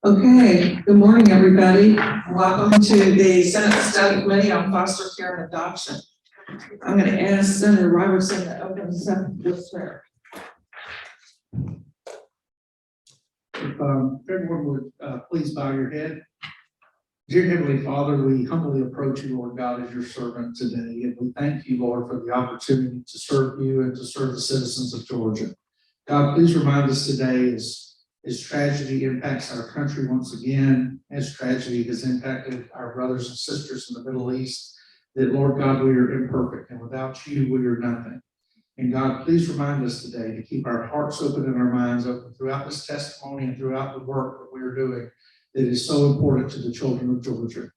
Okay, good morning, everybody. Welcome to the Senate Study Committee on Foster Care and Adoption. I'm going to ask Senator Robertson to open us up with prayer. If everyone would please bow your head. Dear Heavenly Father, we humbly approach you, Lord God, as your servant today. And we thank you, Lord, for the opportunity to serve you and to serve the citizens of Georgia. God, please remind us today as tragedy impacts our country once again, as tragedy has impacted our brothers and sisters in the Middle East, that, Lord God, we are imperfect, and without you, we are nothing. And God, please remind us today to keep our hearts open and our minds open throughout this testimony and throughout the work that we are doing that is so important to the children of Georgia.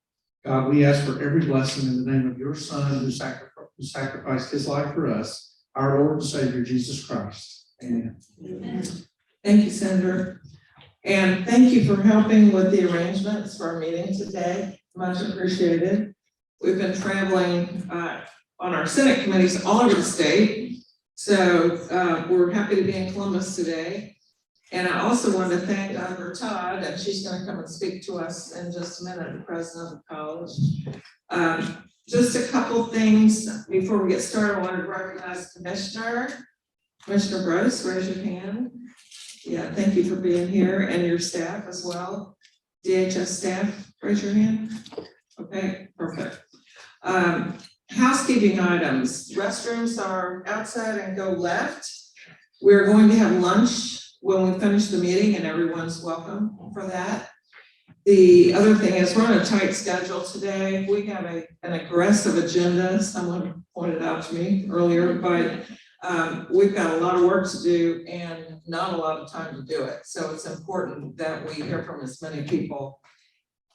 God, we ask for every blessing in the name of your Son who sacrificed his life for us, our Lord and Savior, Jesus Christ. Amen. Amen. Thank you, Senator. And thank you for helping with the arrangements for our meeting today. Much appreciated. We've been traveling on our Senate committees all over the state. So we're happy to be in Columbus today. And I also want to thank Dr. Todd, and she's going to come and speak to us in just a minute, the president of the college. Just a couple things before we get started. I want to recognize Commissioner Gross, raise your hand. Yeah, thank you for being here, and your staff as well. DHS staff, raise your hand. Okay, perfect. Housekeeping items. Restrooms are outside and go left. We're going to have lunch when we finish the meeting, and everyone's welcome for that. The other thing is we're on a tight schedule today. We have an aggressive agenda. Someone pointed out to me earlier, but we've got a lot of work to do and not a lot of time to do it. So it's important that we hear from as many people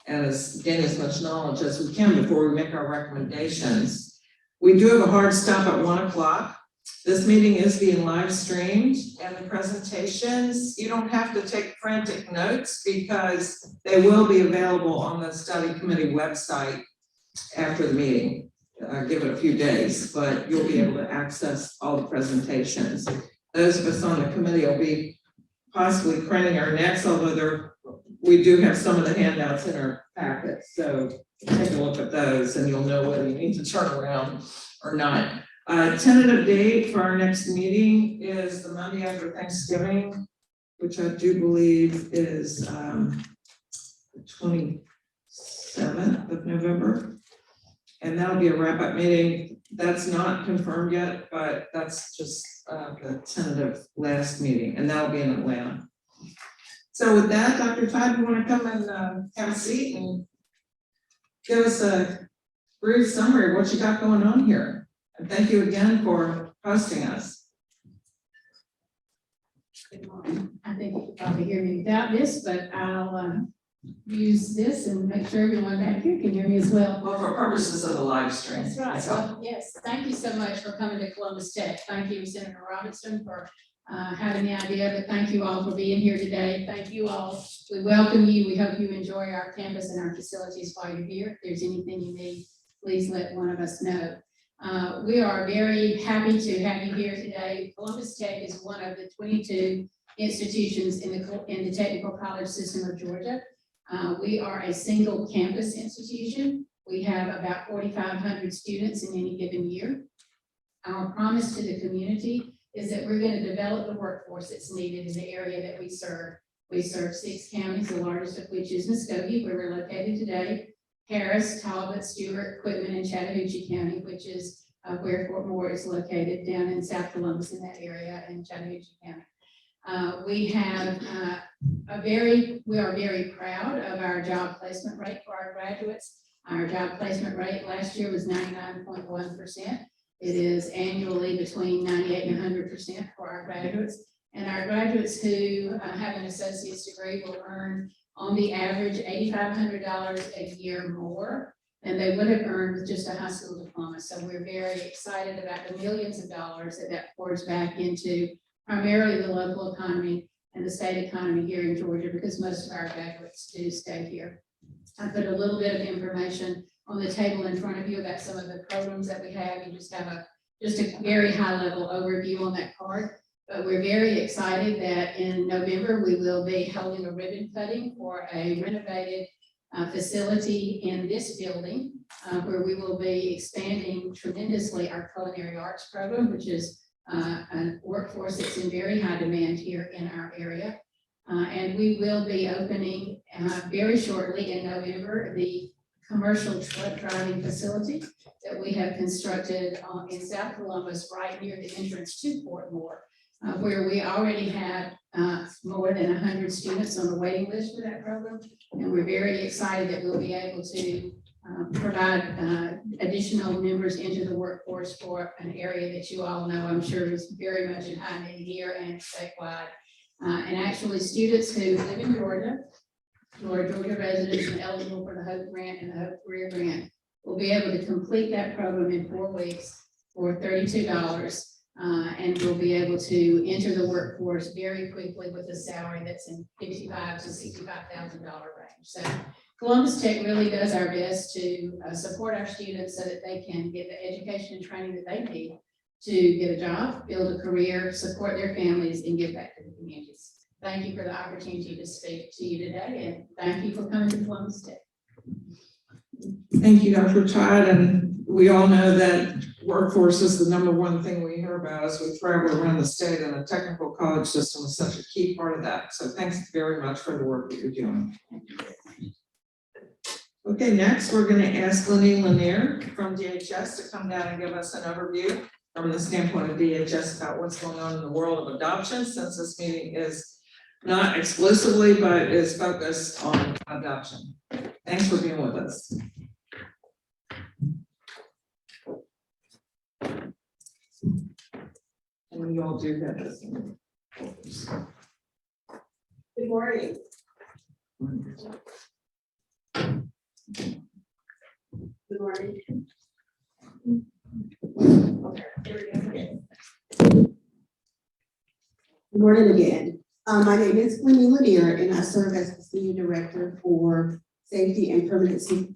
and gain as much knowledge as we can before we make our recommendations. We do have a hard stop at 1 o'clock. This meeting is being live streamed, and the presentations, you don't have to take frantic notes because they will be available on the study committee website after the meeting. Give it a few days, but you'll be able to access all the presentations. Those of us on the committee will be possibly craning our necks, although we do have some of the handouts in our packets. So take a look at those and you'll know whether you need to turn around or not. Tentative date for our next meeting is the Monday after Thanksgiving, which I do believe is the 27th of November. And that'll be a wrap-up meeting. That's not confirmed yet, but that's just the tentative last meeting, and that'll be in Atlanta. So with that, Dr. Todd, you want to come and have a seat and give us a brief summary of what you got going on here? And thank you again for hosting us. Good morning. I think you can probably hear me without this, but I'll use this and make sure everyone back here can hear me as well. Well, for purposes of the live stream. That's right. Well, yes, thank you so much for coming to Columbus Tech. Thank you, Senator Robinson, for having the idea, but thank you all for being here today. Thank you all. We welcome you. We hope you enjoy our campus and our facilities while you're here. If there's anything you need, please let one of us know. We are very happy to have you here today. Columbus Tech is one of the 22 institutions in the technical college system of Georgia. We are a single campus institution. We have about 4,500 students in any given year. Our promise to the community is that we're going to develop the workforce that's needed in the area that we serve. We serve 6 counties, the largest of which is Muskogee, where we're located today, Harris, Talbot, Stewart, Quitman, and Chattahoochee County, which is where Fort Moore is located down in South Columbus in that area in Chattahoochee County. We are very proud of our job placement rate for our graduates. Our job placement rate last year was 99.1%. It is annually between 98 and 100% for our graduates. And our graduates who have an associate's degree will earn on the average $8,500 a year more than they would have earned with just a high school diploma. So we're very excited about the millions of dollars that pours back into primarily the local economy and the state economy here in Georgia, because most of our graduates do stay here. I put a little bit of information on the table in front of you about some of the programs that we have. You just have a very high level overview on that card. But we're very excited that in November, we will be holding a ribbon cutting for a renovated facility in this building, where we will be expanding tremendously our culinary arts program, which is a workforce that's in very high demand here in our area. And we will be opening very shortly in November, the commercial truck driving facility that we have constructed in South Columbus, right near the entrance to Fort Moore, where we already have more than 100 students on the waiting list for that program. And we're very excited that we'll be able to provide additional members into the workforce for an area that you all know, I'm sure, is very much in high need here and statewide. And actually, students who live in Georgia, who are Georgia residents and eligible for the HOPE grant and the HOPE Career Grant, will be able to complete that program in 4 weeks for $32. And will be able to enter the workforce very quickly with a salary that's in $55,000 to $65,000 range. So Columbus Tech really does our best to support our students so that they can get the education and training that they need to get a job, build a career, support their families, and give back to the communities. Thank you for the opportunity to speak to you today, and thank you for coming to Columbus Tech. Thank you, Dr. Todd, and we all know that workforce is the #1 thing we hear about as we travel around the state, and the technical college system is such a key part of that. So thanks very much for the work that you're doing. Okay, next, we're gonna ask Lenny Lanier from DHS to come down and give us an overview from the standpoint of DHS about what's going on in the world of adoption, since this meeting is not exclusively, but is focused on adoption. Thanks for being with us. And you all do that. Good morning. Good morning. Okay, here we go again. Good morning again. My name is Lenny Lanier, and I serve as the Senior Director for Safety and Permanency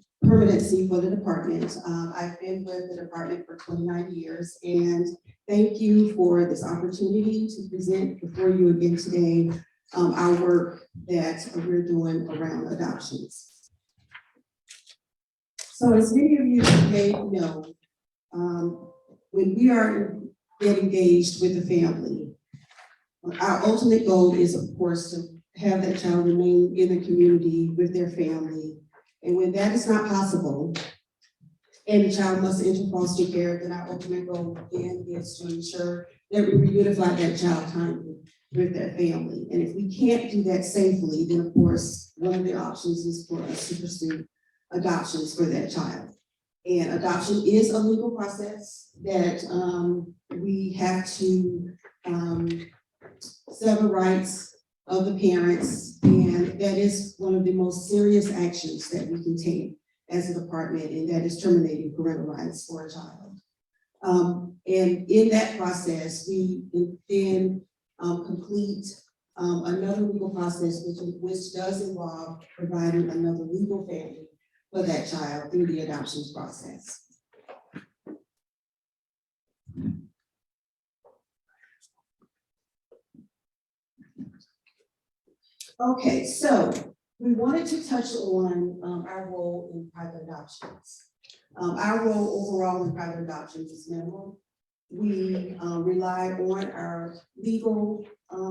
for the department. I've been with the department for 29 years, and thank you for this opportunity to present before you again today our work that we're doing around adoptions. So as many of you may know, when we are get engaged with the family, our ultimate goal is, of course, to have that child remain in the community with their family. And when that is not possible, and the child must enter foster care, then our ultimate goal again is to ensure that we reunify that child timely with their family. And if we can't do that safely, then of course, one of the options is for us to pursue adoptions for that child. And adoption is a legal process that we have to sever rights of the parents, and that is one of the most serious actions that we can take as a department, and that is terminating parental rights for a child. And in that process, we then complete another legal process, which does involve providing another legal family for that child through the adoptions process. Okay, so we wanted to touch on our role in private adoptions. Our role overall in private adoptions is minimal. We rely on our legal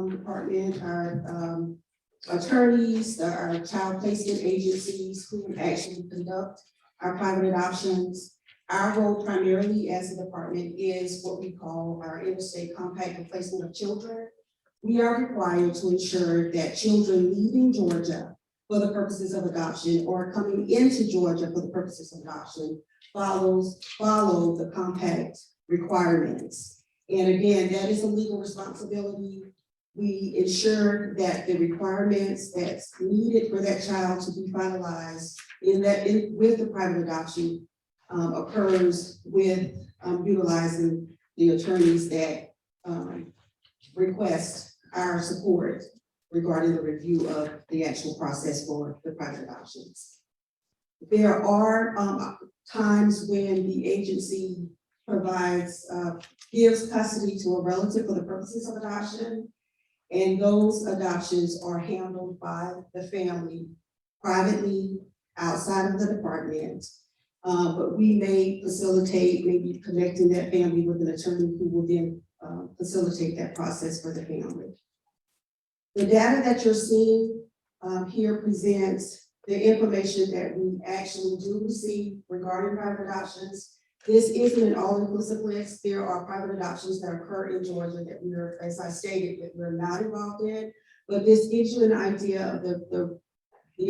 department, our attorneys, our child placement agencies who actually conduct our private adoptions. Our role primarily as a department is what we call our interstate compact for placement of children. We are required to ensure that children leaving Georgia for the purposes of adoption or coming into Georgia for the purposes of adoption follow the compact requirements. And again, that is a legal responsibility. We ensure that the requirements that's needed for that child to be finalized with the private adoption occurs with utilizing the attorneys that request our support regarding the review of the actual process for the private adoptions. There are times when the agency provides, gives custody to a relative for the purposes of adoption. And those adoptions are handled by the family privately outside of the department. But we may facilitate maybe connecting that family with an attorney who will then facilitate that process for the family. The data that you're seeing here presents the information that we actually do receive regarding private adoptions. This isn't an all-inclusive list. There are private adoptions that occur in Georgia that we're, as I stated, that we're not involved in. But this gives you an idea of the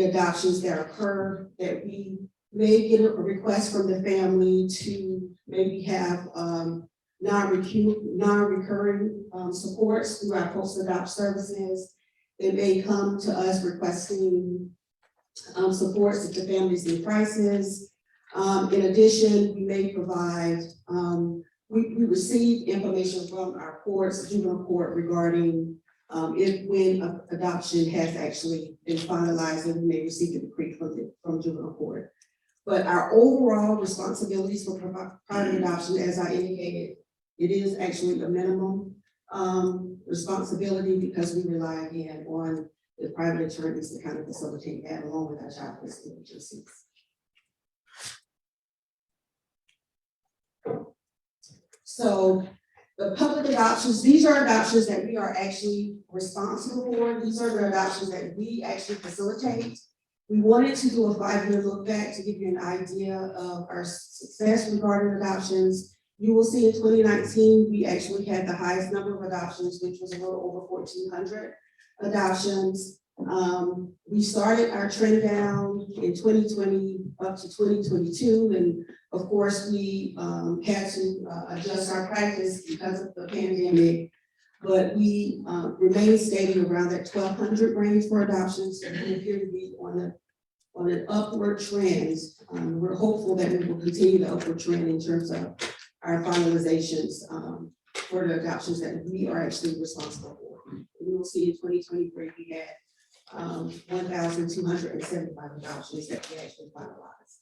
adoptions that occur, that we may get a request from the family to maybe have non-recurring supports through our post-adopt services. They may come to us requesting supports if the family's in crisis. In addition, we may provide, we receive information from our courts, juvenile court, regarding when adoption has actually been finalized, and we may receive a decree from juvenile court. But our overall responsibilities for private adoption, as I indicated, it is actually a minimum responsibility, because we rely again on the private attorneys to kind of facilitate that along with our child custody agencies. So the public adoptions, these are adoptions that we are actually responsible for. These are the adoptions that we actually facilitate. We wanted to do a 5-year look back to give you an idea of our success regarding adoptions. You will see in 2019, we actually had the highest number of adoptions, which was a little over 1,400 adoptions. We started our trend down in 2020 up to 2022, and of course, we had to adjust our practice because of the pandemic. But we remain steady around that 1,200 range for adoptions, and we appear to be on an upward trend. We're hopeful that we will continue the upward trend in terms of our finalizations for the adoptions that we are actually responsible for. We will see in 2023 we had 1,275 adoptions that we actually finalized.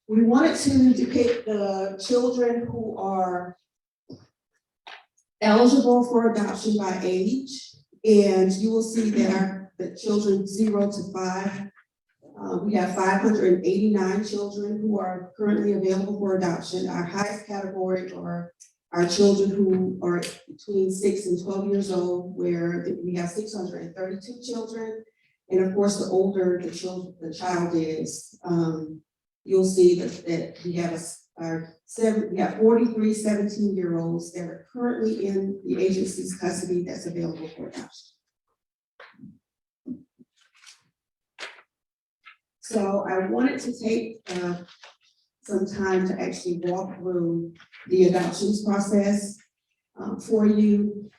We wanted to depict the children who are eligible for adoption by age, and you will see that the children 0 to 5, we have 589 children who are currently available for adoption. Our highest category are our children who are between 6 and 12 years old, where we have 632 children. And of course, the older the child is, you'll see that we have we have 43 17-year-olds that are currently in the agency's custody that's available for adoption. So I wanted to take some time to actually walk through the adoptions process for you.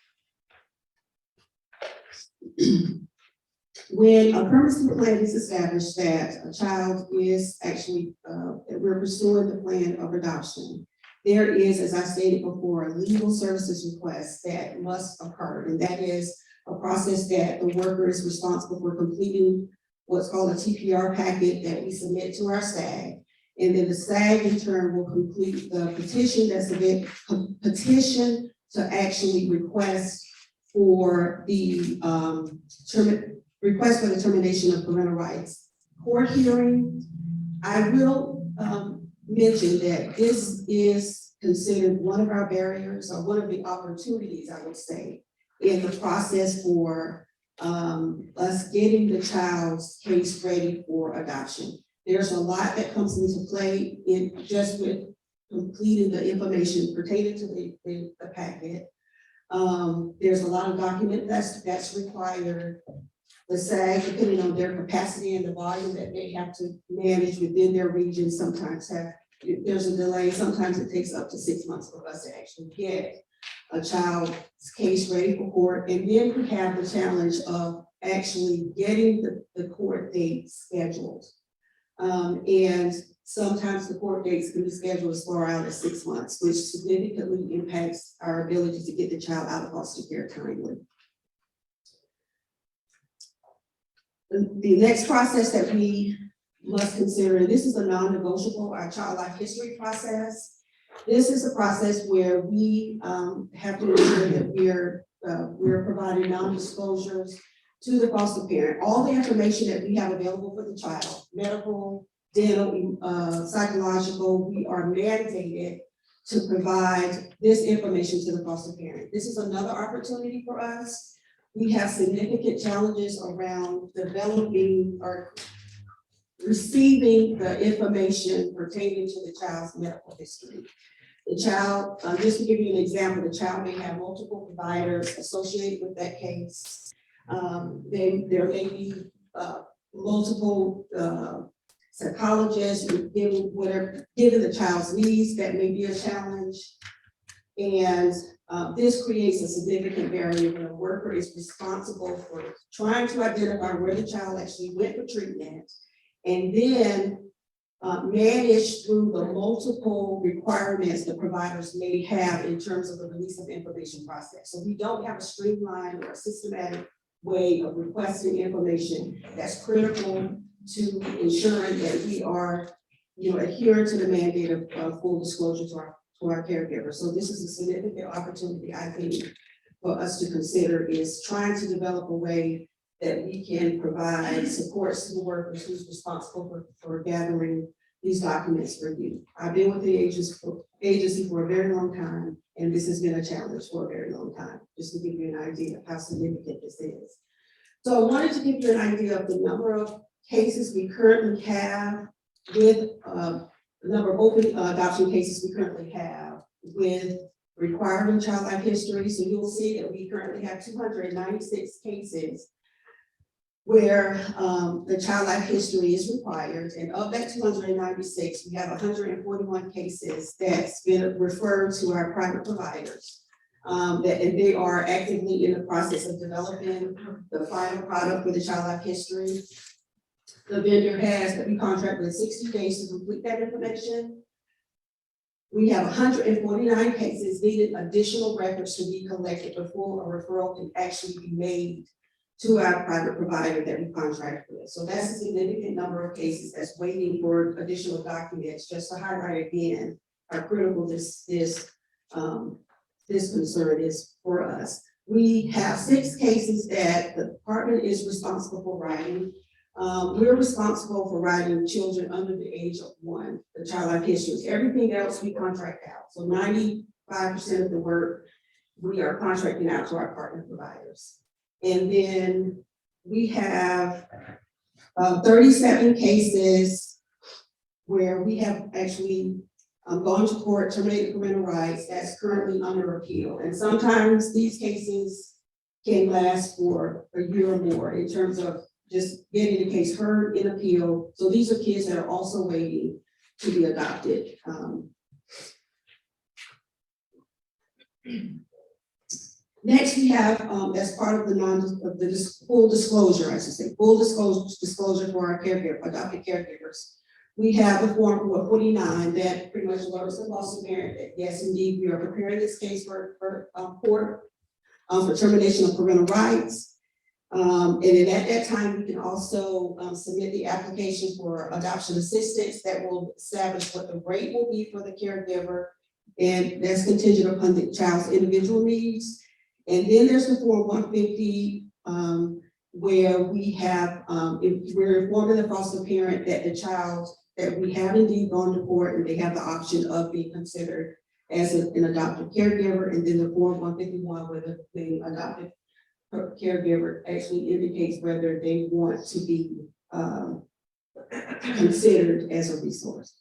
When a permanency plan is established that a child is actually, that we're pursuing the plan of adoption, there is, as I stated before, a legal services request that must occur. And that is a process that the worker is responsible for completing what's called a TPR packet that we submit to our SAG. And then the SAG in turn will complete the petition that's a petition to actually request for the request for the termination of parental rights. Court hearing, I will mention that this is considered one of our barriers, or one of the opportunities, I would say, in the process for us getting the child's case ready for adoption. There's a lot that comes into play in just with completing the information pertaining to the packet. There's a lot of document that's required. The SAG, depending on their capacity and the volume that they have to manage within their region, sometimes there's a delay. Sometimes it takes up to 6 months for us to actually get a child's case ready for court. And then we have the challenge of actually getting the court date scheduled. And sometimes the court dates can be scheduled as far out as 6 months, which significantly impacts our ability to get the child out of foster care timely. The next process that we must consider, and this is a non-negotiable, our child life history process. This is a process where we have to ensure that we're providing non-disclosures to the foster parent. All the information that we have available for the child, medical, dental, psychological, we are mandated to provide this information to the foster parent. This is another opportunity for us. We have significant challenges around developing or receiving the information pertaining to the child's medical history. The child, just to give you an example, the child may have multiple providers associated with that case. There may be multiple psychologists given the child's needs, that may be a challenge. And this creates a significant barrier when a worker is responsible for trying to identify where the child actually went for treatment, and then manage through the multiple requirements the providers may have in terms of the release of information process. So we don't have a streamlined or systematic way of requesting information that's critical to ensuring that we are, adhering to the mandate of full disclosure to our caregivers. So this is a significant opportunity, I think, for us to consider, is trying to develop a way that we can provide supports to the workers who's responsible for gathering these documents for you. I've been with the agency for a very long time, and this has been a challenge for a very long time, just to give you an idea of how significant this is. So I wanted to give you an idea of the number of cases we currently have with the number of open adoption cases we currently have with requiring child life history. So you'll see that we currently have 296 cases where the child life history is required. And of that 296, we have 141 cases that's been referred to our private providers. And they are actively in the process of developing the final product for the child life history. The vendor has, that we contract with, 60 days to complete that information. We have 149 cases needed additional records to be collected before a referral can actually be made to our private provider that we contract with. So that's a significant number of cases that's waiting for additional documents, just to highlight again how critical this concern is for us. We have 6 cases that the department is responsible for writing. We're responsible for writing children under the age of 1, the child life histories. Everything else we contract out. So 95% of the work we are contracting out to our partner providers. And then we have 37 cases where we have actually gone to court, terminated parental rights, that's currently under appeal. And sometimes these cases can last for a year or more in terms of just getting the case heard in appeal. So these are kids that are also waiting to be adopted. Next, we have, as part of the full disclosure, I should say, full disclosure for our adopted caregivers. We have the Form 49 that pretty much alerts the foster parent that yes, indeed, we are preparing this case for court for termination of parental rights. And then at that time, we can also submit the application for adoption assistance that will establish what the rate will be for the caregiver, and that's contingent upon the child's individual needs. And then there's the Form 150, where we have, we're informing the foster parent that the child, that we have indeed gone to court and they have the option of being considered as an adopted caregiver. And then the Form 151, where the adopted caregiver actually indicates whether they want to be considered as a resource.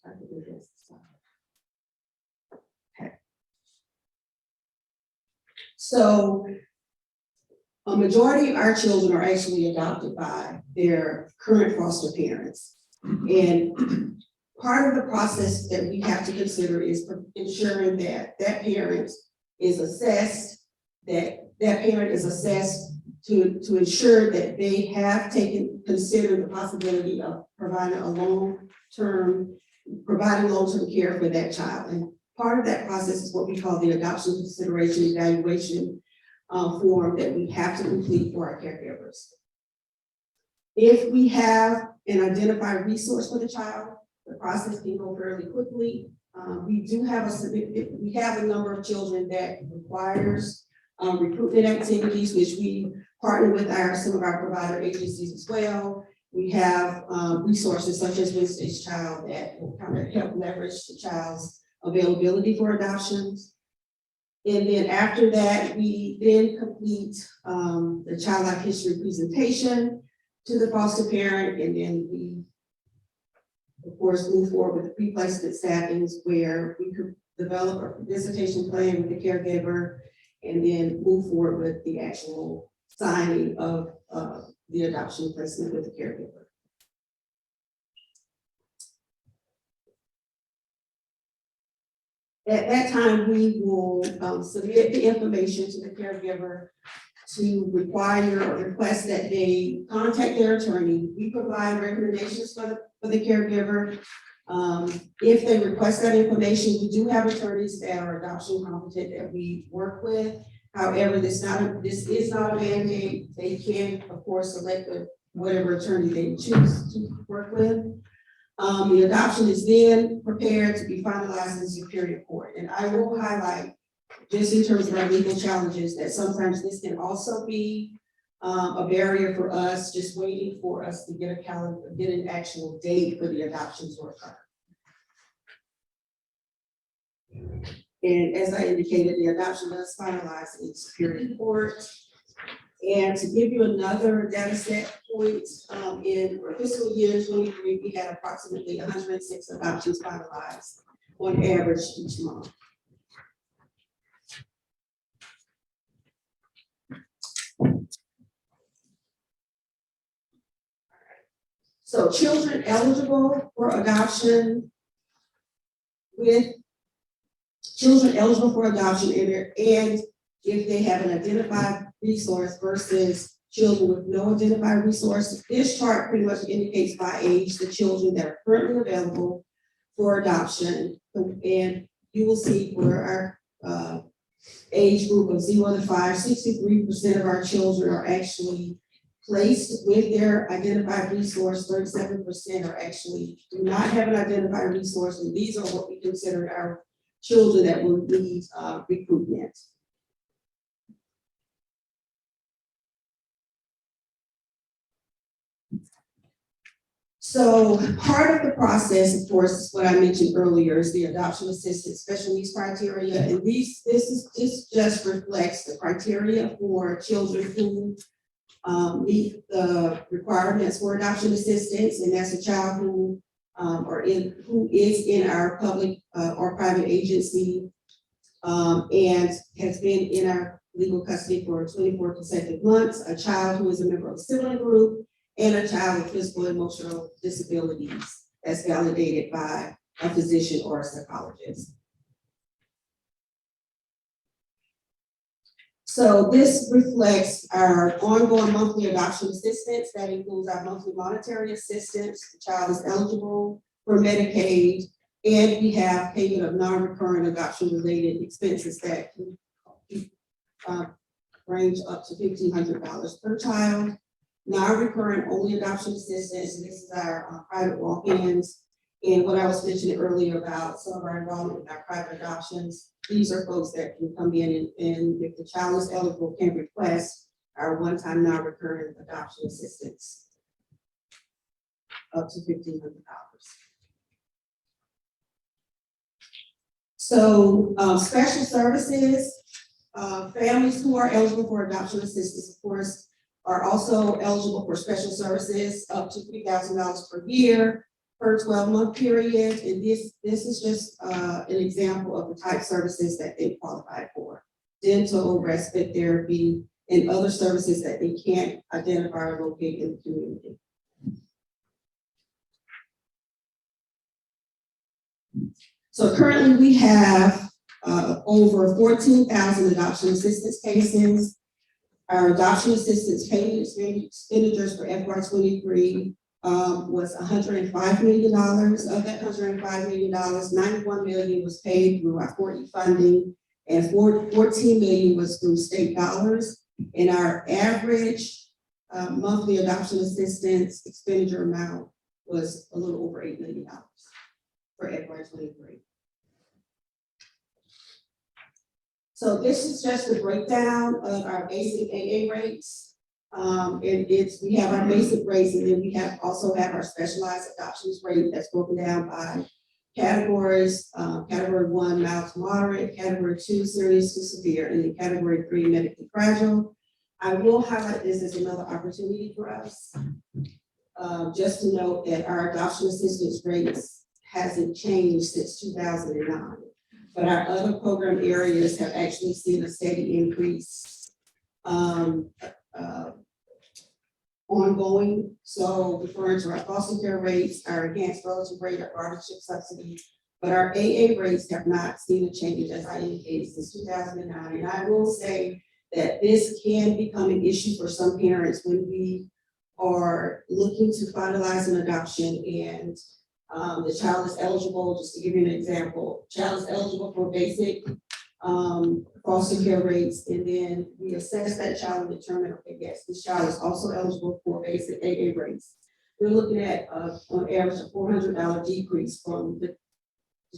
Okay. So a majority of our children are actually adopted by their current foster parents. And part of the process that we have to consider is ensuring that that parent is assessed, to ensure that they have considered the possibility of providing long-term care for that child. And part of that process is what we call the adoption consideration evaluation form that we have to complete for our caregivers. If we have an identified resource for the child, the process can go fairly quickly. We do have we have a number of children that requires recruitment activities, which we partner with some of our provider agencies as well. We have resources such as Wednesday's Child that will kind of help leverage the child's availability for adoptions. And then after that, we then complete the child life history presentation to the foster parent, and then we, of course, move forward with the pre-placement staffings where we could develop a visitation plan with the caregiver and then move forward with the actual signing of the adoption placement with the caregiver. At that time, we will submit the information to the caregiver to require or request that they contact their attorney. We provide recommendations for the caregiver. If they request that information, we do have attorneys that are adoption competent that we work with. However, this is not a mandate. They can, of course, select whatever attorney they choose to work with. The adoption is then prepared to be finalized in Superior Court. And I will highlight, just in terms of our legal challenges, that sometimes this can also be a barrier for us, just waiting for us to get an actual date for the adoption to occur. And as I indicated, the adoption does finalize in Superior Court. And to give you another data set point, in fiscal year 23, we had approximately 106 adoptions finalized on average each month. So children eligible for adoption and if they have an identified resource versus children with no identified resource. This chart pretty much indicates by age the children that are currently available for adoption. And you will see for our age group of 0 to 5, 63% of our children are actually placed with their identified resource. 37% are actually do not have an identified resource, and these are what we consider our children that will need recruitment. So part of the process, of course, is what I mentioned earlier, is the adoption assistance special needs criteria. And this just reflects the criteria for children who meet the requirements for adoption assistance. And that's a child who is in our public or private agency and has been in our legal custody for 24 consecutive months, a child who is a member of a sibling group, and a child with physical and emotional disabilities as validated by a physician or a psychologist. So this reflects our ongoing monthly adoption assistance. That includes our monthly monetary assistance. The child is eligible for Medicaid, and we have payment of non-recurrent adoption-related expenses that can range up to $1,500 per child. Non-recurrent only adoption assistance, and this is our private walk-ins. And what I was mentioning earlier about some of our involvement with our private adoptions, these are folks that can come in and if the child is eligible, can request our one-time non-recurrent adoption assistance up to $1,500. So special services, families who are eligible for adoption assistance, of course, are also eligible for special services up to $3,000 per year per 12-month period. And this is just an example of the type of services that they qualify for. Dental, respite therapy, and other services that they can't identify or locate in the community. So currently we have over 14,000 adoption assistance cases. Our adoption assistance payment expenditures for FY23 was $105 million. Of that $105 million, $91 million was paid through our 4E funding, and $14 million was through state dollars. And our average monthly adoption assistance expenditure amount was a little over $8 million for FY '23. So this is just a breakdown of our basic AA rates. And we have our basic rates, and then we also have our specialized adoptions rate that's broken down by categories. Category 1, mild to moderate; category 2, serious to severe; and then category 3, medically fragile. I will highlight this as another opportunity for us. Just to note that our adoption assistance rates hasn't changed since 2009. But our other program areas have actually seen a steady increase ongoing. So referring to our foster care rates, our enhanced relative rate, our guardianship subsidy, but our AA rates have not seen a change, as I indicated, since 2009. And I will say that this can become an issue for some parents when we are looking to finalize an adoption and the child is eligible. Just to give you an example, child is eligible for basic foster care rates, and then we assess that child and determine, okay, yes, this child is also eligible for basic AA rates. We're looking at on average a $400 decrease from the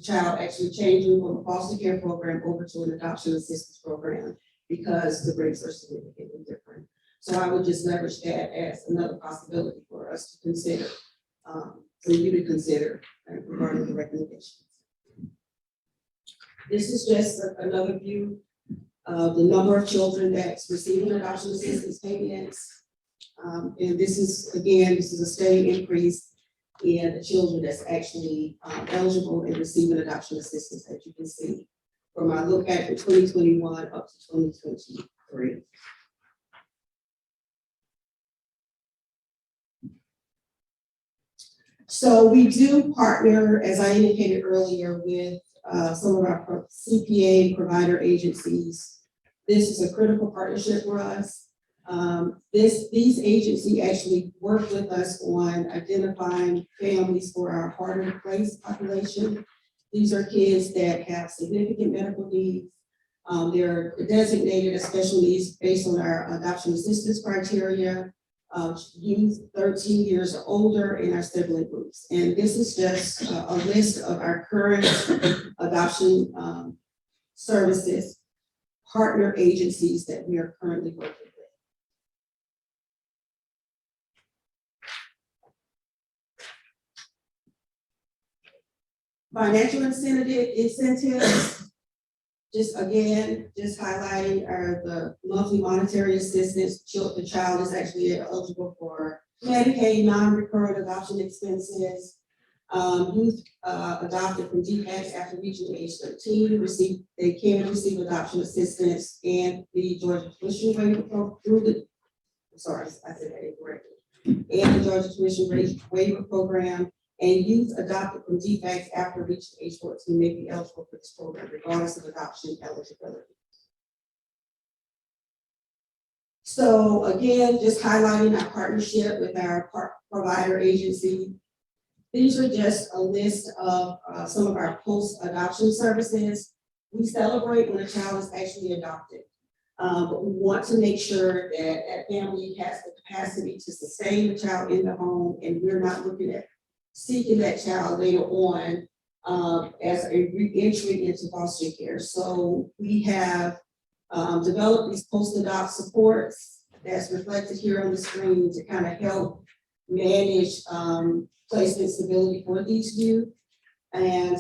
child actually changing from a foster care program over to an adoption assistance program because the rates are significantly different. So I would just leverage that as another possibility for us to consider, for you to consider regarding the recommendations. This is just another view of the number of children that's receiving adoption assistance payments. And this is a steady increase in the children that's actually eligible and receiving adoption assistance, as you can see from our look at the 2021 up to 2023. So we do partner, as I indicated earlier, with some of our CPA provider agencies. This is a critical partnership for us. These agencies actually work with us on identifying families for our harder to place population. These are kids that have significant medical needs. They're designated as special needs based on our adoption assistance criteria. Youth 13 years or older in our sibling groups. And this is just a list of our current adoption services partner agencies that we are currently working with. Financial incentives, just highlighting the monthly monetary assistance. The child is actually eligible for Medicaid non-recurrent adoption expenses. Youth adopted from DPACS after reaching age 13 they can receive adoption assistance and the Georgia tuition waiver and the Georgia tuition waiver program. And youth adopted from DPACS after reaching age 14 may be eligible for this program regardless of adoption eligibility. So again, just highlighting our partnership with our provider agency. These are just a list of some of our post-adoption services. We celebrate when a child is actually adopted, but we want to make sure that that family has the capacity to sustain the child in the home, and we're not looking at seeking that child later on as a re-entry into foster care. So we have developed these post-adopt supports that's reflected here on the screen to kind of help manage placement stability for these youth. And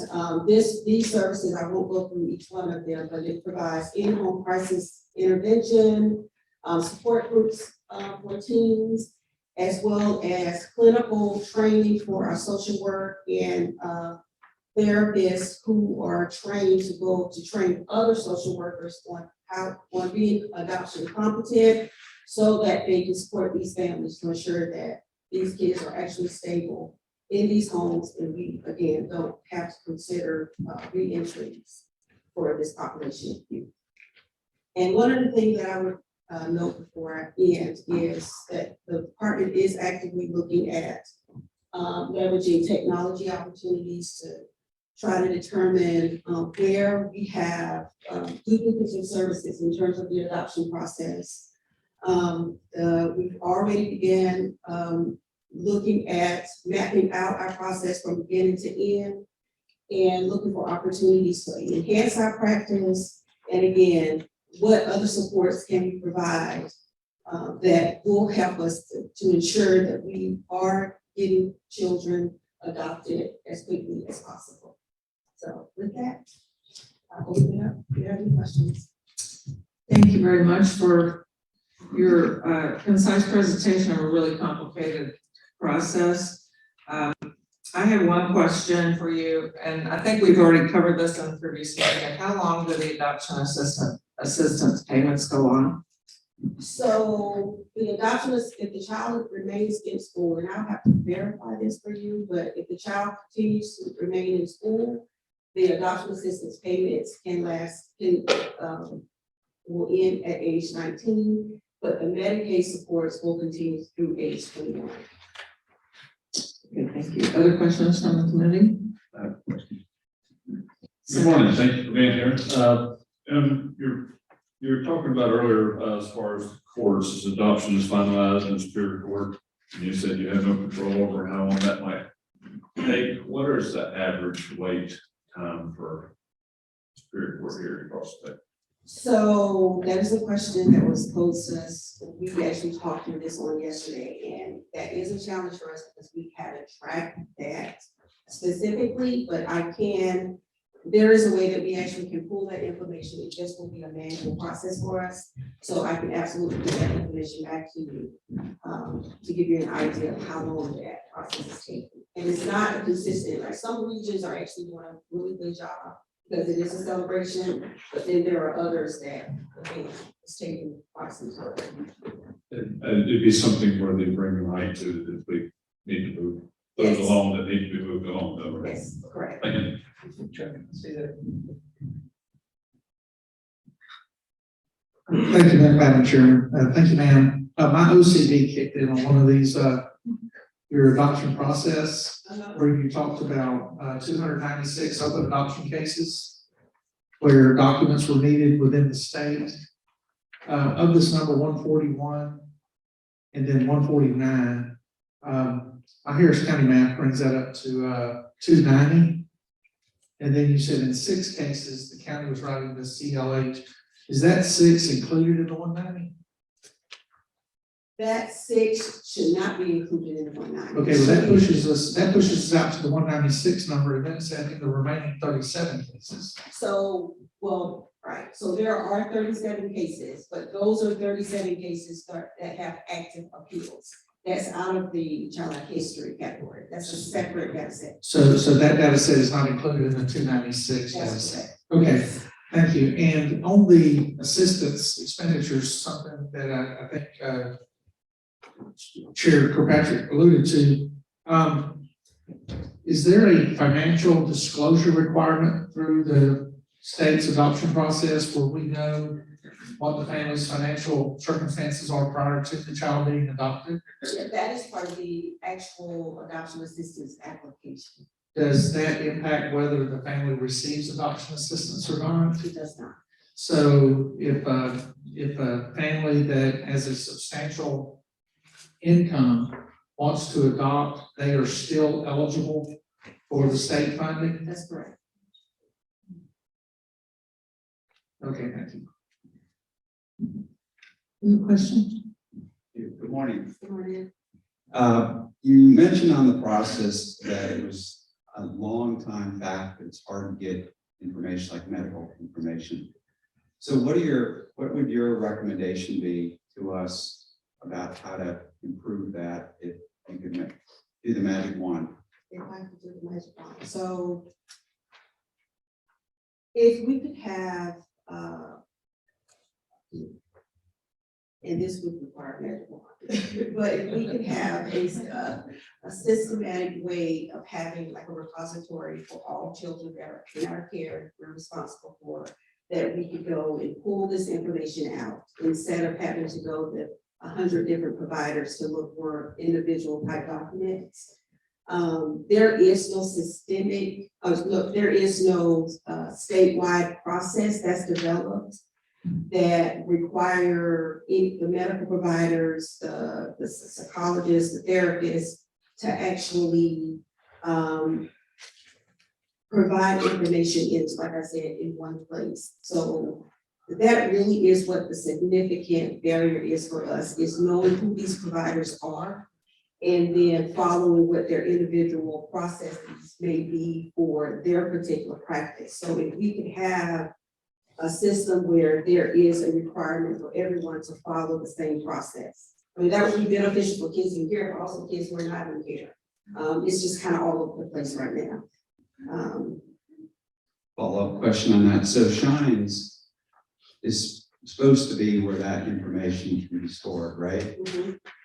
these services, I won't go through each one of them, but it provides in-home crisis intervention, support groups for teens, as well as clinical training for our social work and therapists who are trained to go to train other social workers on being adoption competent so that they can support these families to ensure that these kids are actually stable in these homes, and we, again, don't have to consider re-entries for this population of youth. And one of the things that I would note before I end is that the department is actively looking at leveraging technology opportunities to try to determine where we have duplicates of services in terms of the adoption process. We've already began, looking at mapping out our process from beginning to end and looking for opportunities to enhance our practice. And again, what other supports can we provide that will help us to ensure that we are getting children adopted as quickly as possible. So with that, I'll open it up. Do you have any questions? Thank you very much for your concise presentation of a really complicated process. I have one question for you, and I think we've already covered this in the previous meeting. How long do the adoption assistance payments go on? So the adoption is, if the child remains in school, and I'll have to verify this for you, but if the child continues to remain in school, the adoption assistance payments can will end at age 19, but the Medicaid supports will continue through age 21. Okay, thank you. Other questions from the committee? Good morning, thank you for being here. And you were talking about earlier, as far as courts, as adoption is finalized in Superior Court, and you said you have no control over how long that might take. What is the average wait time for Superior Court hearing across the state? So that is a question that was posed to us. We actually talked through this on yesterday, and that is a challenge for us because we haven't tracked that specifically, but there is a way that we actually can pull that information. It just will be a manual process for us. So I can absolutely get that information back to you to give you an idea of how long that process is taking. And it's not consistent, like some regions are actually doing a really good job because it is a celebration, but then there are others that it's taking quite some time. And it'd be something where they bring the right to, if we need to move those Yes. along that need to be moved along, though, right? Yes, correct. Thank you. Thank you, Madam Chairman. Thank you, ma'am. My OCD kicked in on one of these, your adoption process, where you talked about 296 open adoption cases where documents were needed within the state. Of this number, 141 and then 149, my Harris County math brings that up to 290. And then you said in 6 cases, the county was writing the CLH. Is that 6 included in the 190? That 6 should not be included in the 190. Okay, well, that pushes us out to the 196 number, and then it's adding the remaining 37 cases. So, well, right, so there are 37 cases, but those are 37 cases that have active appeals. That's out of the child life history category. That's a separate data set. So that data set is not included in the 296 data That's set. correct. Okay, thank you. And on the assistance expenditures, something that I think Chair Kirkpatrick alluded to, is there a financial disclosure requirement through the state's adoption process where we know what the family's financial circumstances are prior to the child being adopted? Yeah, that is part of the actual adoption assistance application. Does that impact whether the family receives adoption assistance or not? It does not. So if a family that has a substantial income wants to adopt, they are still eligible for the state funding? That's correct. Okay, thank you. Any questions? Good morning. Good morning. You mentioned on the process that it was a long time back, it's hard to get information like medical information. So what would your recommendation be to us about how to improve that if you could do the magic wand? If I could do the magic wand. So if we could have, and this would require magic wand, but if we could have a systematic way of having like a repository for all children that are in our care, we're responsible for, that we could go and pull this information out instead of having to go to 100 different providers to look for individual type documents. There is no systemic, there is no statewide process that's developed that require the medical providers, the psychologists, the therapists to actually provide information into, like I said, in one place. So that really is what the significant barrier is for us, is knowing who these providers are and then following what their individual processes may be for their particular practice. So if we could have a system where there is a requirement for everyone to follow the same process. I mean, that would be beneficial for kids in care, but also kids who are not in care. It's just kind of all over the place right now. Follow-up question on that. So Shines is supposed to be where that information can be stored, right?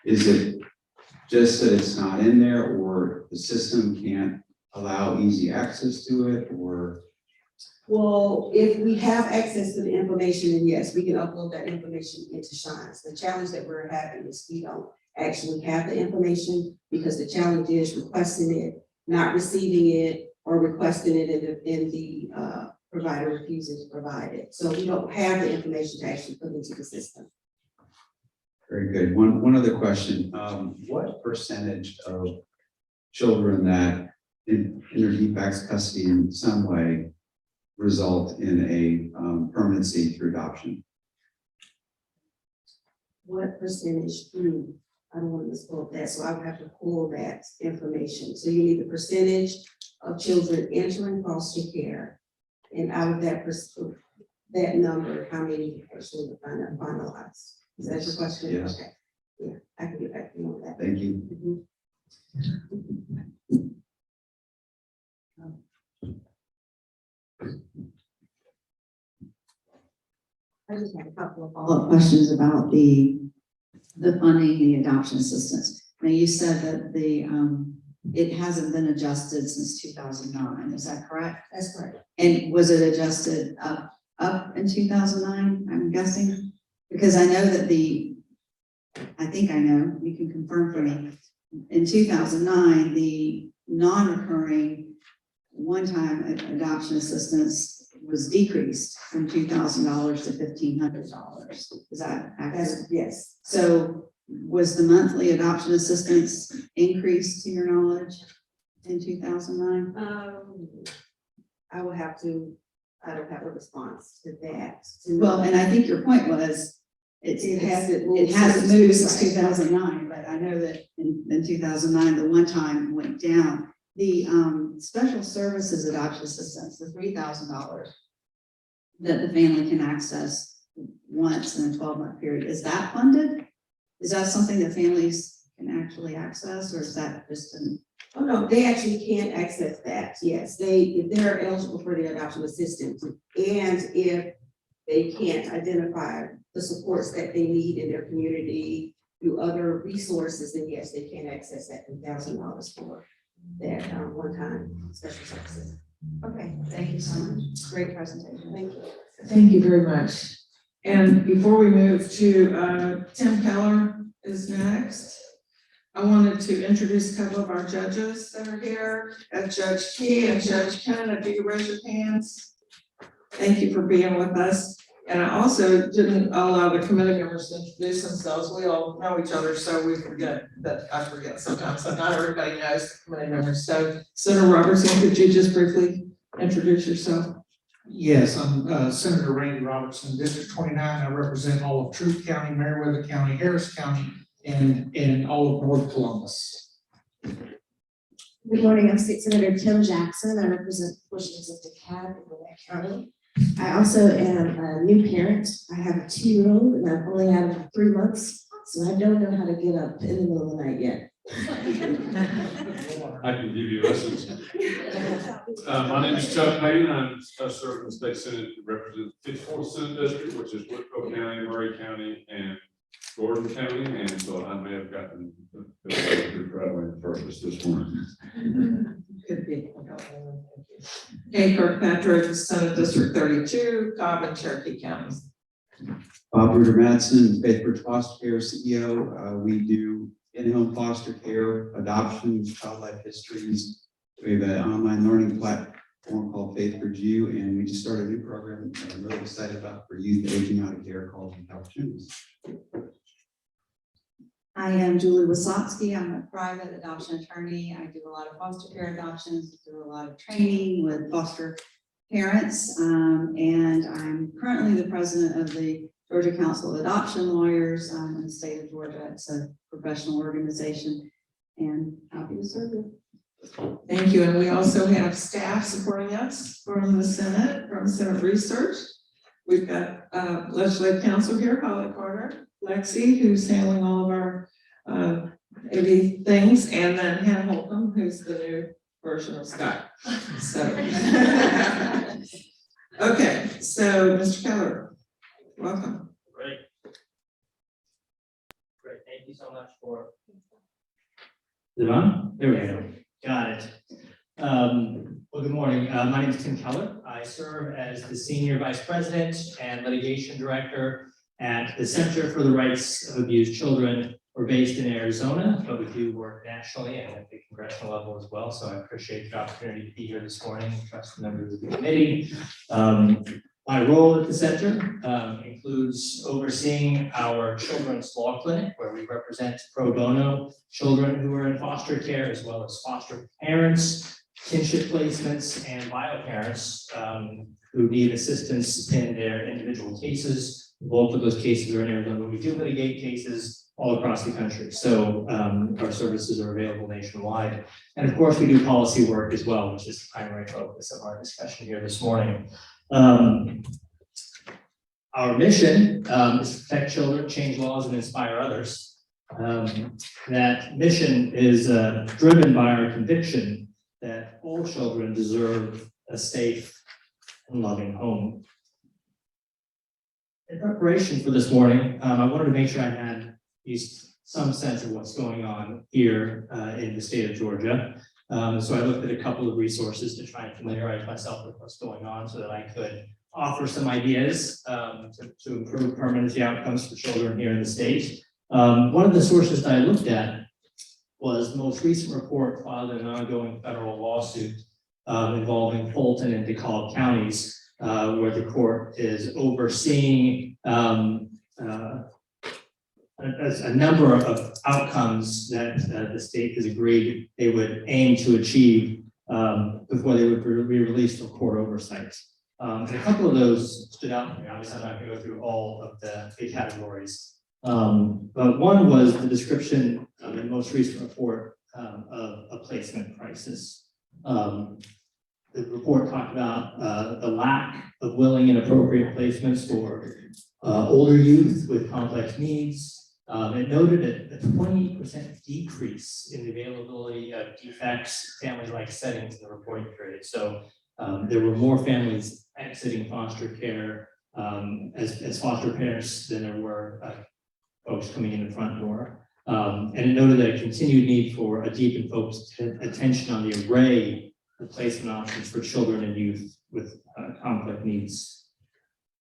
Is it just that it's not in there, or the system can't allow easy access to it, or? Well, if we have access to the information, then yes, we can upload that information into Shines. The challenge that we're having is we don't actually have the information, because the challenge is requesting it, not receiving it, or requesting it in the provider refusing to provide it. So we don't have the information to actually put into the system. Very good. One other question. What percentage of children that enter DFACS custody in some way result in a permanency through adoption? What percentage? I don't want to misquote that, so I would have to pull that information. So you need the percentage of children entering foster care, and out of that that number, how many actually finalized? Is that your question? Yes. Okay. Yeah, I can get back to you on that. Thank you. I just had a couple of follow-up questions about the funding, the adoption assistance. Now, you said that it hasn't been adjusted since 2009, is that correct? That's correct. And was it adjusted up in 2009, I'm guessing? Because I know that I think I know, you can confirm for me, in 2009, the non-recurring one-time adoption assistance was decreased from $2,000 to $1,500. Is that accurate? Yes. So was the monthly adoption assistance increased, to your knowledge, in 2009? I don't have a response to that. Well, and I think your point was, it hasn't moved since 2009, but I know that in 2009, the one time went down. The special services adoption assistance, the $3,000 that the family can access once in a 12-month period, is that funded? Is that something that families can actually access, or is that just an? Oh, no, they actually can access that, yes. If they're eligible for the adoption assistance, and if they can't identify the supports that they need in their community through other resources, then yes, they can access that $1,000 for that one-time special services. Okay, thank you so much. Great presentation. Thank you. Thank you very much. And before we move to, Tim Keller is next. I wanted to introduce a couple of our judges that are here, Judge Key and Judge Kennedy. Do you raise your hands? Thank you for being with us. And I also didn't allow the committee members to introduce themselves. We all know each other, so we forget that I forget sometimes. So not everybody knows the committee members. So Senator Robertson, could you just briefly introduce yourself? Yes, I'm Senator Randy Robertson, District 29. I represent all of Truth County, Meriwether County, Harris County, and all of North Columbus. Good morning, I'm State Senator Tim Jackson. I represent portions of DeKalb and Gwinnett County. I also am a new parent. I have a 2-year-old and I've only had him for 3 months, so I don't know how to get up in the middle of the night yet. I can give you lessons. My name is Chuck Hayden. I serve in the state senate, represent the 54th Senate District, which is Whitfield County, Murray County, and Gordon County, and so I may have gotten the purpose this morning. Could be. Okay, Kirkpatrick, Senate District 32, Cobb and Cherokee counties. Bob Ruder Madsen, Faithbridge Foster Care CEO. We do in-home foster care, adoptions, child life histories. We have an online learning forum called Faith for You, and we just started a new program that I'm really excited about for youth aging out of care called Youth Opportunities. I am Julie Wasowski. I'm a private adoption attorney. I do a lot of foster care adoptions, do a lot of training with foster parents. And I'm currently the president of the Georgia Council of Adoption Lawyers in the state of Georgia. It's a professional organization and happy to serve you. Thank you, and we also have staff supporting us from the Senate, from Senate Research. We've got legislative counsel here, Holly Carter, Lexi, who's handling all of our AV things, and then Hannah Holcomb, who's the new version of Scott. So, okay, so Mr. Keller, welcome. Great. Great, thank you so much for. Is it on? There we go. Got it. Well, good morning. My name is Tim Keller. I serve as the Senior Vice President and Litigation Director at the Center for the Rights of Abused Children. We're based in Arizona, but we do work nationally and at the congressional level as well. So I appreciate the opportunity to be here this morning, trust the members of the committee. My role at the center includes overseeing our children's law clinic, where we represent pro bono children who are in foster care, as well as foster parents, kinship placements, and bio parents who need assistance in their individual cases. Both of those cases are in Arizona, but we do litigate cases all across the country. So our services are available nationwide. And of course, we do policy work as well, which is the primary focus of our discussion here this morning. Our mission is to protect children, change laws, and inspire others. That mission is driven by our conviction that all children deserve a safe and loving home. In preparation for this morning, I wanted to make sure I had at least some sense of what's going on here in the state of Georgia. So I looked at a couple of resources to try and familiarize myself with what's going on so that I could offer some ideas to improve permanency outcomes for children here in the state. One of the sources that I looked at was the most recent report filed in an ongoing federal lawsuit involving Fulton and DeKalb counties, where the court is overseeing a number of outcomes that the state has agreed they would aim to achieve before they would be released from court oversight. And a couple of those stood out to me. Obviously, I'm not going to go through all of the categories. But one was the description in the most recent report of a placement crisis. The report talked about the lack of willing and appropriate placements for older youth with complex needs. It noted a 20% decrease in the availability of defects, family-like settings in the reporting period. So there were more families exiting foster care as foster parents than there were folks coming in the front door. And it noted that a continued need for a deep and focused attention on the array of placement options for children and youth with complex needs.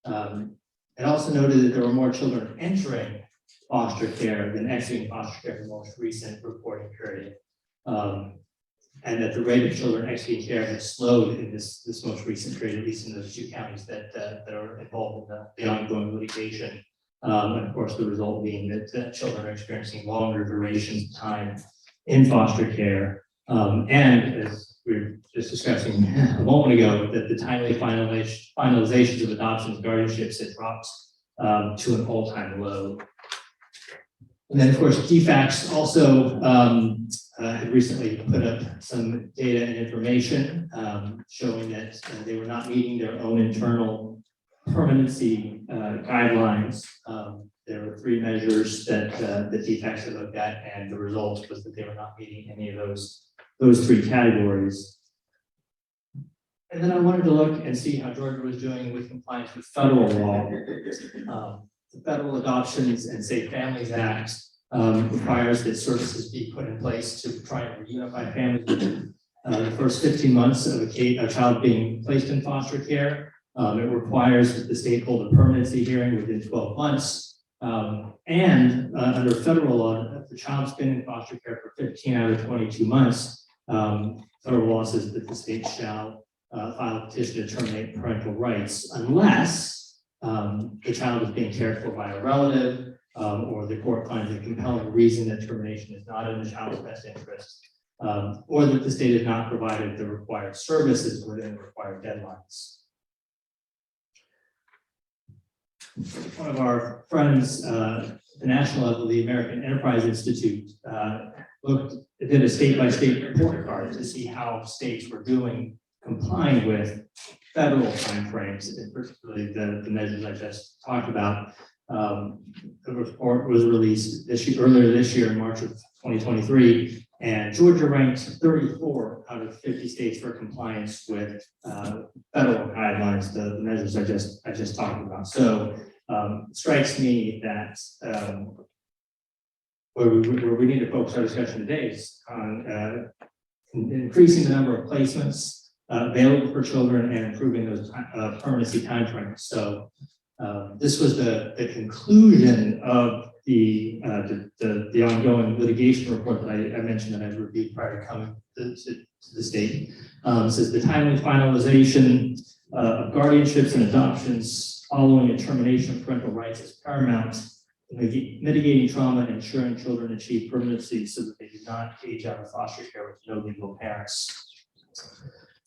It also noted that there were more children entering foster care than exiting foster care in the most recent reporting period. And that the rate of children exiting care has slowed in this most recent period, at least in those two counties that are involved in the ongoing litigation. And of course, the result being that children are experiencing longer durations of time in foster care. And as we were just discussing a moment ago, that the timely finalizations of adoptions and guardianships had dropped to an all-time low. And then, of course, DFACS also had recently put up some data and information showing that they were not meeting their own internal permanency guidelines. There were 3 measures that the DFACS had looked at, and the result was that they were not meeting any of those 3 categories. And then I wanted to look and see how Georgia was doing with compliance with federal law. The Federal Adoptions and Safe Families Act requires that services be put in place to try and reunify families within the first 15 months of a child being placed in foster care. It requires that the state hold a permanency hearing within 12 months. And under federal law, if the child's been in foster care for 15 out of 22 months, federal law says that the state shall file a petition to terminate parental rights unless the child is being cared for by a relative, or the court finds a compelling reason that termination is not in the child's best interest, or that the state has not provided the required services within the required deadlines. One of our friends, at the national level, the American Enterprise Institute, did a state-by-state report card to see how states were doing complying with federal timeframes, and particularly the measures I just talked about. The report was released earlier this year in March of 2023, and Georgia ranked 34 out of 50 states for compliance with federal guidelines, the measures I just talked about. So it strikes me that where we need to focus our discussion today is on increasing the number of placements available for children and improving those permanency timeframes. So this was the conclusion of the ongoing litigation report that I mentioned that I reviewed prior to coming to the state. Says the timely finalization of guardianships and adoptions following a termination of parental rights is paramount in mitigating trauma and ensuring children achieve permanency so that they do not age out of foster care with no legal parents.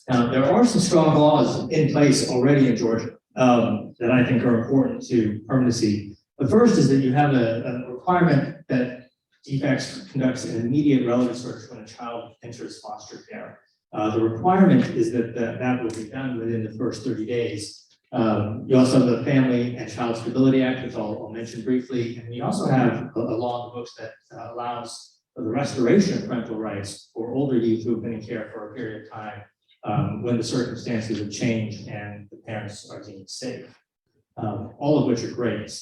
Now, there are some strong laws in place already in Georgia that I think are important to permanency. The first is that you have a requirement that DFACS conducts an immediate relative search when a child enters foster care. The requirement is that will be done within the first 30 days. You also have the Family and Child Stability Act, which I'll mention briefly, and we also have a law in the books that allows for the restoration of parental rights for older youth who have been in care for a period of time when the circumstances have changed and the parents are deemed safe. All of which are great.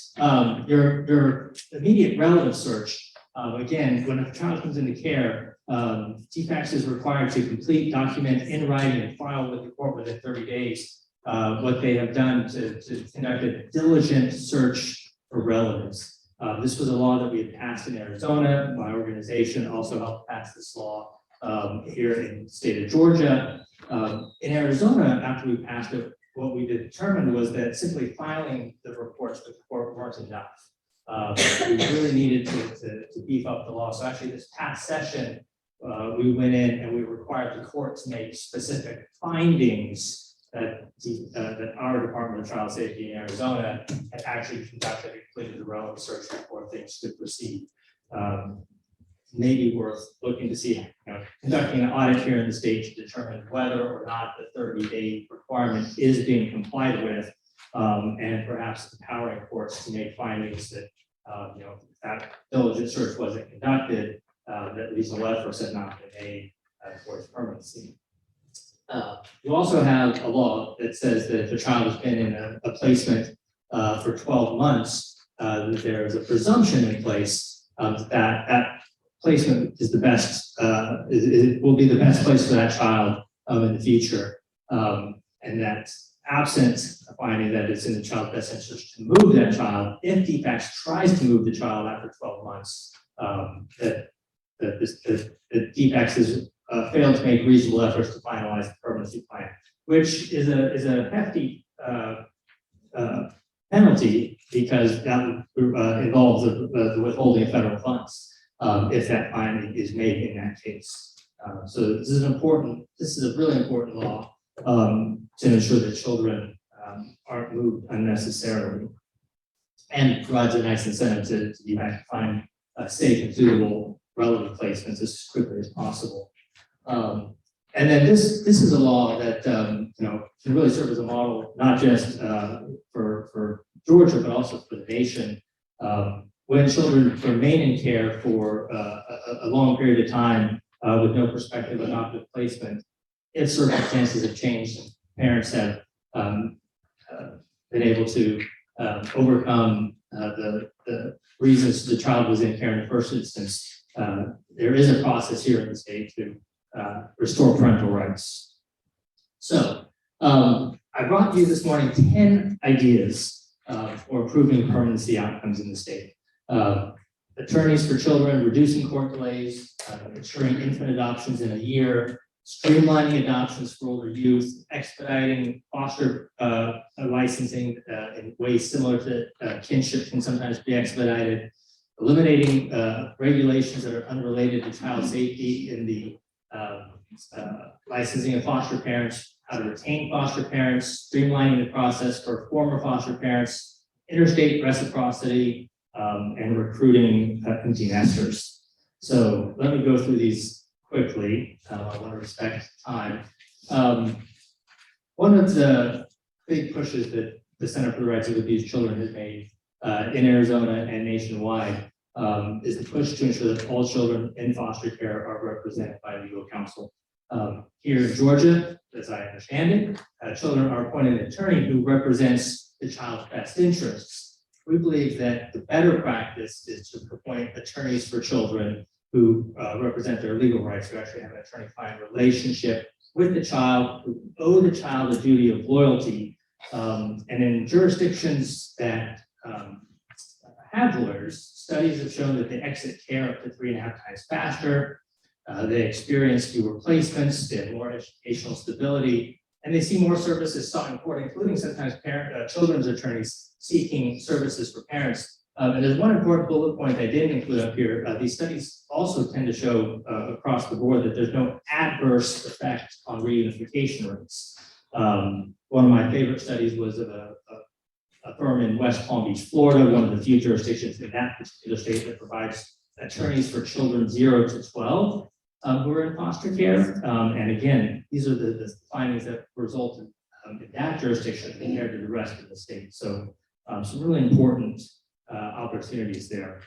Your immediate relative search, again, when a child comes into care, DFACS is required to complete, document in writing, and file with the court within 30 days what they have done to conduct a diligent search for relatives. This was a law that we had passed in Arizona. My organization also helped pass this law here in the state of Georgia. In Arizona, after we passed it, what we determined was that simply filing the reports with the court weren't enough. We really needed to beef up the law. So actually this past session, we went in and we required the court to make specific findings that our Department of Child Safety in Arizona had actually conducted and completed the relevant search before things could proceed. Maybe worth looking to see, conducting an audit here in the state to determine whether or not the 30-day requirement is being complied with, and perhaps empowering courts to make findings that, if that diligent search wasn't conducted, that reasonable efforts had not been made towards permanency. You also have a law that says that if a child has been in a placement for 12 months, that there is a presumption in place that placement is the best, it will be the best place for that child in the future. And that absent a finding that it's in the child's best interest to move that child, if DFACS tries to move the child after 12 months, that DFACS has failed to make reasonable efforts to finalize the permanency plan, which is a hefty penalty because that involves the withholding of federal funds if that finding is made in that case. So this is a really important law to ensure that children aren't moved unnecessarily, and provides a nice incentive to DFACS to find safe and suitable relevant placements as quickly as possible. And then this is a law that can really serve as a model, not just for Georgia, but also for the nation. When children remain in care for a long period of time with no prospective adoptive placement, if circumstances have changed, and parents have been able to overcome the reasons the child was in care in the first instance, there is a process here in the state to restore parental rights. So I brought you this morning 10 ideas for improving permanency outcomes in the state. Attorneys for children, reducing court delays, ensuring infant adoptions in a year, streamlining adoptions for older youth, expediting foster licensing in ways similar to kinship can sometimes be expedited, eliminating regulations that are unrelated to child safety in the licensing of foster parents, how to retain foster parents, streamlining the process for former foster parents, interstate reciprocity, and recruiting empty nesters. So let me go through these quickly. I want to respect time. One of the big pushes that the Center for the Rights of Abused Children has made in Arizona and nationwide is the push to ensure that all children in foster care are represented by legal counsel. Here in Georgia, as I understand it, children are appointed an attorney who represents the child's best interests. We believe that the better practice is to appoint attorneys for children who represent their legal rights, who actually have an attorney-client relationship with the child, who owe the child a duty of loyalty. And in jurisdictions that have lawyers, studies have shown that they exit care up to 3.5 times faster. They experience fewer placements, they have more educational stability, and they see more services sought in court, including sometimes children's attorneys seeking services for parents. And there's one important bullet point I didn't include up here. These studies also tend to show across the board that there's no adverse effect on reunification rates. One of my favorite studies was of a firm in West Palm Beach, Florida, one of the few jurisdictions in that particular state that provides attorneys for children 0 to 12 who are in foster care. And again, these are the findings that result in that jurisdiction compared to the rest of the state. So some really important opportunities there.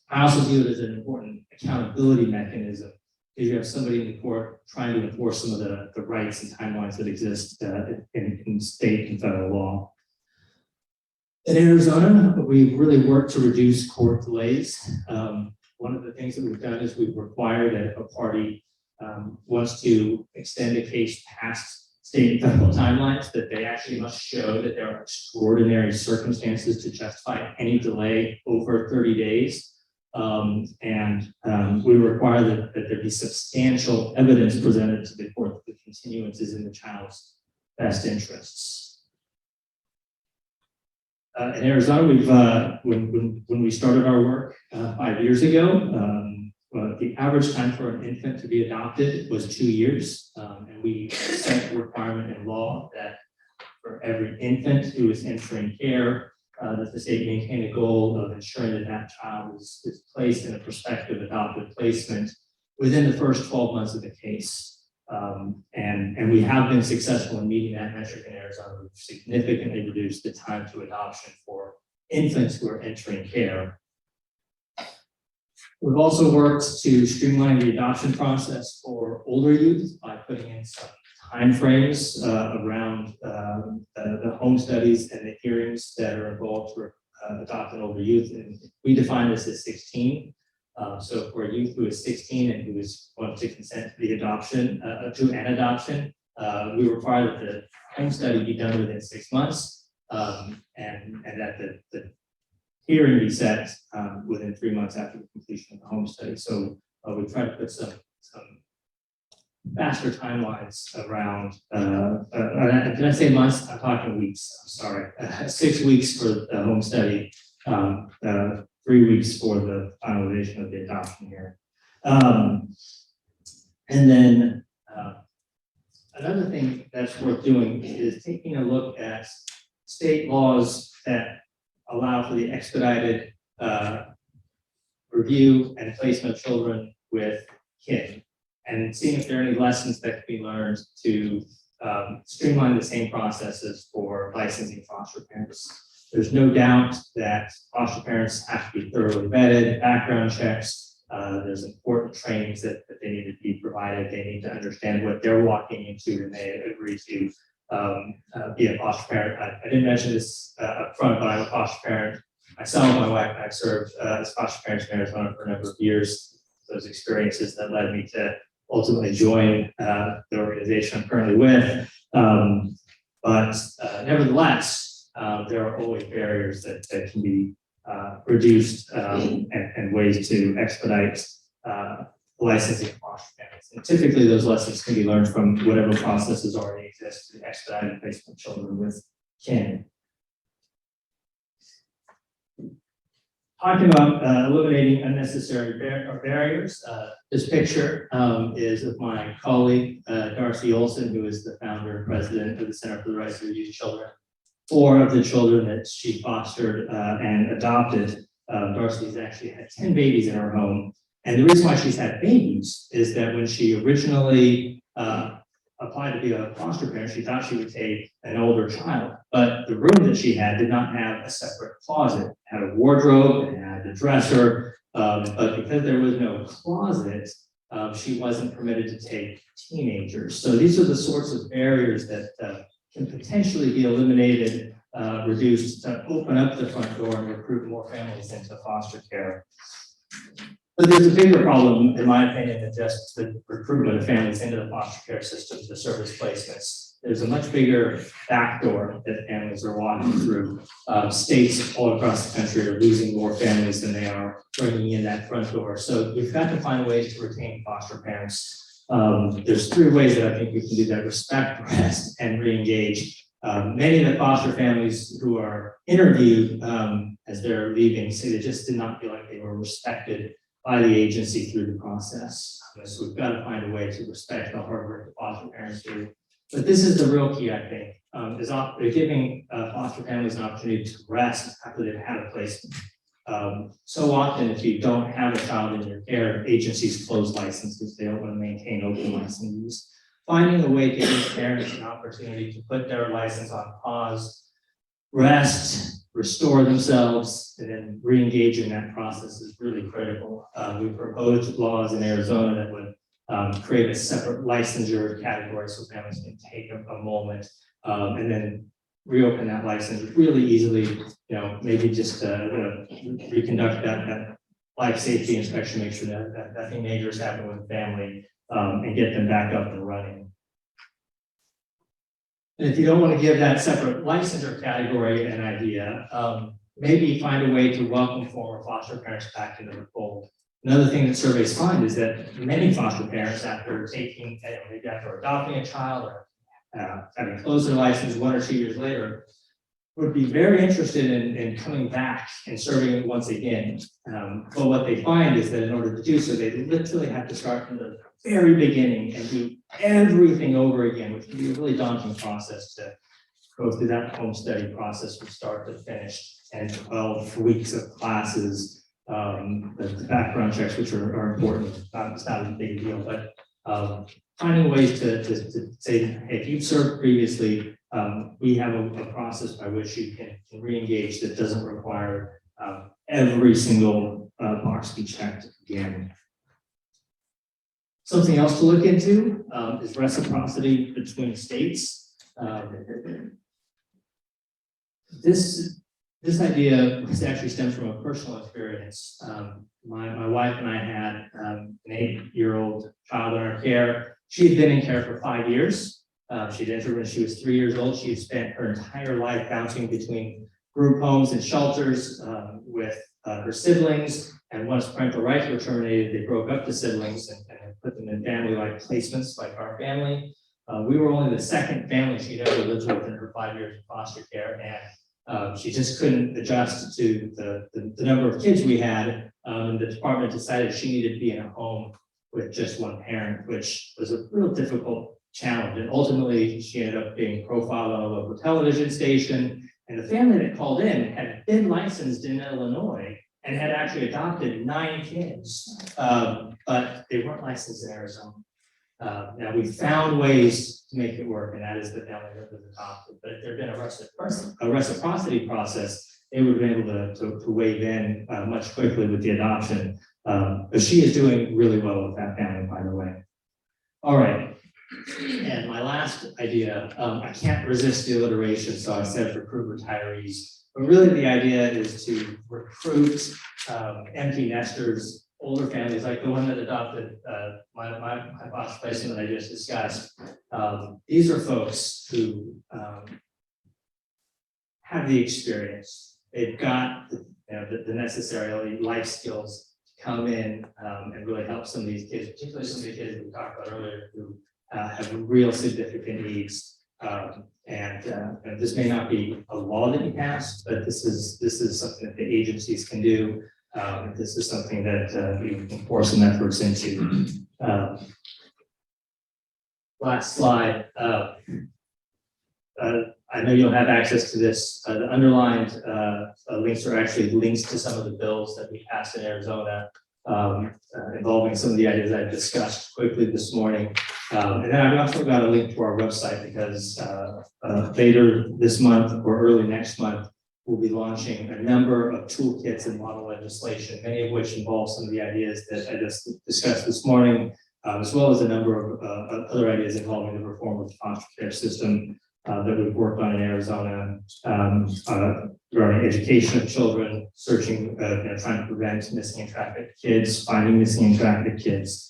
I also view it as an important accountability mechanism because you have somebody in the court trying to enforce some of the rights and timelines that exist in state and federal law. In Arizona, we've really worked to reduce court delays. One of the things that we've done is we've required that if a party wants to extend a case past state and federal timelines, that they actually must show that there are extraordinary circumstances to justify any delay over 30 days. We require that there be substantial evidence presented to the court that the continuance is in the child's best interests. In Arizona, we've when we started our work 5 years ago, the average time for an infant to be adopted was 2 years, and we set a requirement in law that for every infant who is entering care, that the state maintain a goal of ensuring that that child is placed in a prospective adoptive placement within the first 12 months of the case. And we have been successful in meeting that metric in Arizona. We've significantly reduced the time to adoption for infants who are entering care. We've also worked to streamline the adoption process for older youth by putting in some timeframes around the home studies and the hearings that are involved for adopting older youth. And we define this as 16. So for a youth who is 16 and who is want to consent to the adoption, to an adoption, we require that the home study be done within 6 months, and that the hearing be set within 3 months after the completion of the home study. So we try to put some faster timelines around. Did I say months? I'm talking weeks. I'm sorry. 6 weeks for the home study. 3 weeks for the finalization of the adoption here. And then another thing that's worth doing is taking a look at state laws that allow for the expedited review and placement of children with kin, and seeing if there are any lessons that can be learned to streamline the same processes for licensing foster parents. There's no doubt that foster parents have to be thoroughly vetted, background checks. There's important trainings that they need to be provided. They need to understand what they're walking into when they agree to be a foster parent. I didn't mention this up front, but I'm a foster parent myself. My wife and I served as foster parents in Arizona for a number of years. Those experiences that led me to ultimately join the organization I'm currently with. But nevertheless, there are always barriers that can be reduced and ways to expedite licensing foster parents. families. And typically, those lessons can be learned from whatever processes already exist to expedite placement of children with kin. Talking about eliminating unnecessary barriers, this picture is of my colleague, Darcy Olson, who is the founder and president of the Center for the Rights of Abused Children. 4 of the children that she fostered and adopted, Darcy's actually had 10 babies in her home. And the reason why she's had babies is that when she originally applied to be a foster parent, she thought she would take an older child. But the room that she had did not have a separate closet. It had a wardrobe, it had a dresser, but because there was no closet, she wasn't permitted to take teenagers. So these are the sorts of barriers that can potentially be eliminated, reduced to open up the front door and recruit more families into foster care. But there's a bigger problem, in my opinion, than just the recruitment of families into the foster care system to service placements. There's a much bigger backdoor that families are walking through. States all across the country are losing more families than they are bringing in that front door. So we've got to find ways to retain foster parents. There's 3 ways that I think we can do that: respect, rest, and re-engage. Many of the foster families who are interviewed as they're leaving say they just did not feel like they were respected by the agency through the process. So we've got to find a way to respect the hard work that foster parents do. But this is the real key, I think, is giving foster families an opportunity to rest after they've had a placement. So often, if you don't have a child in your care, agencies close licenses. They don't want to maintain open licenses. Finding a way to give parents an opportunity to put their license on pause, rest, restore themselves, and then re-engage in that process is really critical. We proposed laws in Arizona that would create a separate licensure category so families can take a moment and then reopen that license really easily. Maybe just reconduct that life safety inspection, make sure that nothing major is happening with the family, and get them back up and running. And if you don't want to give that separate licensure category an idea, maybe find a way to welcome former foster parents back into the fold. Another thing that surveys find is that many foster parents, after maybe after adopting a child or having closed their license 1 or 2 years later, would be very interested in coming back and serving once again. But what they find is that in order to do so, they literally have to start from the very beginning and do everything over again, which can be a really daunting process to go through that home study process from start to finish, and 12 weeks of classes, the background checks, which are important. It's not a big deal, but finding ways to say, hey, if you've served previously, we have a process by which you can re-engage that doesn't require every single box be checked again. Something else to look into is reciprocity between states. This idea actually stems from a personal experience. My wife and I had an 8-year-old child in our care. She had been in care for 5 years. She'd entered when she was 3 years old. She had spent her entire life bouncing between group homes and shelters with her siblings. And once parental rights were terminated, they broke up the siblings and put them in family-like placements like our family. We were only the second family she'd ever lived with in her 5 years of foster care. And she just couldn't adjust to the number of kids we had. And the department decided she needed to be in a home with just one parent, which was a real difficult challenge. And ultimately, she ended up being profiled on a local television station. And the family that called in had been licensed in Illinois and had actually adopted 9 kids, but they weren't licensed in Arizona. Now, we found ways to make it work, and that is the family that was adopted. But if there had been a reciprocity process, they would have been able to wade in much quickly with the adoption. But she is doing really well with that family, by the way. All right. And my last idea, I can't resist the alliteration, so I said recruit retirees. But really the idea is to recruit empty nesters, older families like the one that adopted my foster placement that I just discussed. These are folks who have the experience. They've got the necessary life skills to come in and really help some of these kids, particularly some of the kids we talked about earlier who have real significant needs. And this may not be a law that you pass, but this is something that the agencies can do. This is something that we can pour some efforts into. Last slide. I know you'll have access to this. The underlined links are actually links to some of the bills that we passed in Arizona involving some of the ideas I discussed quickly this morning. And then I've also got a link to our website because later this month or early next month, we'll be launching a number of toolkits and model legislation, many of which involve some of the ideas that I just discussed this morning, as well as a number of other ideas involving the reform of the foster care system that we've worked on in Arizona, regarding education of children, searching, trying to prevent missing and trafficked kids, finding missing and trafficked kids.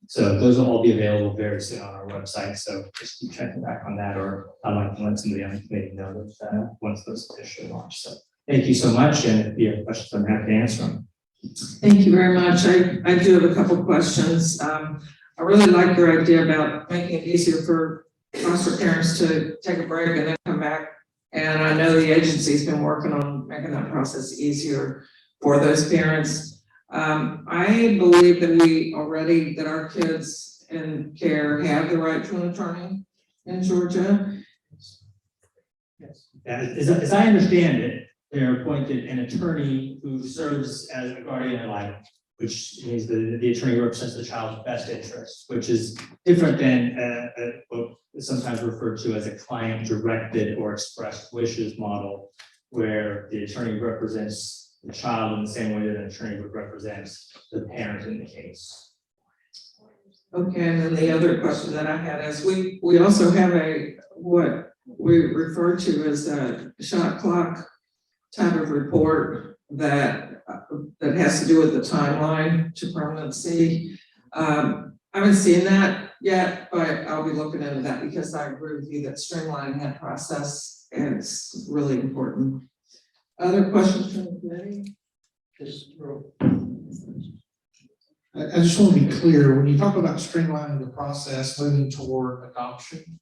So those will all be available very soon on our website. So just keep checking back on that, or I'd like to let somebody on the committee know that once those officially launch. So thank you so much. And if you have questions, I'm happy to answer them. Thank you very much. I do have a couple of questions. I really like your idea about making it easier for foster parents to take a break and then come back. And I know the agency's been working on making that process easier for those parents. I believe that our kids in care have the right to an attorney in Georgia. Yes. As I understand it, they're appointed an attorney who serves as a guardian ad litem, which means the attorney represents the child's best interest, which is different than what is sometimes referred to as a client-directed or expressed wishes model, where the attorney represents the child in the same way that an attorney would represent the parent in the case. Okay, and then the other question that I had is we also have what we refer to as a shot clock type of report that has to do with the timeline to permanency. I haven't seen that yet, but I'll be looking into that because I agree with you that streamlining that process is really important. Other questions from the committee? I just want to be clear, when you talk about streamlining the process, moving toward adoption,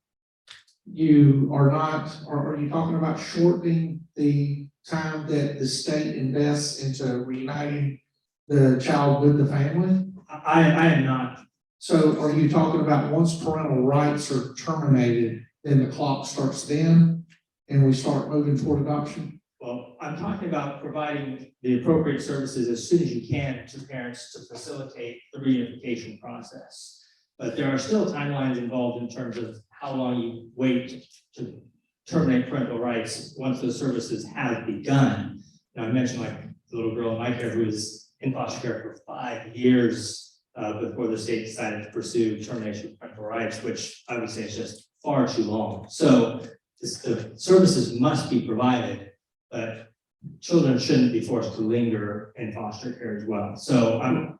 you are not, or are you talking about shortening the time that the state invests into reuniting the child with the family? I am not. So are you talking about once parental rights are terminated, then the clock starts then, and we start moving toward adoption? Well, I'm talking about providing the appropriate services as soon as you can to parents to facilitate the reunification process. But there are still timelines involved in terms of how long you wait to terminate parental rights once those services have begun. Now, I mentioned like the little girl in my care who was in foster care for 5 years before the state decided to pursue termination of parental rights, which I would say is just far too long. So the services must be provided, but children shouldn't be forced to linger in foster care as well. So And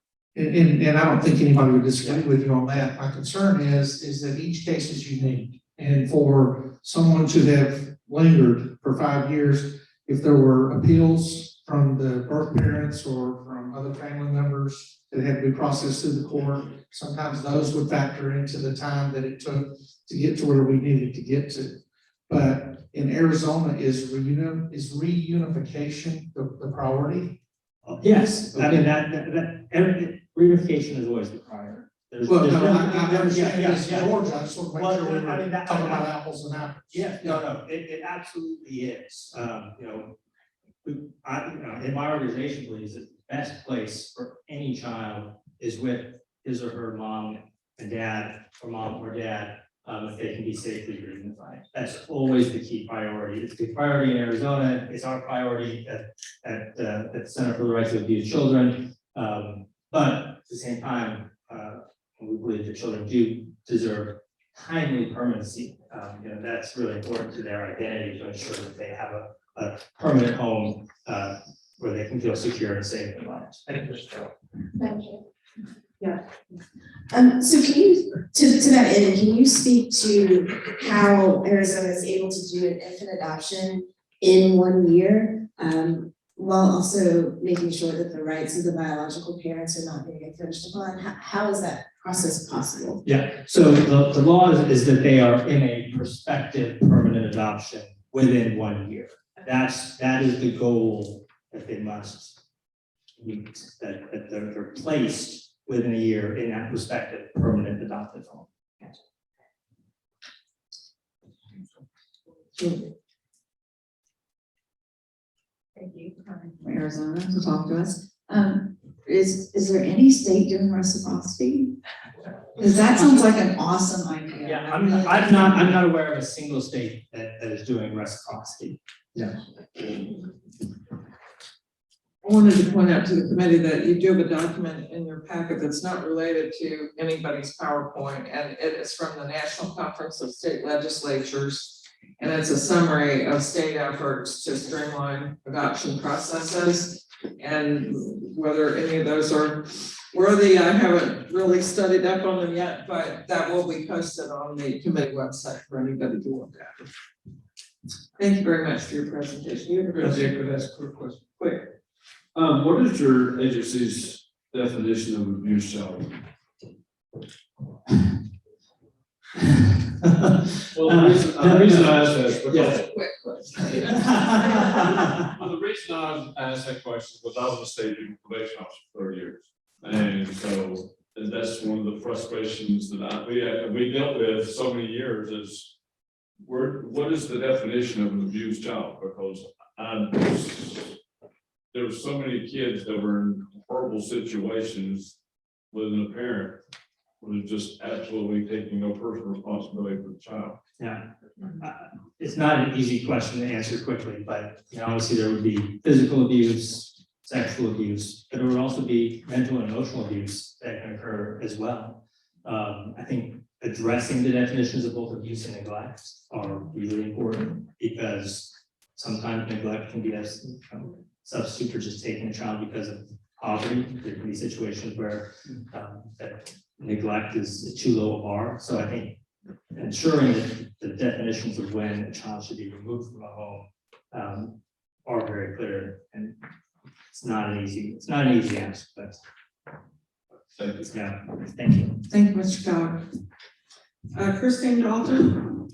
I don't think anybody would disagree with you on that. My concern is that each case is unique. And for someone to have lingered for 5 years, if there were appeals from the birth parents or from other family members that had to be processed through the court, sometimes those would factor into the time that it took to get to where we needed to get to. But in Arizona, is reunification the priority? yes, I mean, reunification is always the priority. Well, no, I Yeah, understand yeah, it's yeah. Georgia, I just want to make Well, sure we I mean, were that- talking about apples and apples. Yeah, no, it absolutely is. In my organization believes that the best place for any child is with his or her mom and dad, or mom or dad, if they can be safely reunified. That's always the key priority. It's the priority in Arizona. It's our priority at the Center for the Rights of Abused Children. But at the same time, we believe that children do deserve timely permanency. That's really important to their identity to ensure that they have a permanent home where they can feel secure and safe in life. Thank you. Yeah. So can you, to that end, can you speak to how Arizona is able to do an infant adoption in 1 year? while also making sure that the rights of the biological parents are not being infringed upon? How is that process possible? Yeah, so the law is that they are in a prospective permanent adoption within 1 year. That is the goal that they must meet, that they're placed within a year in that prospective permanent adoptive home. Thank you for coming from Arizona to talk to us. Is there any state doing reciprocity? Because that sounds like an awesome idea. Yeah, I I'm really like not aware of a single state that is doing reciprocity. I wanted to point out to the committee that you do have a document in your packet that's not related to anybody's PowerPoint, and it is from the National Conference of State Legislatures. And it's a summary of state efforts to streamline adoption processes. And whether any of those are worthy, I haven't really studied up on them yet, but that will be posted on the committee website for anybody to look at. Thank you very much for your presentation. You have a question? Could I ask a quick question? Quick. What is your agency's definition of abuse child? Well, the reason I ask that is because, Quick question. well, the reason I asked that question was I was a state probation officer for 30 years. And so that's one of the frustrations that we dealt with so many years is what is the definition of an abused child? Because there were so many kids that were in horrible situations with a parent who was just absolutely taking no personal responsibility for the child. Yeah, it's not an easy question to answer quickly, but obviously there would be physical abuse, sexual abuse, but it would also be mental and emotional abuse that can occur as well. I think addressing the definitions of both abuse and neglect are really important because sometimes neglect can be a substitute for just taking a child because of poverty. There can be situations where that neglect is too low a bar. So I think ensuring that the definitions of when a child should be removed from a home are very clear, and it's not an easy ask, but Thank you. yeah, thank you. Thank you, Mr. Keller. Christine Dalton?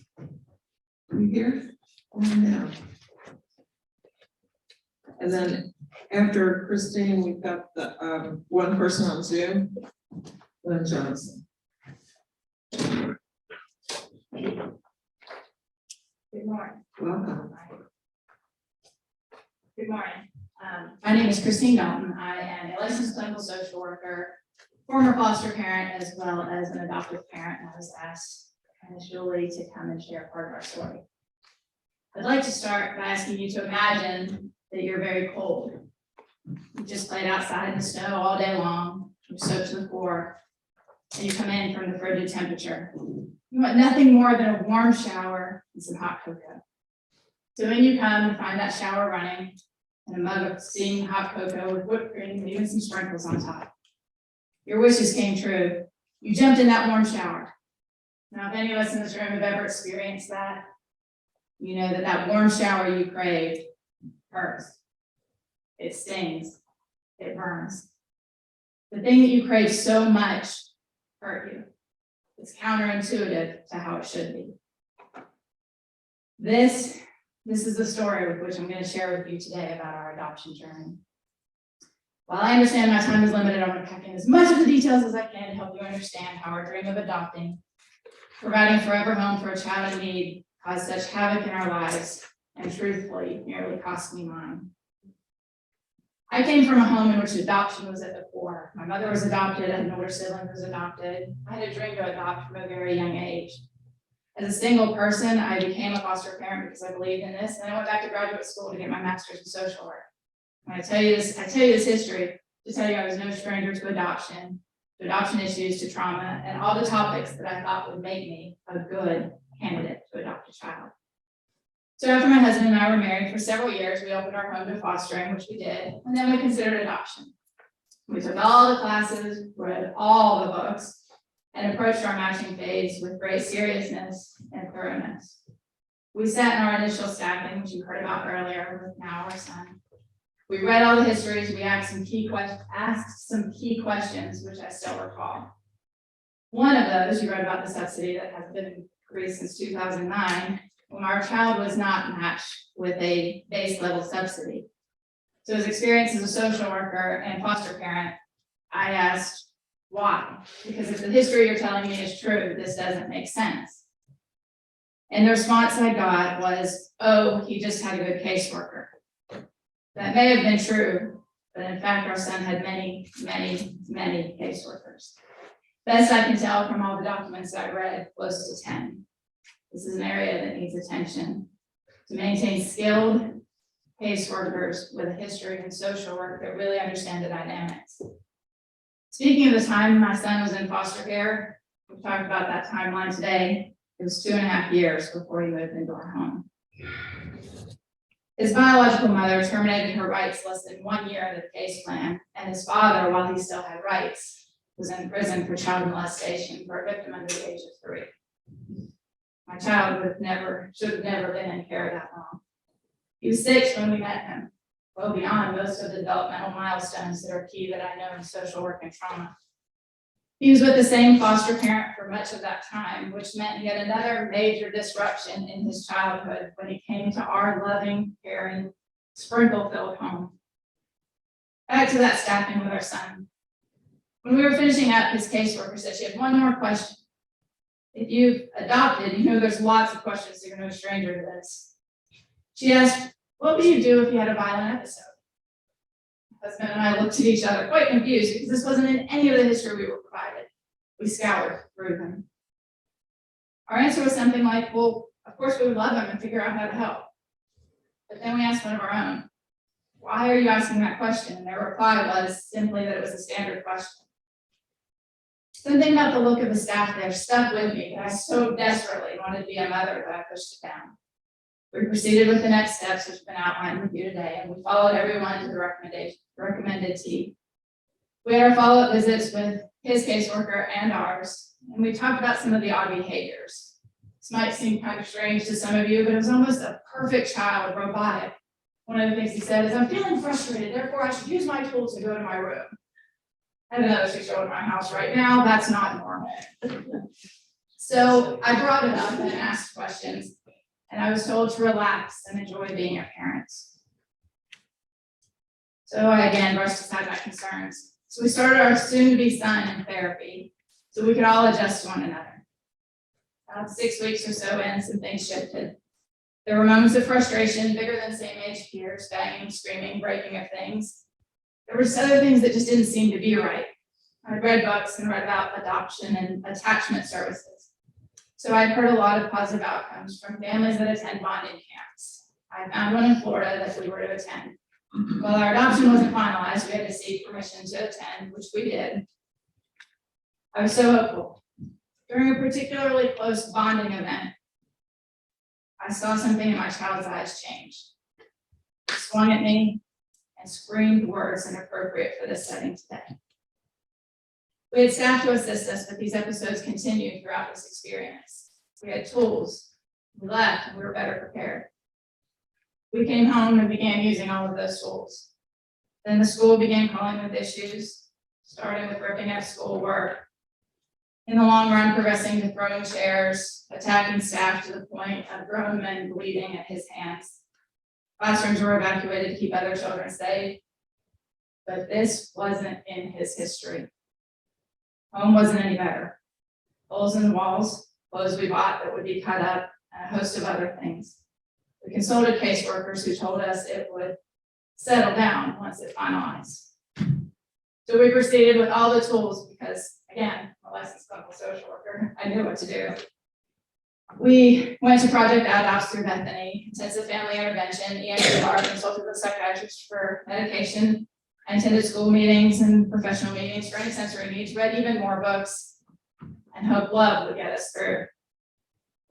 Are you here? Come on down. And then after Christine, we've got the one person on Zoom, Lynn Johnson. Good morning. Welcome. Good morning. My name is Christine Dalton. I am a licensed clinical social worker, former foster parent, as well as an adoptive parent. And I was asked initially to come and share part of our story. I'd like to start by asking you to imagine that you're very cold. You just played outside in the snow all day long, you're soaked to the core, and you come in from the frigid temperature. You want nothing more than a warm shower and some hot cocoa. So when you come and find that shower running and a mug of steaming hot cocoa with whipped cream and even some sprinkles on top, your wishes came true. You jumped in that warm shower. Now, if any of us in this room have ever experienced that, you know that that warm shower you craved hurts. It stings. It burns. The thing that you crave so much hurt you. It's counterintuitive to how it should be. This is the story with which I'm going to share with you today about our adoption journey. While I understand my time is limited, I'm going to pack in as much of the details as I can to help you understand how our dream of adopting, providing a forever home for a child in need, caused such havoc in our lives, and truthfully, nearly cost me mine. I came from a home in which adoption was at the core. My mother was adopted, and an older sibling was adopted. I had a dream to adopt from a very young age. As a single person, I became a foster parent because I believed in this, and I went back to graduate school to get my master's in social work. When I tell you this history to tell you I was no stranger to adoption issues, to trauma, and all the topics that I thought would make me a good candidate to adopt a child. So after my husband and I were married for several years, we opened our home to fostering, which we did, and then we considered adoption. We took all the classes, read all the books, and approached our matching phase with great seriousness and thoroughness. We sat in our initial staffing, which you heard about earlier with now our son, We read all the histories, we asked some key questions, which I still recall. One of those, you read about the subsidy that has been increased since 2009, when our child was not matched with a base level subsidy. So his experience as a social worker and foster parent, I asked why? Because if the history you're telling me is true, this doesn't make sense. And the response I got was, oh, he just had a good caseworker. That may have been true, but in fact, our son had many caseworkers. Best I can tell from all the documents I read, close to 10. This is an area that needs attention. To maintain skilled caseworkers with a history in social work that really understand the dynamics. Speaking of the time my son was in foster care, we talked about that timeline today. It was 2.5 years before he moved into our home. His biological mother terminated her rights less than 1 year into the case plan, and his father, while he still had rights, was in prison for child molestation for a victim under the age of 3. My child should have never been in care that long. He was 6 when we met him, well beyond most of the developmental milestones that are key that I know in social work and trauma. He was with the same foster parent for much of that time, which meant he had another major disruption in his childhood when he came to our loving, caring, sprinkle-filled home. Back to that staffing with our son. When we were finishing up, his caseworker said she had one more question. If you've adopted, you know there's lots of questions, so you're no stranger to this. She asked, what would you do if you had a violent episode? My husband and I looked at each other quite confused because this wasn't in any of the history we were provided. We scoured through them. Our answer was something like, well, of course we would love him and figure out how to help. But then we asked one of our own, why are you asking that question? And their reply was simply that it was a standard question. Something about the look of the staff there stuck with me that I so desperately wanted to be a mother that I pushed it down. We proceeded with the next steps, which have been outlined with you today, and we followed everyone to the recommended T. We had our follow-up visits with his caseworker and ours, and we talked about some of the odd behaviors. This might seem kind of strange to some of you, but it was almost a perfect child, robotic. One of the things he said is, I'm feeling frustrated, therefore I should use my tools to go to my room. I have another 6-year-old in my house right now, that's not normal. So I brought it up and asked questions, and I was told to relax and enjoy being a parent. So I again brushed aside my concerns. So we started our soon-to-be son in therapy, so we could all adjust to one another. About 6 weeks or so in, some things shifted. There were moments of frustration, bigger than same-age peers, banging, screaming, breaking of things. There were just other things that just didn't seem to be right. I read books and read about adoption and attachment services. So I've heard a lot of positive outcomes from families that attend bonding camps. I found one in Florida that we were to attend. While our adoption wasn't finalized, we had to seek permission to attend, which we did. I was so hopeful. During a particularly close bonding event, I saw something in my child's eyes change. He swung at me and screamed words inappropriate for this setting today. We had staff to assist us, but these episodes continued throughout this experience. We had tools, we left, and we were better prepared. We came home and began using all of those tools. Then the school began calling with issues, starting with ripping up schoolwork. In the long run, progressing to throwing chairs, attacking staff to the point of grown men bleeding at his hands. Classrooms were evacuated to keep other children safe. But this wasn't in his history. Home wasn't any better. Holes in the walls, clothes we bought that would be cut up, and a host of other things. We consulted caseworkers who told us it would settle down once it finalized. So we proceeded with all the tools because, again, I'm a licensed clinical social worker, I knew what to do. We went to Project ADOPS through Bethany, intensive family intervention, EMDR, consulted with psychiatrists for medication. I attended school meetings and professional meetings for any sensory needs, read even more books, and hoped love would get us through.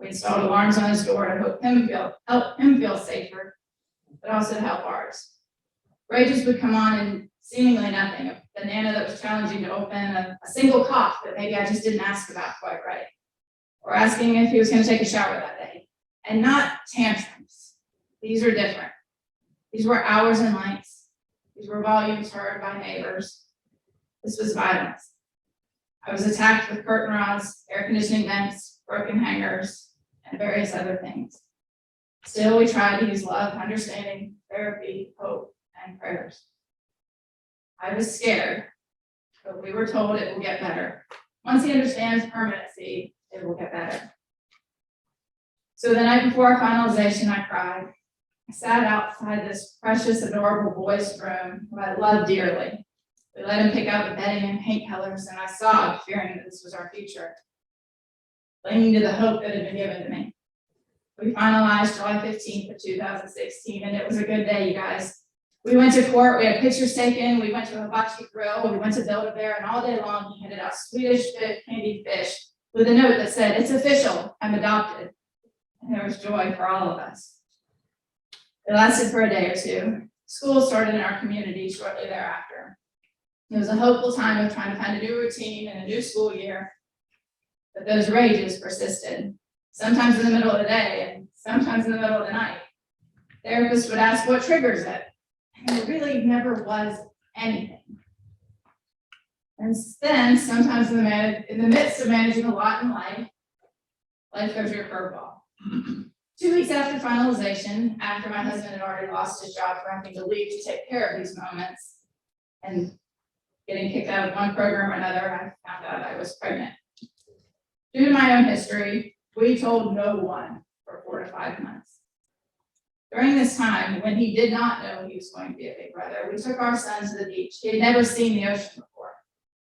We installed alarms on his door to help him feel safer, but also to help ours. Rages would come on and seemingly nothing. A banana that was challenging to open, a single cough that maybe I just didn't ask about quite right. Or asking if he was going to take a shower that day. And not tantrums. These are different. These were hours and nights, These were volumes heard by neighbors. This was violence. I was attacked with curtain rods, air conditioning vents, broken hangers, and various other things. Still, we tried to use love, understanding, therapy, hope, and prayers. I was scared, but we were told it will get better. Once he understands permanency, it will get better. So the night before our finalization, I cried. I sat outside this precious, adorable boy's room who I love dearly. We let him pick out the bedding and paint colors, and I sobbed, fearing that this was our future, clinging to the hope that had been given to me. We finalized July 15th of 2016, and it was a good day, you guys. We went to court, we had pictures taken, we went to a hibachi grill, we went to Build-A-Bear, and all day long he handed out Swedish candied fish with a note that said, "It's official, I'm adopted." And there was joy for all of us. It lasted for a day or two. School started in our community shortly thereafter. It was a hopeful time of trying to find a new routine and a new school year, but those rages persisted, sometimes in the middle of the day and sometimes in the middle of the night. Therapists would ask what triggers it, and there really never was anything. And then sometimes in the midst of managing a lot in life throws you a curveball. 2 weeks after finalization, after my husband had already lost his job for having to leave to take care of these moments and getting kicked out of one program or another, I found out I was pregnant. Due to my own history, we told no one for 4 to 5 months. During this time, when he did not know he was going to be a big brother, we took our son to the beach. He had never seen the ocean before.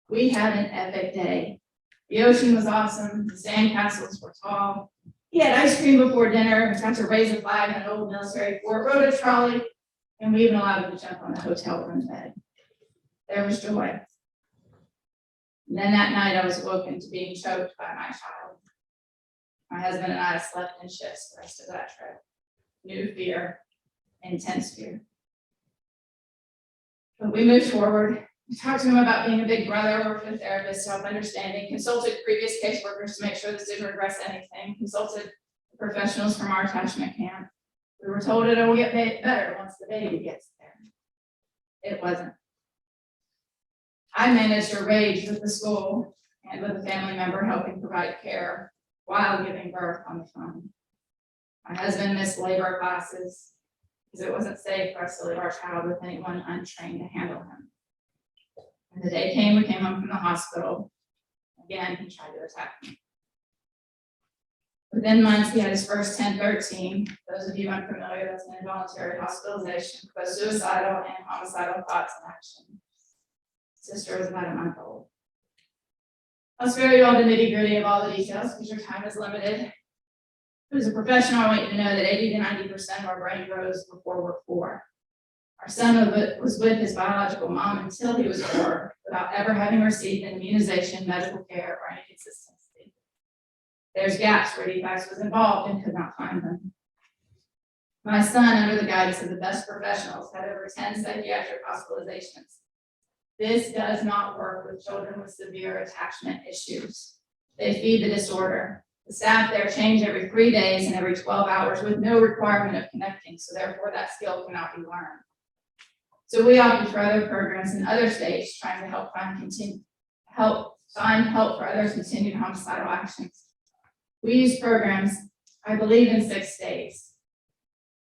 We had an epic day. The ocean was awesome, the sand castles were tall. He had ice cream before dinner, we got to raise a flag in an old military fort, rode a trolley, and we even allowed him to jump on the hotel room bed. There was joy. And then that night I was awoken to being choked by my child. My husband and I slept in shifts the rest of that trip. New fear, intense fear. But we moved forward. We talked to him about being a big brother, worked with therapists to help understanding, consulted previous caseworkers to make sure this didn't regress anything, consulted professionals from our attachment camp. We were told it will get better once the baby gets there. It wasn't. I managed a rage with the school and with a family member helping provide care while giving birth on the phone. My husband missed labor classes because it wasn't safe for us to leave our child with anyone untrained to handle him. When the day came, we came home from the hospital. Again, he tried to attack me. Within months, he had his first 1013. Those of you unfamiliar, that's an involuntary hospitalization, both suicidal and homicidal thoughts and action. Sister was about a month old. I'll spare you all the nitty gritty of all the details because your time is limited. As a professional, I want you to know that 80 to 90% of our brain grows before we're 4. Our son was with his biological mom until he was 4, without ever having received an immunization, medical care, or any consistency. There's gaps where DFACS was involved and could not find them. My son, under the guidance of the best professionals, had over 10 psychiatric hospitalizations. This does not work with children with severe attachment issues. They feed the disorder. The staff there change every 3 days and every 12 hours with no requirement of connecting, so therefore that skill cannot be learned. So we opted for other programs in other states, trying to help find help for others' continued homicidal actions. We used programs, I believe, in 6 states.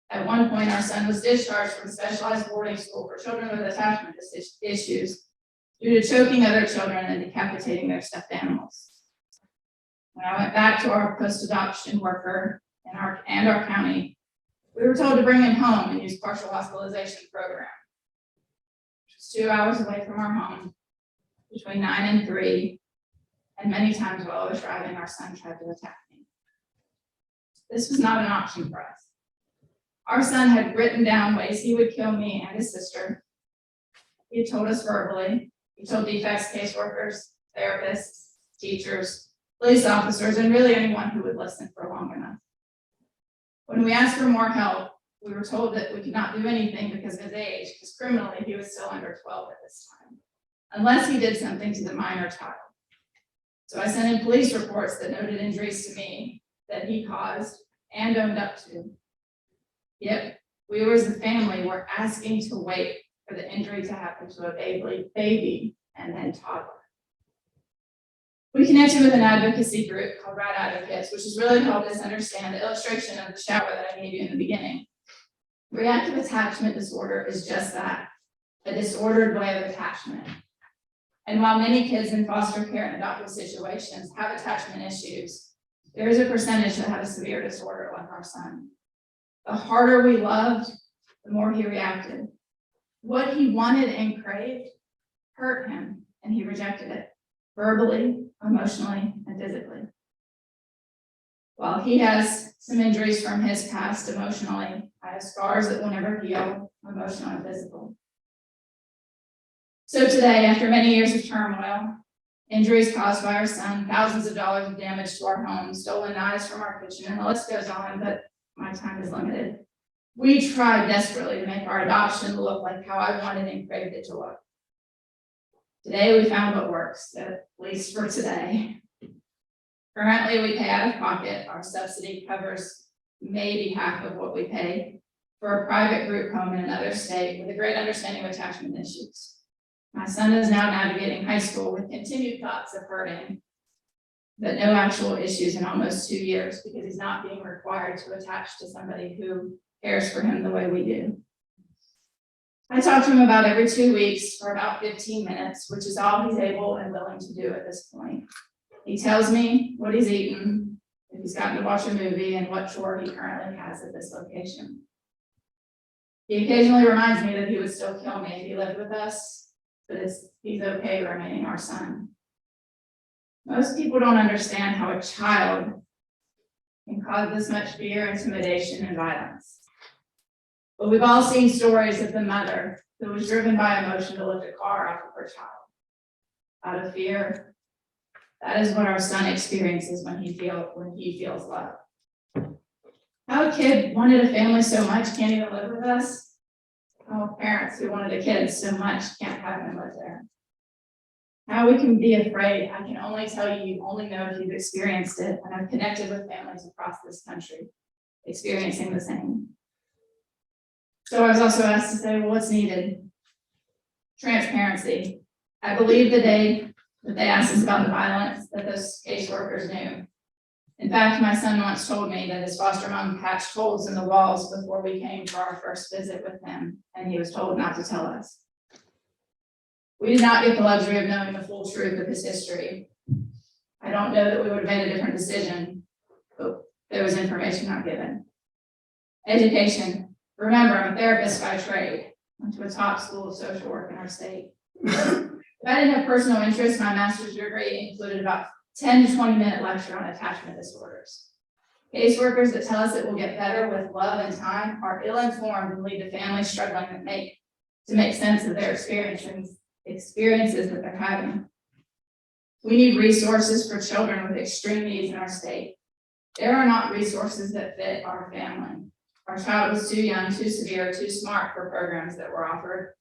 At one point, our son was discharged from specialized boarding school for children with attachment issues due to choking other children and decapitating their stuffed animals. When I went back to our post-adoption worker and our county, we were told to bring him home and use partial hospitalization program. Which was 2 hours away from our home, between 9 and 3, and many times while I was driving, our son tried to attack me. This was not an option for us. Our son had written down ways he would kill me and his sister. He had told us verbally. He told DFACS caseworkers, therapists, teachers, police officers, and really anyone who would listen for long enough. When we asked for more help, we were told that we could not do anything because of his age, because criminally he was still under 12 at this time, unless he did something to the minor child. So I sent in police reports that noted injuries to me that he caused and owned up to. Yet we as a family were asking to wait for the injury to happen to a baby and then toddler. We connected with an advocacy group called Rad Advocates, which has really helped us understand the illustration of the shower that I gave you in the beginning. Reactive attachment disorder is just that, a disordered way of attachment. And while many kids in foster care and adoptive situations have attachment issues, there is a percentage that have a severe disorder like our son. The harder we loved, the more he reacted. What he wanted and craved hurt him, and he rejected it, verbally, emotionally, and physically. While he has some injuries from his past emotionally, I have scars that will never heal, emotional and physical. So today, after many years of turmoil, injuries caused by our son, thousands of dollars of damage to our home, stolen knives from our kitchen, and the list goes on, but my time is limited. We tried desperately to make our adoption look like how I wanted and craved it to look. Today, we found what works, at least for today. Currently, we pay out of pocket. Our subsidy covers maybe half of what we pay for a private group home in another state with a great understanding of attachment issues. My son is now navigating high school with continued thoughts of hurting, but no actual issues in almost 2 years because he's not being required to attach to somebody who cares for him the way we do. I talk to him about every 2 weeks for about 15 minutes, which is all he's able and willing to do at this point. He tells me what he's eaten, if he's gotten to watch a movie, and what chore he currently has at this location. He occasionally reminds me that he would still kill me if he lived with us, but he's okay remaining our son. Most people don't understand how a child can cause this much fear, intimidation, and violence. But we've all seen stories of the mother who was driven by emotion to lift a car off of her child. Out of fear, that is what our son experiences when he feels love. How a kid wanted a family so much can't even live with us. How parents who wanted a kid so much can't have him live there. How we can be afraid, I can only tell you, you only know if you've experienced it, and I've connected with families across this country experiencing the same. So I was also asked to say, well, what's needed? Transparency. I believe the day that they asked us about the violence that those caseworkers knew. In fact, my son once told me that his foster mom patched holes in the walls before we came for our first visit with him, and he was told not to tell us. We did not get the luxury of knowing the full truth of his history. I don't know that we would have made a different decision, but there was information not given. Education. Remember, I'm a therapist by trade. Went to a top school of social work in our state. If I didn't have personal interest, my master's degree included about 10 to 20-minute lecture on attachment disorders. Caseworkers that tell us it will get better with love and time are ill-informed and lead to families struggling to make sense of their experiences that they're having. We need resources for children with extreme needs in our state. There are not resources that fit our family. Our child was too young, too severe, too smart for programs that were offered.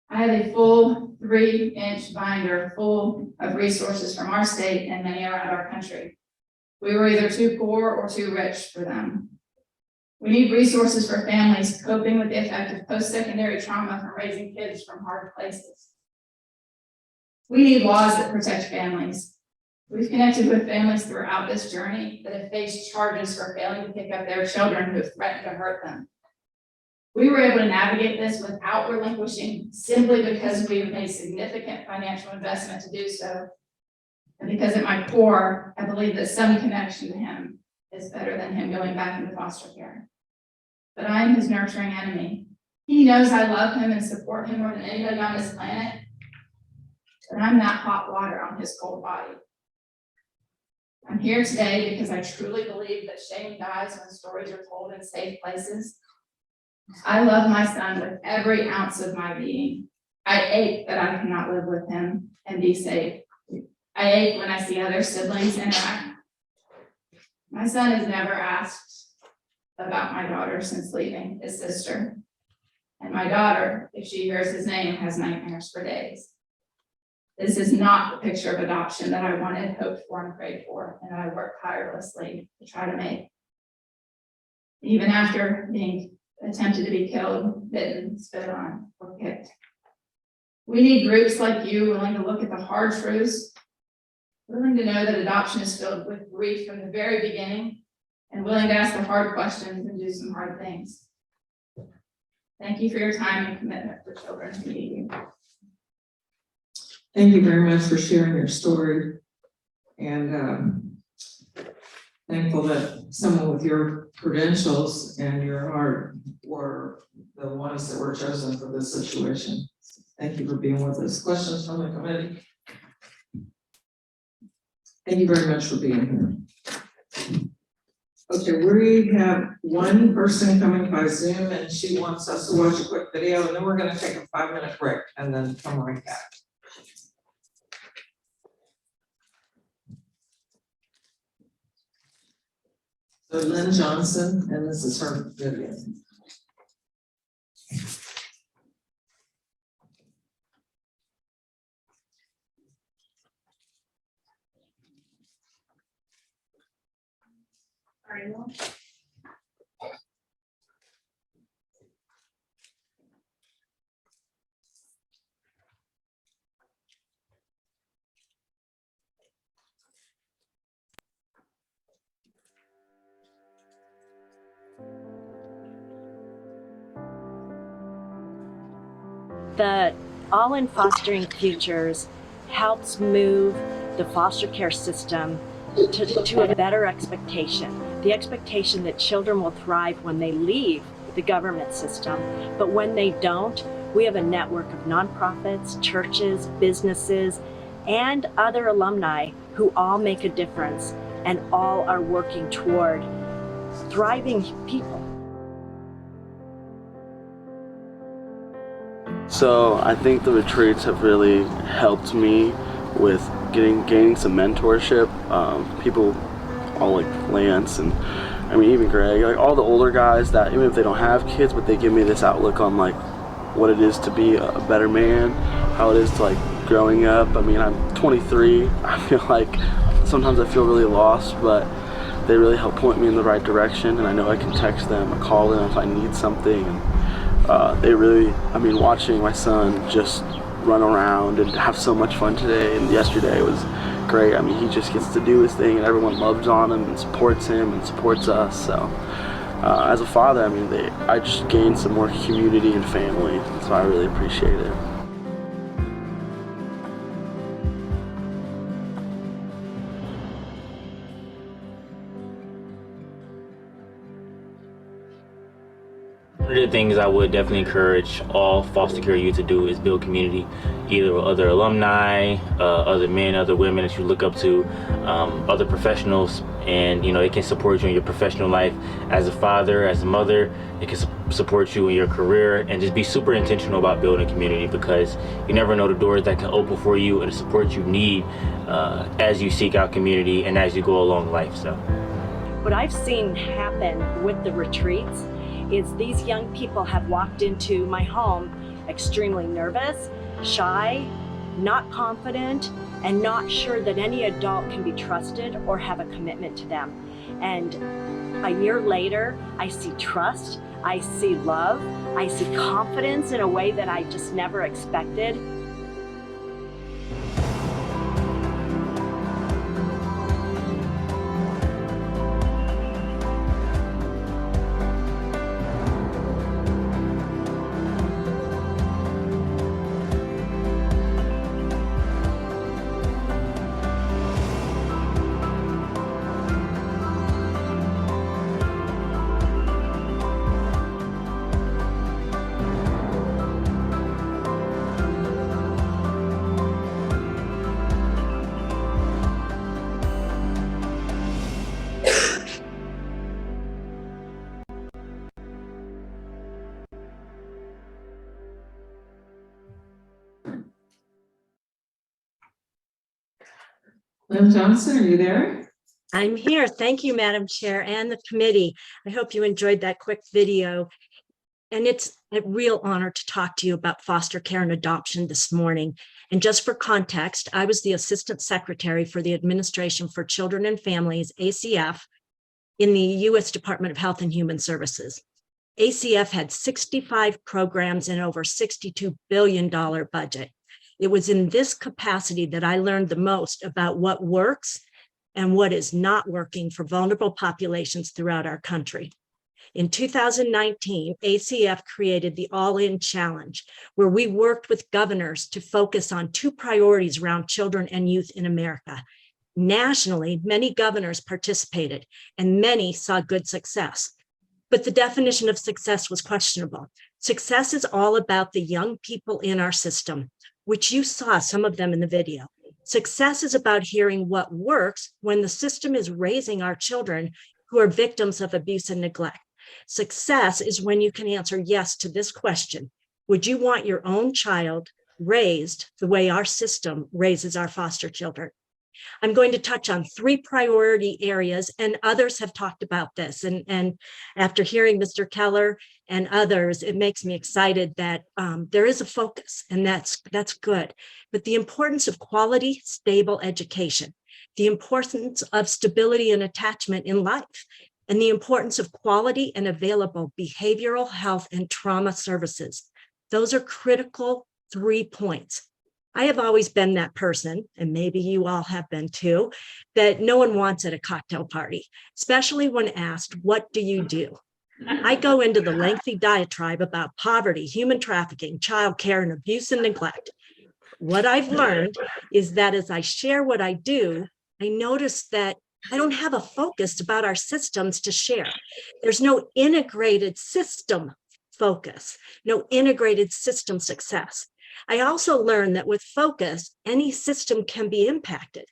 I have a full 3-inch binder full of resources from our state and many around our country. We were either too poor or too rich for them. We need resources for families coping with the effect of post-secondary trauma from raising kids from hard places. We need laws that protect families. We've connected with families throughout this journey that have faced charges for failing to pick up their children who have threatened to hurt them. We were able to navigate this without relinquishing simply because we've made significant financial investment to do so. And because at my core, I believe that some connection to him is better than him going back into foster care. But I am his nurturing enemy. He knows I love him and support him more than anybody on this planet. But I'm not hot water on his cold body. I'm here today because I truly believe that shame dies when stories are told in safe places. I love my son with every ounce of my being. I ache that I cannot live with him and be safe. I ache when I see other siblings interact. My son has never asked about my daughter since leaving his sister. And my daughter, if she hears his name, has nightmares for days. This is not the picture of adoption that I wanted, hoped for, and prayed for, and that I worked tirelessly to try to make. Even after being attempted to be killed, bitten, spit on, or kicked. We need groups like you willing to look at the hard truths, willing to know that adoption is filled with grief from the very beginning, and willing to ask the hard questions and do some hard things. Thank you for your time and commitment for children who need you. Thank you very much for sharing your story. And thankful that someone with your credentials and your heart were the ones that were chosen for this situation. Thank you for being with us. Questions from the committee? Thank you very much for being here. Okay, we have one person coming by Zoom and she wants us to watch a quick video, and then we're gonna take a 5-minute break and then come right back. So Lynn Johnson, and this is her video. The All in Fostering Futures helps move the foster care system to a better expectation. The expectation that children will thrive when they leave the government system, but when they don't, we have a network of nonprofits, churches, businesses, and other alumni who all make a difference and all are working toward thriving people. So I think the retreats have really helped me with gaining some mentorship. People all like Lance and I mean even Greg, like all the older guys that even if they don't have kids, but they give me this outlook on like what it is to be a better man, how it is to like growing up. I mean, I'm 23. I feel like sometimes I feel really lost, but they really help point me in the right direction, and I know I can text them or call them if I need something. And they really, I mean, watching my son just run around and have so much fun today and yesterday was great. I mean, he just gets to do his thing and everyone loves on him and supports him and supports us. So as a father, I mean, I just gained some more community and family, so I really appreciate it. One of the things I would definitely encourage all foster care youth to do is build community, either with other alumni, other men, other women that you look up to, other professionals, and you know, it can support you in your professional life as a father, as a mother. It can support you in your career, and just be super intentional about building community, because you never know the doors that can open for you and the support you need as you seek out community and as you go along life. So What I've seen happen with the retreats is these young people have walked into my home extremely nervous, shy, not confident, and not sure that any adult can be trusted or have a commitment to them. And a year later, I see trust, I see love, I see confidence in a way that I just never expected. Lynn Johnson, are you there? I'm here. Thank you, Madam Chair and the committee. I hope you enjoyed that quick video. And it's a real honor to talk to you about foster care and adoption this morning. And just for context, I was the Assistant Secretary for the Administration for Children and Families, ACF, in the U.S. Department of Health and Human Services. ACF had 65 programs and over $62 billion budget. It was in this capacity that I learned the most about what works and what is not working for vulnerable populations throughout our country. In 2019, ACF created the All In Challenge, where we worked with governors to focus on 2 priorities around children and youth in America. Nationally, many governors participated and many saw good success. But the definition of success was questionable. Success is all about the young people in our system, which you saw some of them in the video. Success is about hearing what works when the system is raising our children who are victims of abuse and neglect. Success is when you can answer yes to this question: would you want your own child raised the way our system raises our foster children? I'm going to touch on 3 priority areas, and others have talked about this. And after hearing Mr. Keller and others, it makes me excited that there is a focus, and that's good. But the importance of quality, stable education, the importance of stability and attachment in life, and the importance of quality and available behavioral health and trauma services. Those are critical 3 points. I have always been that person, and maybe you all have been too, that no one wants at a cocktail party, especially when asked, what do you do? I go into the lengthy diatribe about poverty, human trafficking, childcare, and abuse and neglect. What I've learned is that as I share what I do, I notice that I don't have a focus about our systems to share. There's no integrated system focus, no integrated system success. I also learned that with focus, any system can be impacted,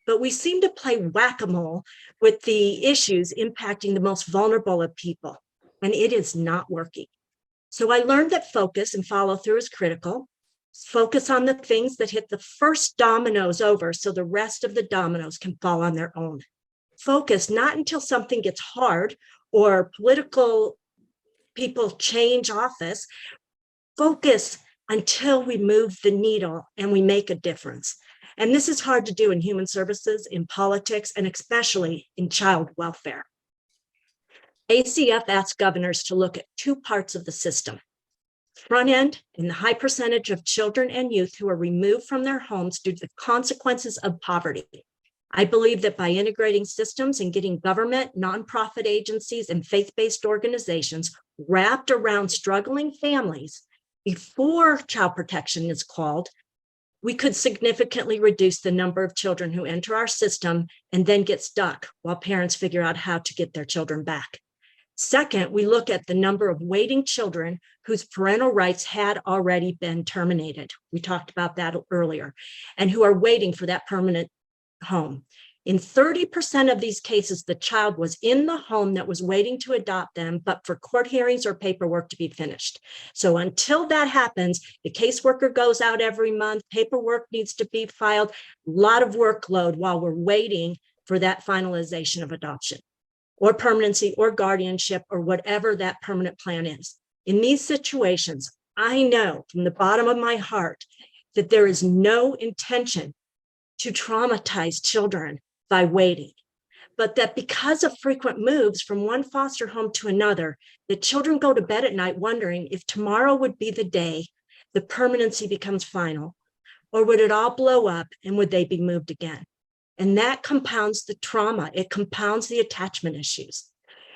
but we seem to play whack-a-mole with the issues impacting the most vulnerable of people, and it is not working. So I learned that focus and follow through is critical. Focus on the things that hit the first dominoes over so the rest of the dominoes can fall on their own. Focus not until something gets hard or political people change office. Focus until we move the needle and we make a difference. And this is hard to do in human services, in politics, and especially in child welfare. ACF asks governors to look at 2 parts of the system. Front end, in the high percentage of children and youth who are removed from their homes due to the consequences of poverty. I believe that by integrating systems and getting government, nonprofit agencies, and faith-based organizations wrapped around struggling families before child protection is called, we could significantly reduce the number of children who enter our system and then get stuck while parents figure out how to get their children back. Second, we look at the number of waiting children whose parental rights had already been terminated. We talked about that earlier, and who are waiting for that permanent home. In 30% of these cases, the child was in the home that was waiting to adopt them, but for court hearings or paperwork to be finished. So until that happens, the caseworker goes out every month, paperwork needs to be filed, a lot of workload while we're waiting for that finalization of adoption or permanency or guardianship or whatever that permanent plan is. In these situations, I know from the bottom of my heart that there is no intention to traumatize children by waiting, but that because of frequent moves from one foster home to another, the children go to bed at night wondering if tomorrow would be the day the permanency becomes final, or would it all blow up and would they be moved again? And that compounds the trauma, it compounds the attachment issues.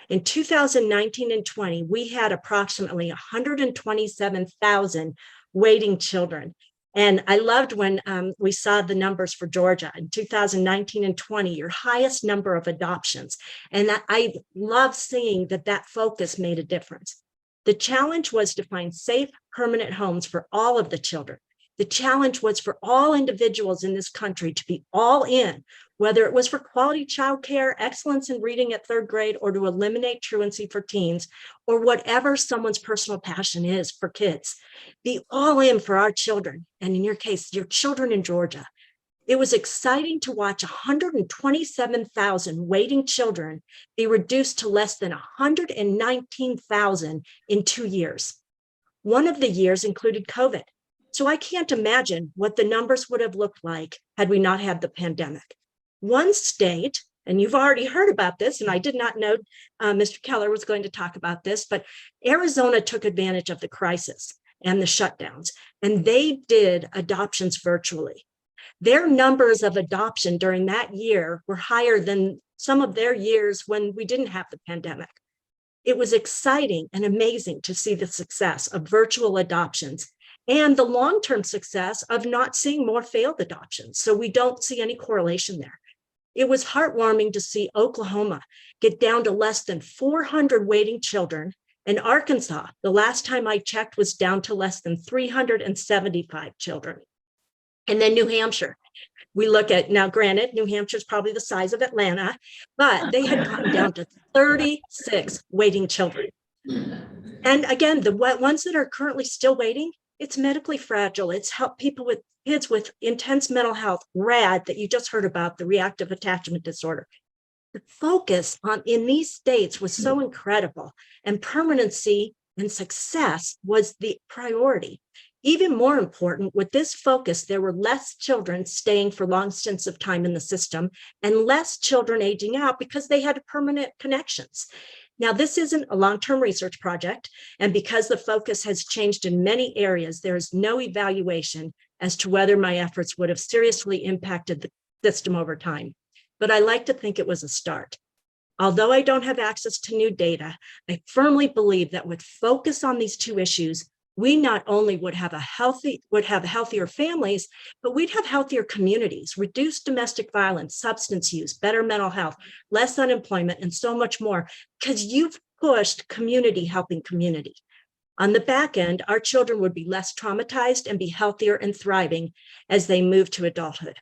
In 2019 and 20, we had approximately 127,000 waiting children. And I loved when we saw the numbers for Georgia in 2019 and 20, your highest number of adoptions. And I love seeing that focus made a difference. The challenge was to find safe, permanent homes for all of the children. The challenge was for all individuals in this country to be all in, whether it was for quality childcare, excellence in reading at 3rd grade, or to eliminate truancy for teens, or whatever someone's personal passion is for kids. Be all in for our children, and in your case, your children in Georgia. It was exciting to watch 127,000 waiting children be reduced to less than 119,000 in 2 years. One of the years included COVID. So I can't imagine what the numbers would have looked like had we not had the pandemic. One state, and you've already heard about this, and I did not know Mr. Keller was going to talk about this, but Arizona took advantage of the crisis and the shutdowns, and they did adoptions virtually. Their numbers of adoption during that year were higher than some of their years when we didn't have the pandemic. It was exciting and amazing to see the success of virtual adoptions and the long-term success of not seeing more failed adoptions. So we don't see any correlation there. It was heartwarming to see Oklahoma get down to less than 400 waiting children, and Arkansas, the last time I checked, was down to less than 375 children. And then New Hampshire, we look at, now granted, New Hampshire is probably the size of Atlanta, but they had gotten down to 36 waiting children. And again, the ones that are currently still waiting, it's medically fragile. It's help people with kids with intense mental health, RAD, that you just heard about, the reactive attachment disorder. The focus in these states was so incredible, and permanency and success was the priority. Even more important, with this focus, there were less children staying for long stints of time in the system and less children aging out because they had permanent connections. Now, this isn't a long-term research project, and because the focus has changed in many areas, there is no evaluation as to whether my efforts would have seriously impacted the system over time. But I like to think it was a start. Although I don't have access to new data, I firmly believe that with focus on these two issues, we not only would have healthier families, but we'd have healthier communities, reduced domestic violence, substance use, better mental health, less unemployment, and so much more, because you've pushed community helping community. On the back end, our children would be less traumatized and be healthier and thriving as they move to adulthood.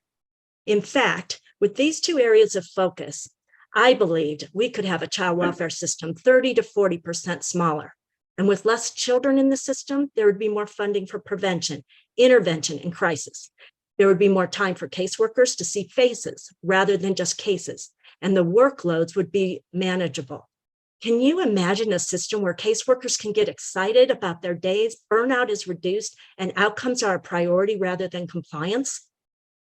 In fact, with these two areas of focus, I believed we could have a child welfare system 30 to 40% smaller. And with less children in the system, there would be more funding for prevention, intervention, and crisis. There would be more time for caseworkers to see faces rather than just cases, and the workloads would be manageable. Can you imagine a system where caseworkers can get excited about their days, burnout is reduced, and outcomes are a priority rather than compliance?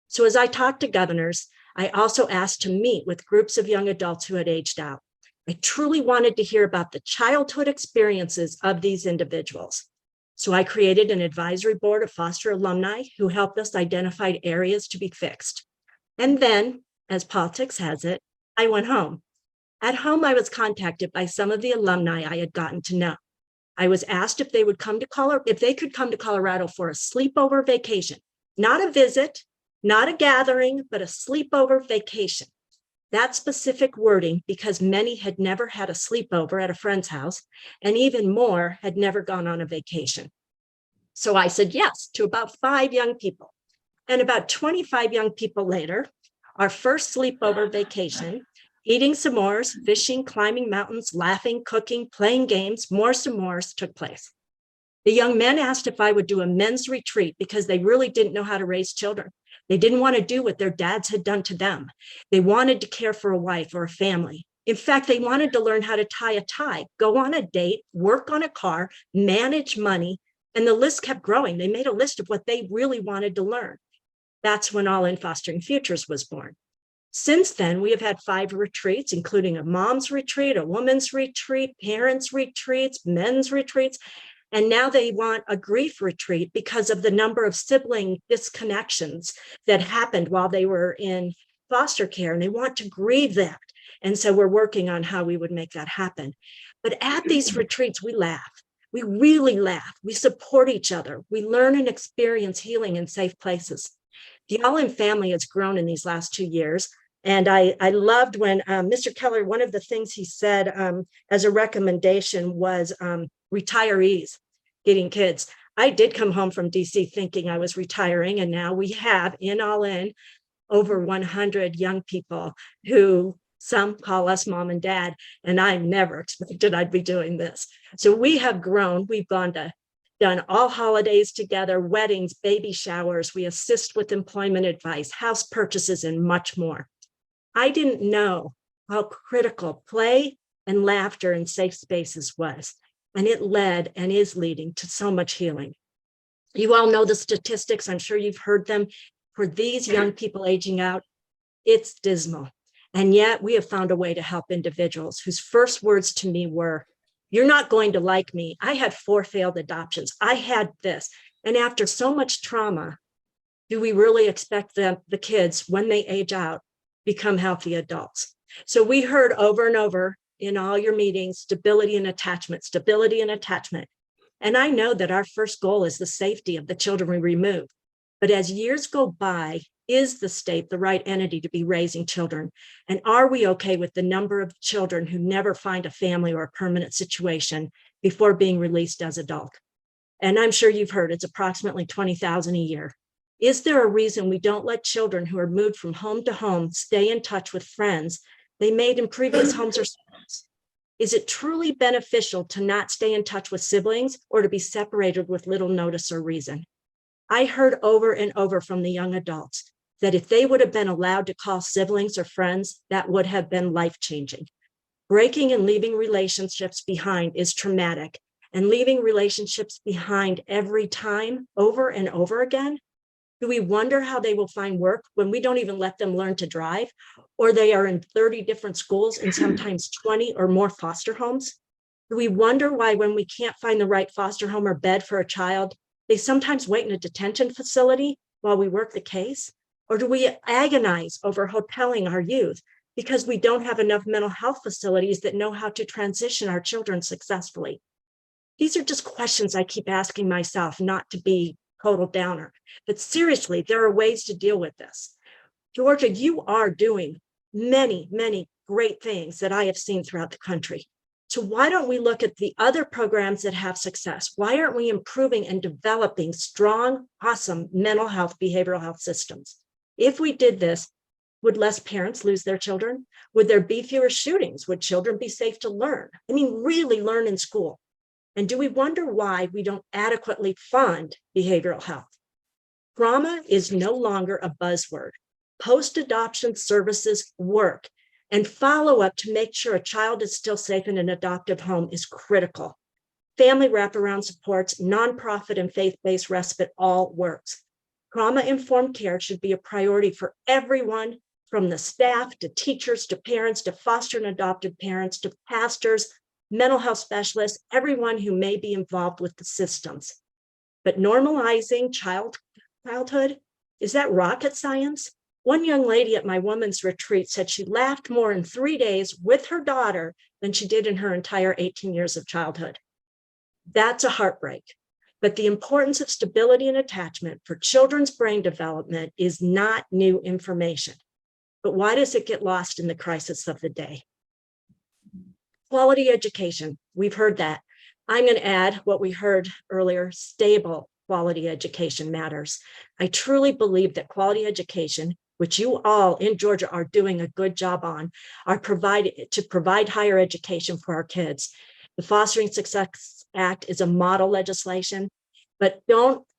So as I talked to governors, I also asked to meet with groups of young adults who had aged out. I truly wanted to hear about the childhood experiences of these individuals. So I created an advisory board of foster alumni who helped us identify areas to be fixed. And then, as politics has it, I went home. At home, I was contacted by some of the alumni I had gotten to know. I was asked if they would come to Colorado for a sleepover vacation, not a visit, not a gathering, but a sleepover vacation. That specific wording because many had never had a sleepover at a friend's house, and even more had never gone on a vacation. So I said yes to about 5 young people. And about 25 young people later, our first sleepover vacation, eating s'mores, fishing, climbing mountains, laughing, cooking, playing games, more s'mores took place. The young men asked if I would do a men's retreat because they really didn't know how to raise children. They didn't want to do what their dads had done to them. They wanted to care for a wife or a family. In fact, they wanted to learn how to tie a tie, go on a date, work on a car, manage money, and the list kept growing. They made a list of what they really wanted to learn. That's when All In Fostering Futures was born. Since then, we have had 5 retreats, including a mom's retreat, a woman's retreat, parents' retreats, men's retreats. And now they want a grief retreat because of the number of sibling disconnections that happened while they were in foster care, and they want to grieve that. And so we're working on how we would make that happen. But at these retreats, we laugh. We really laugh. We support each other. We learn and experience healing in safe places. The All In family has grown in these last 2 years. And I loved when Mr. Keller, one of the things he said as a recommendation was retirees getting kids. I did come home from DC thinking I was retiring, and now we have in All In over 100 young people who some call us mom and dad, and I never expected I'd be doing this. So we have grown. We've done all holidays together, weddings, baby showers. We assist with employment advice, house purchases, and much more. I didn't know how critical play and laughter in safe spaces was. And it led and is leading to so much healing. You all know the statistics. I'm sure you've heard them. For these young people aging out, it's dismal. And yet we have found a way to help individuals whose first words to me were, You're not going to like me. I had 4 failed adoptions. I had this. And after so much trauma, do we really expect the kids, when they age out, become healthy adults? So we heard over and over in all your meetings, stability and attachment, stability and attachment. And I know that our first goal is the safety of the children we remove. But as years go by, is the state the right entity to be raising children? And are we okay with the number of children who never find a family or a permanent situation before being released as adult? And I'm sure you've heard it's approximately 20,000 a year. Is there a reason we don't let children who are moved from home to home stay in touch with friends they made in previous homes or schools? Is it truly beneficial to not stay in touch with siblings or to be separated with little notice or reason? I heard over and over from the young adults that if they would have been allowed to call siblings or friends, that would have been life-changing. Breaking and leaving relationships behind is traumatic, and leaving relationships behind every time, over and over again. Do we wonder how they will find work when we don't even let them learn to drive, or they are in 30 different schools and sometimes 20 or more foster homes? Do we wonder why when we can't find the right foster home or bed for a child, they sometimes wait in a detention facility while we work the case? Or do we agonize over hoteling our youth because we don't have enough mental health facilities that know how to transition our children successfully? These are just questions I keep asking myself, not to be total downer, but seriously, there are ways to deal with this. Georgia, you are doing many, many great things that I have seen throughout the country. So why don't we look at the other programs that have success? Why aren't we improving and developing strong, awesome mental health, behavioral health systems? If we did this, would less parents lose their children? Would there be fewer shootings? Would children be safe to learn? I mean, really learn in school. And do we wonder why we don't adequately fund behavioral health? Trauma is no longer a buzzword. Post-adoption services work, and follow-up to make sure a child is still safe in an adoptive home is critical. Family wraparound supports, nonprofit and faith-based respite all works. Trauma-informed care should be a priority for everyone, from the staff to teachers to parents to foster and adopted parents to pastors, mental health specialists, everyone who may be involved with the systems. But normalizing childhood, is that rocket science? One young lady at my women's retreat said she laughed more in 3 days with her daughter than she did in her entire 18 years of childhood. That's a heartbreak. But the importance of stability and attachment for children's brain development is not new information. But why does it get lost in the crisis of the day? Quality education, we've heard that. I'm going to add what we heard earlier, stable quality education matters. I truly believe that quality education, which you all in Georgia are doing a good job on, are provided to provide higher education for our kids. The Fostering Success Act is a model legislation, but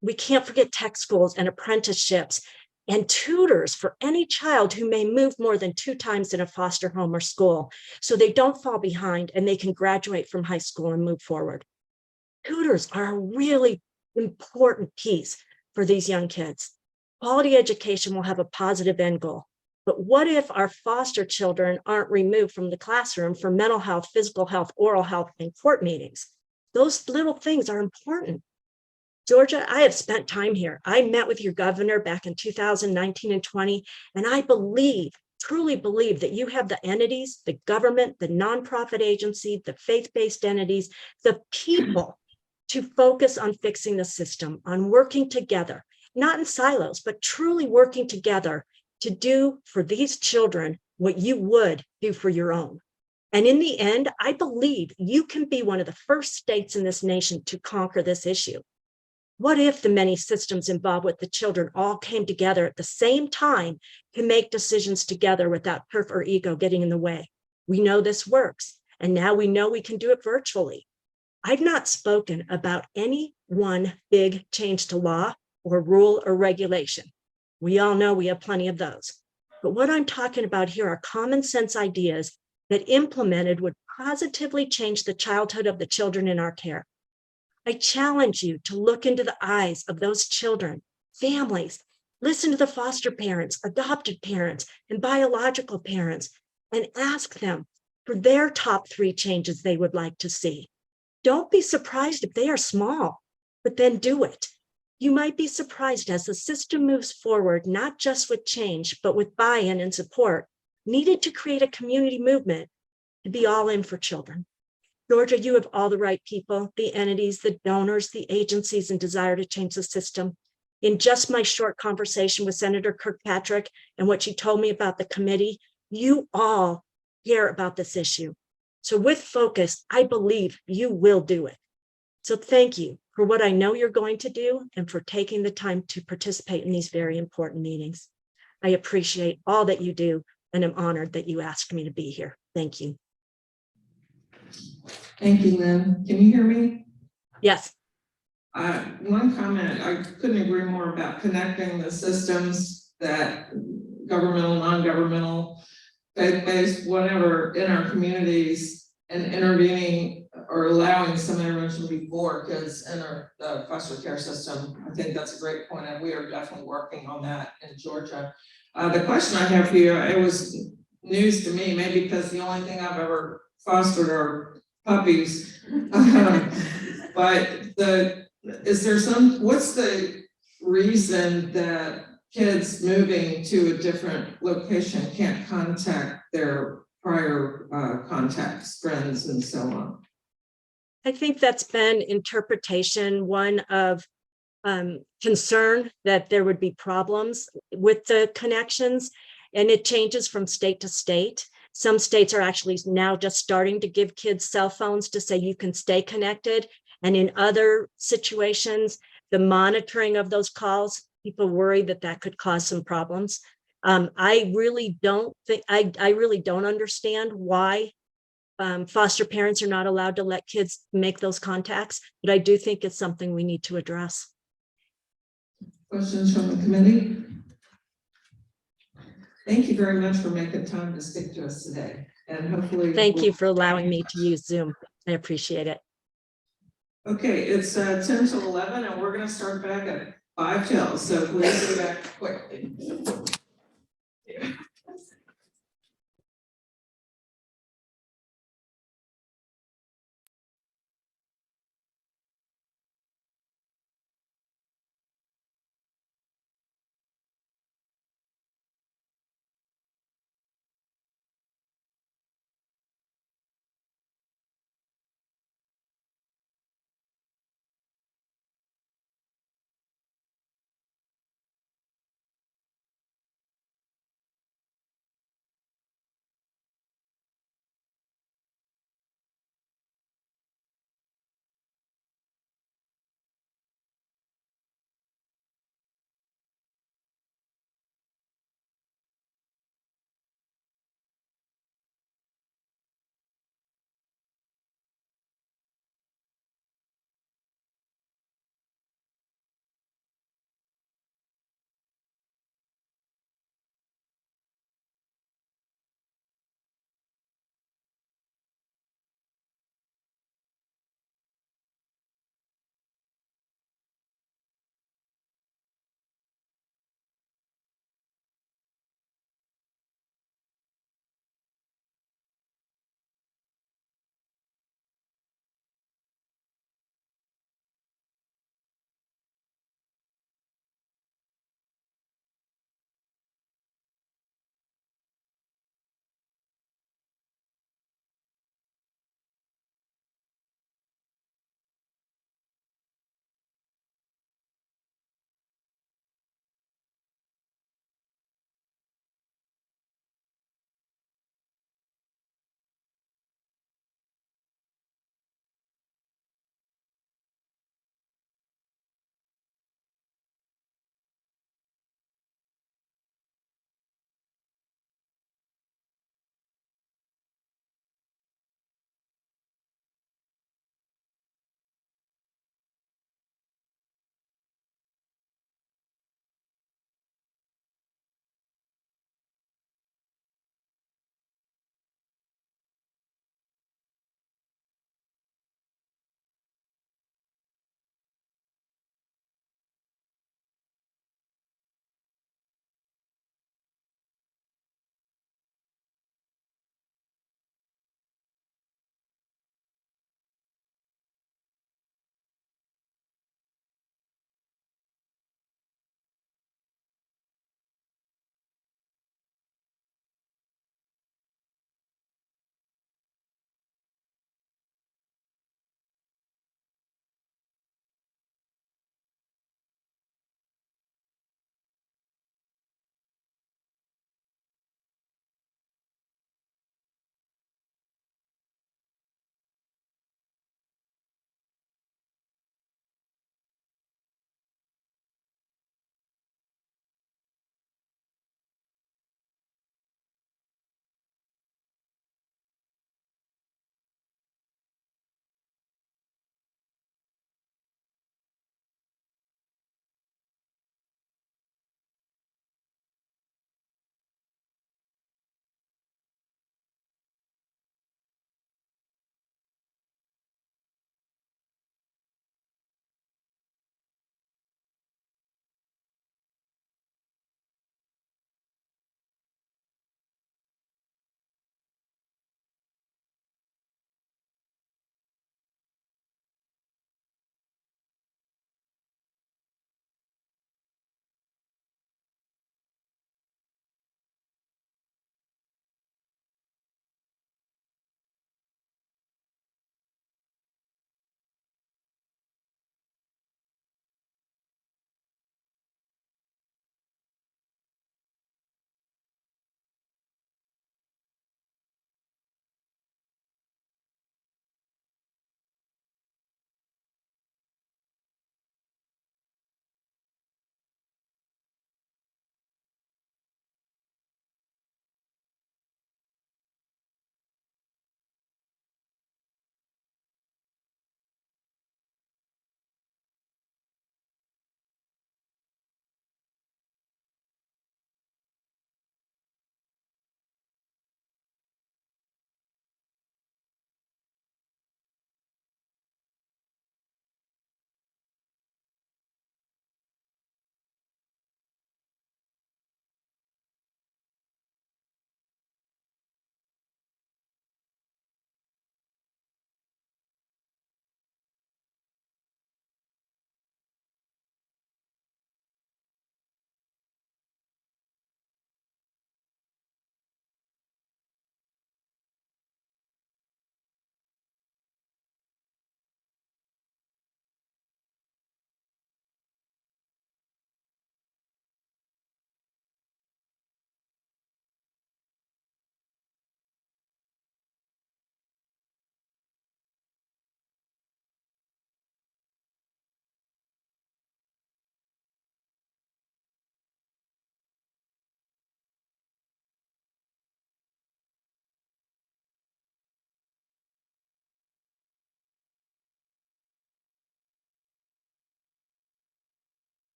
we can't forget tech schools and apprenticeships and tutors for any child who may move more than 2 times in a foster home or school, so they don't fall behind and they can graduate from high school and move forward. Tutors are a really important piece for these young kids. Quality education will have a positive end goal. But what if our foster children aren't removed from the classroom for mental health, physical health, oral health, and court meetings? Those little things are important. Georgia, I have spent time here. I met with your governor back in 2019 and 20, and I truly believe that you have the entities, the government, the nonprofit agency, the faith-based entities, the people to focus on fixing the system, on working together, not in silos, but truly working together to do for these children what you would do for your own. And in the end, I believe you can be one of the first states in this nation to conquer this issue. What if the many systems involved with the children all came together at the same time to make decisions together without turf or ego getting in the way? We know this works, and now we know we can do it virtually. I've not spoken about any one big change to law or rule or regulation. We all know we have plenty of those. But what I'm talking about here are common sense ideas that implemented would positively change the childhood of the children in our care. I challenge you to look into the eyes of those children, families, listen to the foster parents, adopted parents, and biological parents, and ask them for their top 3 changes they would like to see. Don't be surprised if they are small, but then do it. You might be surprised as the system moves forward, not just with change, but with buy-in and support needed to create a community movement to be all in for children. Georgia, you have all the right people, the entities, the donors, the agencies, and desire to change the system. In just my short conversation with Senator Kirkpatrick and what she told me about the committee, you all care about this issue. So with focus, I believe you will do it. So thank you for what I know you're going to do and for taking the time to participate in these very important meetings. I appreciate all that you do and am honored that you asked me to be here. Thank you. Thank you, Lynn. Can you hear me? Yes. One comment, I couldn't agree more about connecting the systems that governmental, non-governmental, faith-based, whatever, in our communities and intervening or allowing some intervention before kids enter the foster care system. I think that's a great point, and we are definitely working on that in Georgia. The question I have for you, it was news to me, maybe because the only thing I've ever fostered are puppies. But what's the reason that kids moving to a different location can't contact their prior contacts, friends, and so on? I think that's been interpretation, one of concern that there would be problems with the connections, and it changes from state to state. Some states are actually now just starting to give kids cell phones to say you can stay connected. And in other situations, the monitoring of those calls, people worry that that could cause some problems. I really don't understand why foster parents are not allowed to let kids make those contacts, but I do think it's something we need to address. Questions from the committee? Thank you very much for making time to speak to us today, and hopefully. Thank you for allowing me to use Zoom. I appreciate it. Okay, it's 10 to 11, and we're going to start back at 5 till, so please be back quickly.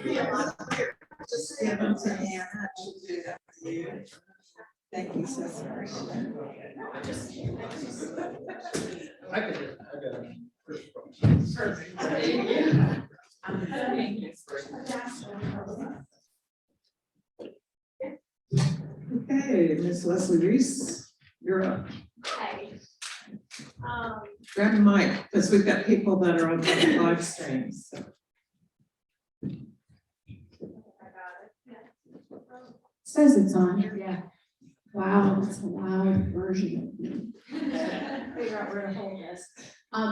Just give them to Hannah. She'll do that for you. Thank you so much. Perfect. Thank you. Okay, Ms. Leslie Reese, you're up. Hey. Grab the mic, because we've got people that are on the live stream, so. Says it's on. Yeah. Wow, that's a loud version of me. Figure out where to hold this.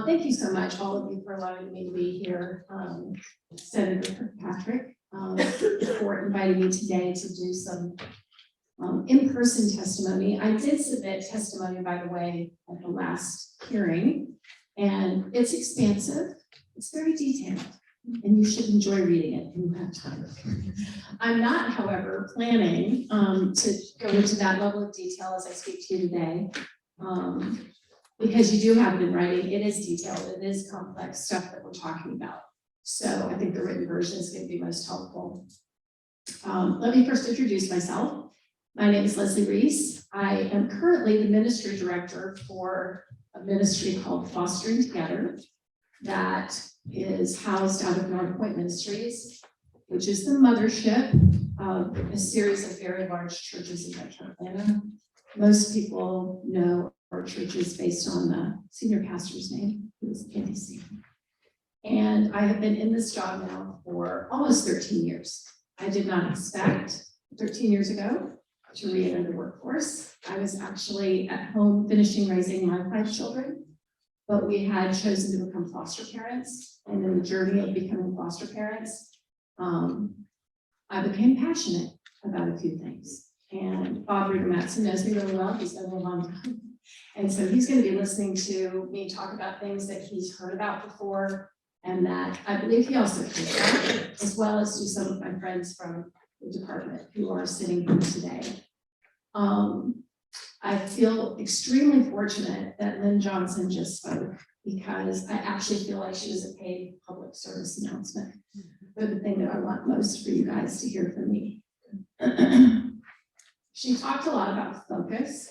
Thank you so much, all of you, for allowing me to be here. Senator Kirkpatrick, for inviting me today to do some in-person testimony. I did submit testimony, by the way, at the last hearing, and it's expansive. It's very detailed, and you should enjoy reading it if you have time. I'm not, however, planning to go into that level of detail as I speak to you today. Because you do have it in writing, it is detailed, it is complex stuff that we're talking about. So I think the written version is going to be most helpful. Let me first introduce myself. My name is Leslie Reese. I am currently the ministry director for a ministry called Fostering Together that is housed out of North Point Ministries, which is the mothership of a series of very large churches in Metro Atlanta. Most people know our church is based on the senior pastor's name, who is Andy C. And I have been in this job now for almost 13 years. I did not expect 13 years ago to re-enter the workforce. I was actually at home finishing raising my 5 children, but we had chosen to become foster parents. And in the journey of becoming foster parents, I became passionate about a few things. And Bob Rita Matson knows me really well. He's been there a long time. And so he's going to be listening to me talk about things that he's heard about before and that I believe he also heard about, as well as to some of my friends from the department who are sitting here today. I feel extremely fortunate that Lynn Johnson just spoke because I actually feel like she was a paid public service announcement for the thing that I want most for you guys to hear from me. She talked a lot about focus.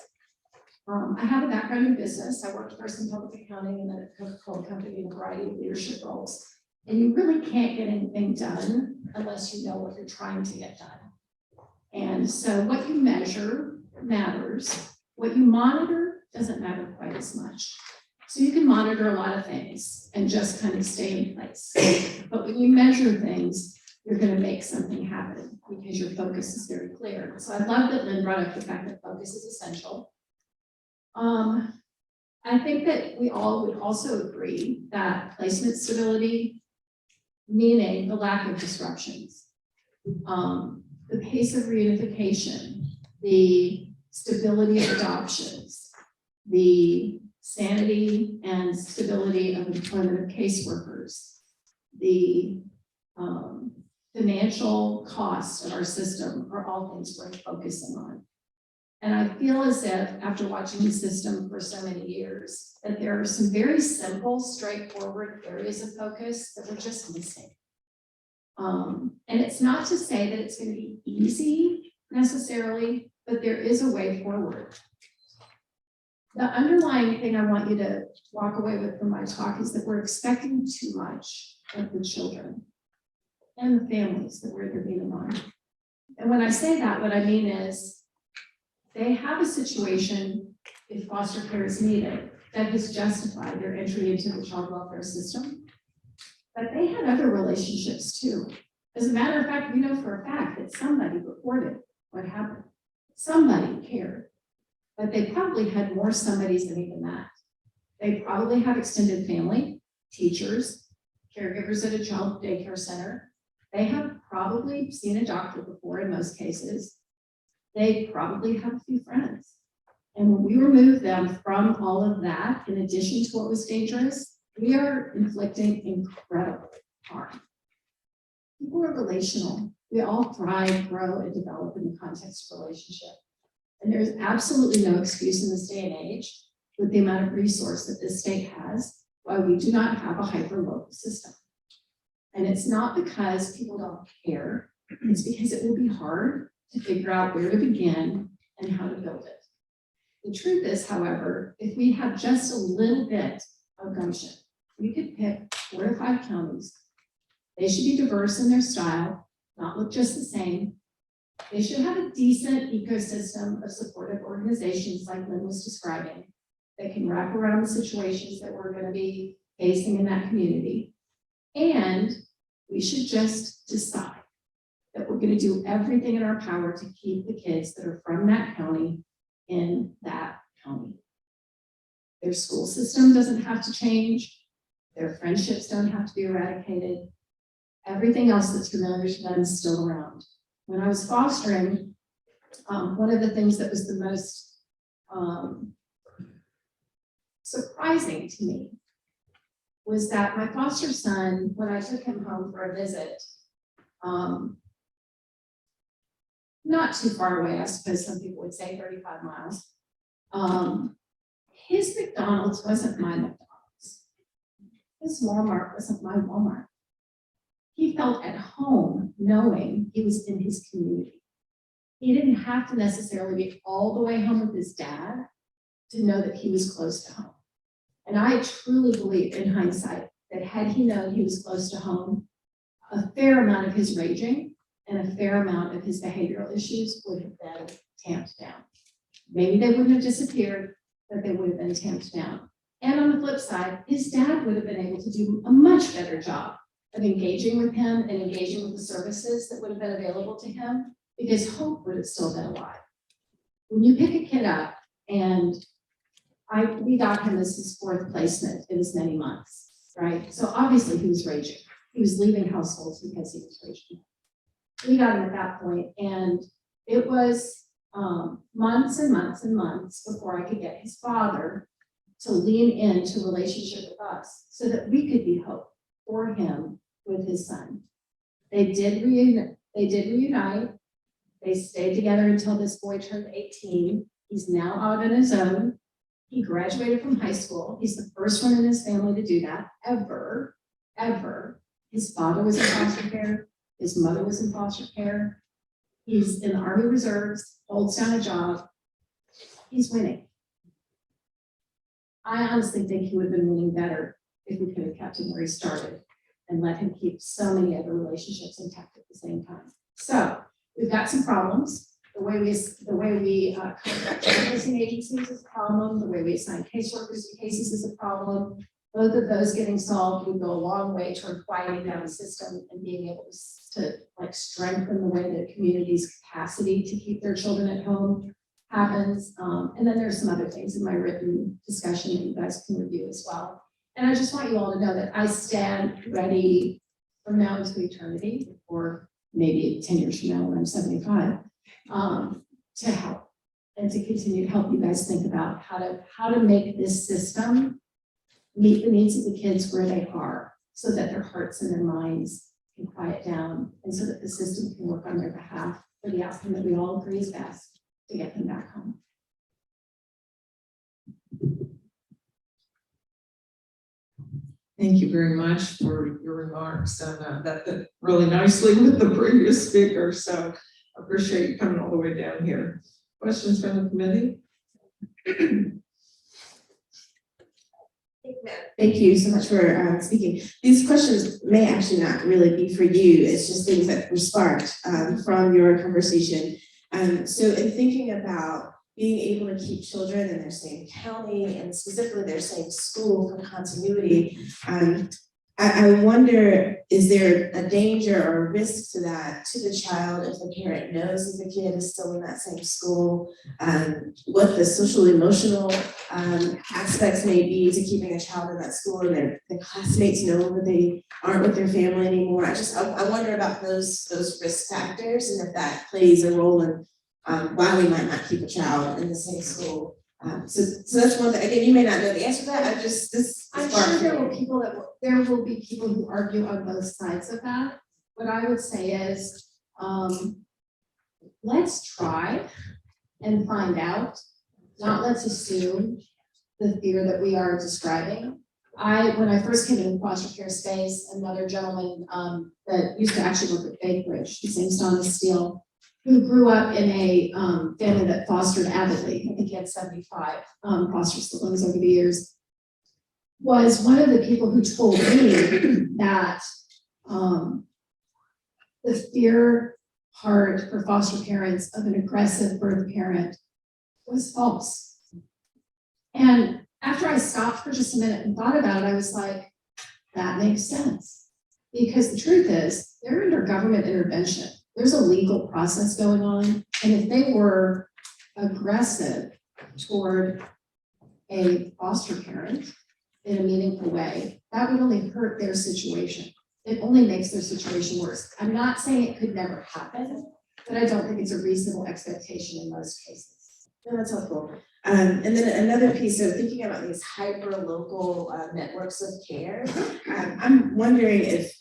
I have a background in business. I worked first in public accounting and then at Coca-Cola Company in a variety of leadership roles. And you really can't get anything done unless you know what you're trying to get done. And so what you measure matters. What you monitor doesn't matter quite as much. So you can monitor a lot of things and just kind of stay in place. But when you measure things, you're going to make something happen because your focus is very clear. So I love that Lynn brought up the fact that focus is essential. I think that we all would also agree that placement stability, meaning the lack of disruptions, the pace of reunification, the stability of adoptions, the sanity and stability of employment of caseworkers, the financial costs of our system are all things worth focusing on. And I feel as if, after watching the system for so many years, that there are some very simple, straightforward areas of focus that we're just missing. And it's not to say that it's going to be easy necessarily, but there is a way forward. The underlying thing I want you to walk away with from my talk is that we're expecting too much of the children and the families that we're intervening on. And when I say that, what I mean is, they have a situation, if foster care is needed, that has justified their entry into the child welfare system. But they had other relationships too. As a matter of fact, we know for a fact that somebody reported what happened. Somebody cared. But they probably had more somebodies than even that. They probably have extended family, teachers, caregivers at a child daycare center. They have probably seen a doctor before in most cases. They probably have a few friends. And when we remove them from all of that, in addition to what was dangerous, we are inflicting incredible harm. People are relational. We all thrive, grow, and develop in the context of relationship. And there's absolutely no excuse in this day and age with the amount of resource that this state has why we do not have a hyper-local system. And it's not because people don't care, it's because it will be hard to figure out where to begin and how to build it. The truth is, however, if we have just a little bit of gumption, we could pick 4 to 5 counties. They should be diverse in their style, not look just the same. They should have a decent ecosystem of supportive organizations like Lynn was describing that can wrap around the situations that we're going to be facing in that community. And we should just decide that we're going to do everything in our power to keep the kids that are from that county in that county. Their school system doesn't have to change. Their friendships don't have to be eradicated. Everything else that's familiar to them is still around. When I was fostering, one of the things that was the most surprising to me was that my foster son, when I took him home for a visit, not too far away, I suppose some people would say 35 miles, his McDonald's wasn't my McDonald's. His Walmart wasn't my Walmart. He felt at home knowing he was in his community. He didn't have to necessarily be all the way home with his dad to know that he was close to home. And I truly believe in hindsight that had he known he was close to home, a fair amount of his raging and a fair amount of his behavioral issues would have been tamped down. Maybe they wouldn't have disappeared, but they would have been tamped down. And on the flip side, his dad would have been able to do a much better job of engaging with him and engaging with the services that would have been available to him, because hope would have still been alive. When you pick a kid up, and we got him as his 4th placement in as many months, right? So obviously he was raging. He was leaving households because he was raging. We got him at that point, and it was months and months and months before I could get his father to lean into a relationship with us so that we could be hope for him with his son. They did reunite. They stayed together until this boy turned 18. He's now out on his own. He graduated from high school. He's the first one in his family to do that ever. His father was in foster care. His mother was in foster care. He's in the Army Reserves, holds down a job. He's winning. I honestly think he would have been winning better if we could have kept him where he started and let him keep so many other relationships intact at the same time. So we've got some problems. The way we contract servicing agencies is a problem. The way we assign caseworkers to cases is a problem. Both of those getting solved would go a long way toward quieting down the system and being able to like strengthen the way that community's capacity to keep their children at home happens. And then there's some other things in my written discussion that you guys can review as well. And I just want you all to know that I stand ready from now into eternity, or maybe 10 years from now when I'm 75, to help and to continue to help you guys think about how to make this system meet the needs of the kids where they are, so that their hearts and their minds can quiet down, and so that the system can work on their behalf for the outcome that we all agree is best to get them back home. Thank you very much for your remarks, and that fit really nicely with the previous speaker, so I appreciate you coming all the way down here. Questions from the committee? Thank you so much for speaking. These questions may actually not really be for you. It's just things that were sparked from your conversation. So in thinking about being able to keep children in their same county and specifically their same school for continuity, I wonder, is there a danger or a risk to that to the child if the parent knows that the kid is still in that same school? What the social emotional aspects may be to keeping a child in that school, and the classmates know that they aren't with their family anymore. I wonder about those risk factors, and if that plays a role in why we might not keep a child in the same school. So that's one thing. Again, you may not know the answer to that. I'm sure there will be people who argue on both sides of that. What I would say is, let's try and find out, not let's assume the fear that we are describing. when I first came into the foster care space, another gentleman, that used to actually work at Bay Bridge, his name's Don Steele, who grew up in a, family that fostered avidly, I think he had 75, foster siblings over the years, was one of the people who told me that, the fear part for foster parents of an aggressive birth parent was false. And after I stopped for just a minute and thought about it, I was like, that makes sense. Because the truth is, they're under government intervention. There's a legal process going on. And if they were aggressive toward a foster parent in a meaningful way, that would only hurt their situation. It only makes their situation worse. I'm not saying it could never happen, but I don't think it's a reasonable expectation in most cases. No, that's helpful. And then another piece of thinking about these hyper-local networks of care, I'm wondering if,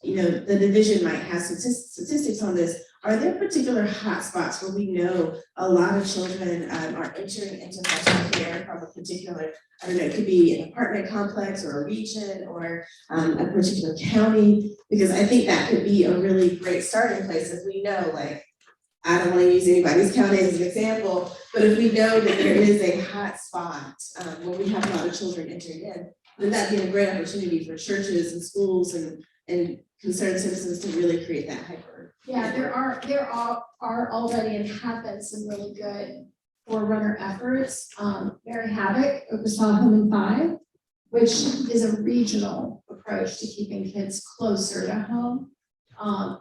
the division might have statistics on this. Are there particular hotspots where we know a lot of children are entering into foster care from a particular, I don't know, it could be an apartment complex or a region or a particular county? Because I think that could be a really great starting place if we know, like, I don't want to use anybody's county as an example, but if we know that there is a hot spot where we have a lot of children entering in, then that'd be a great opportunity for churches and schools and concerned citizens to really create that hyper. Yeah, there are already and have been some really good forerunner efforts. Mary Havoc, Oklahoma Home in 5, which is a regional approach to keeping kids closer to home.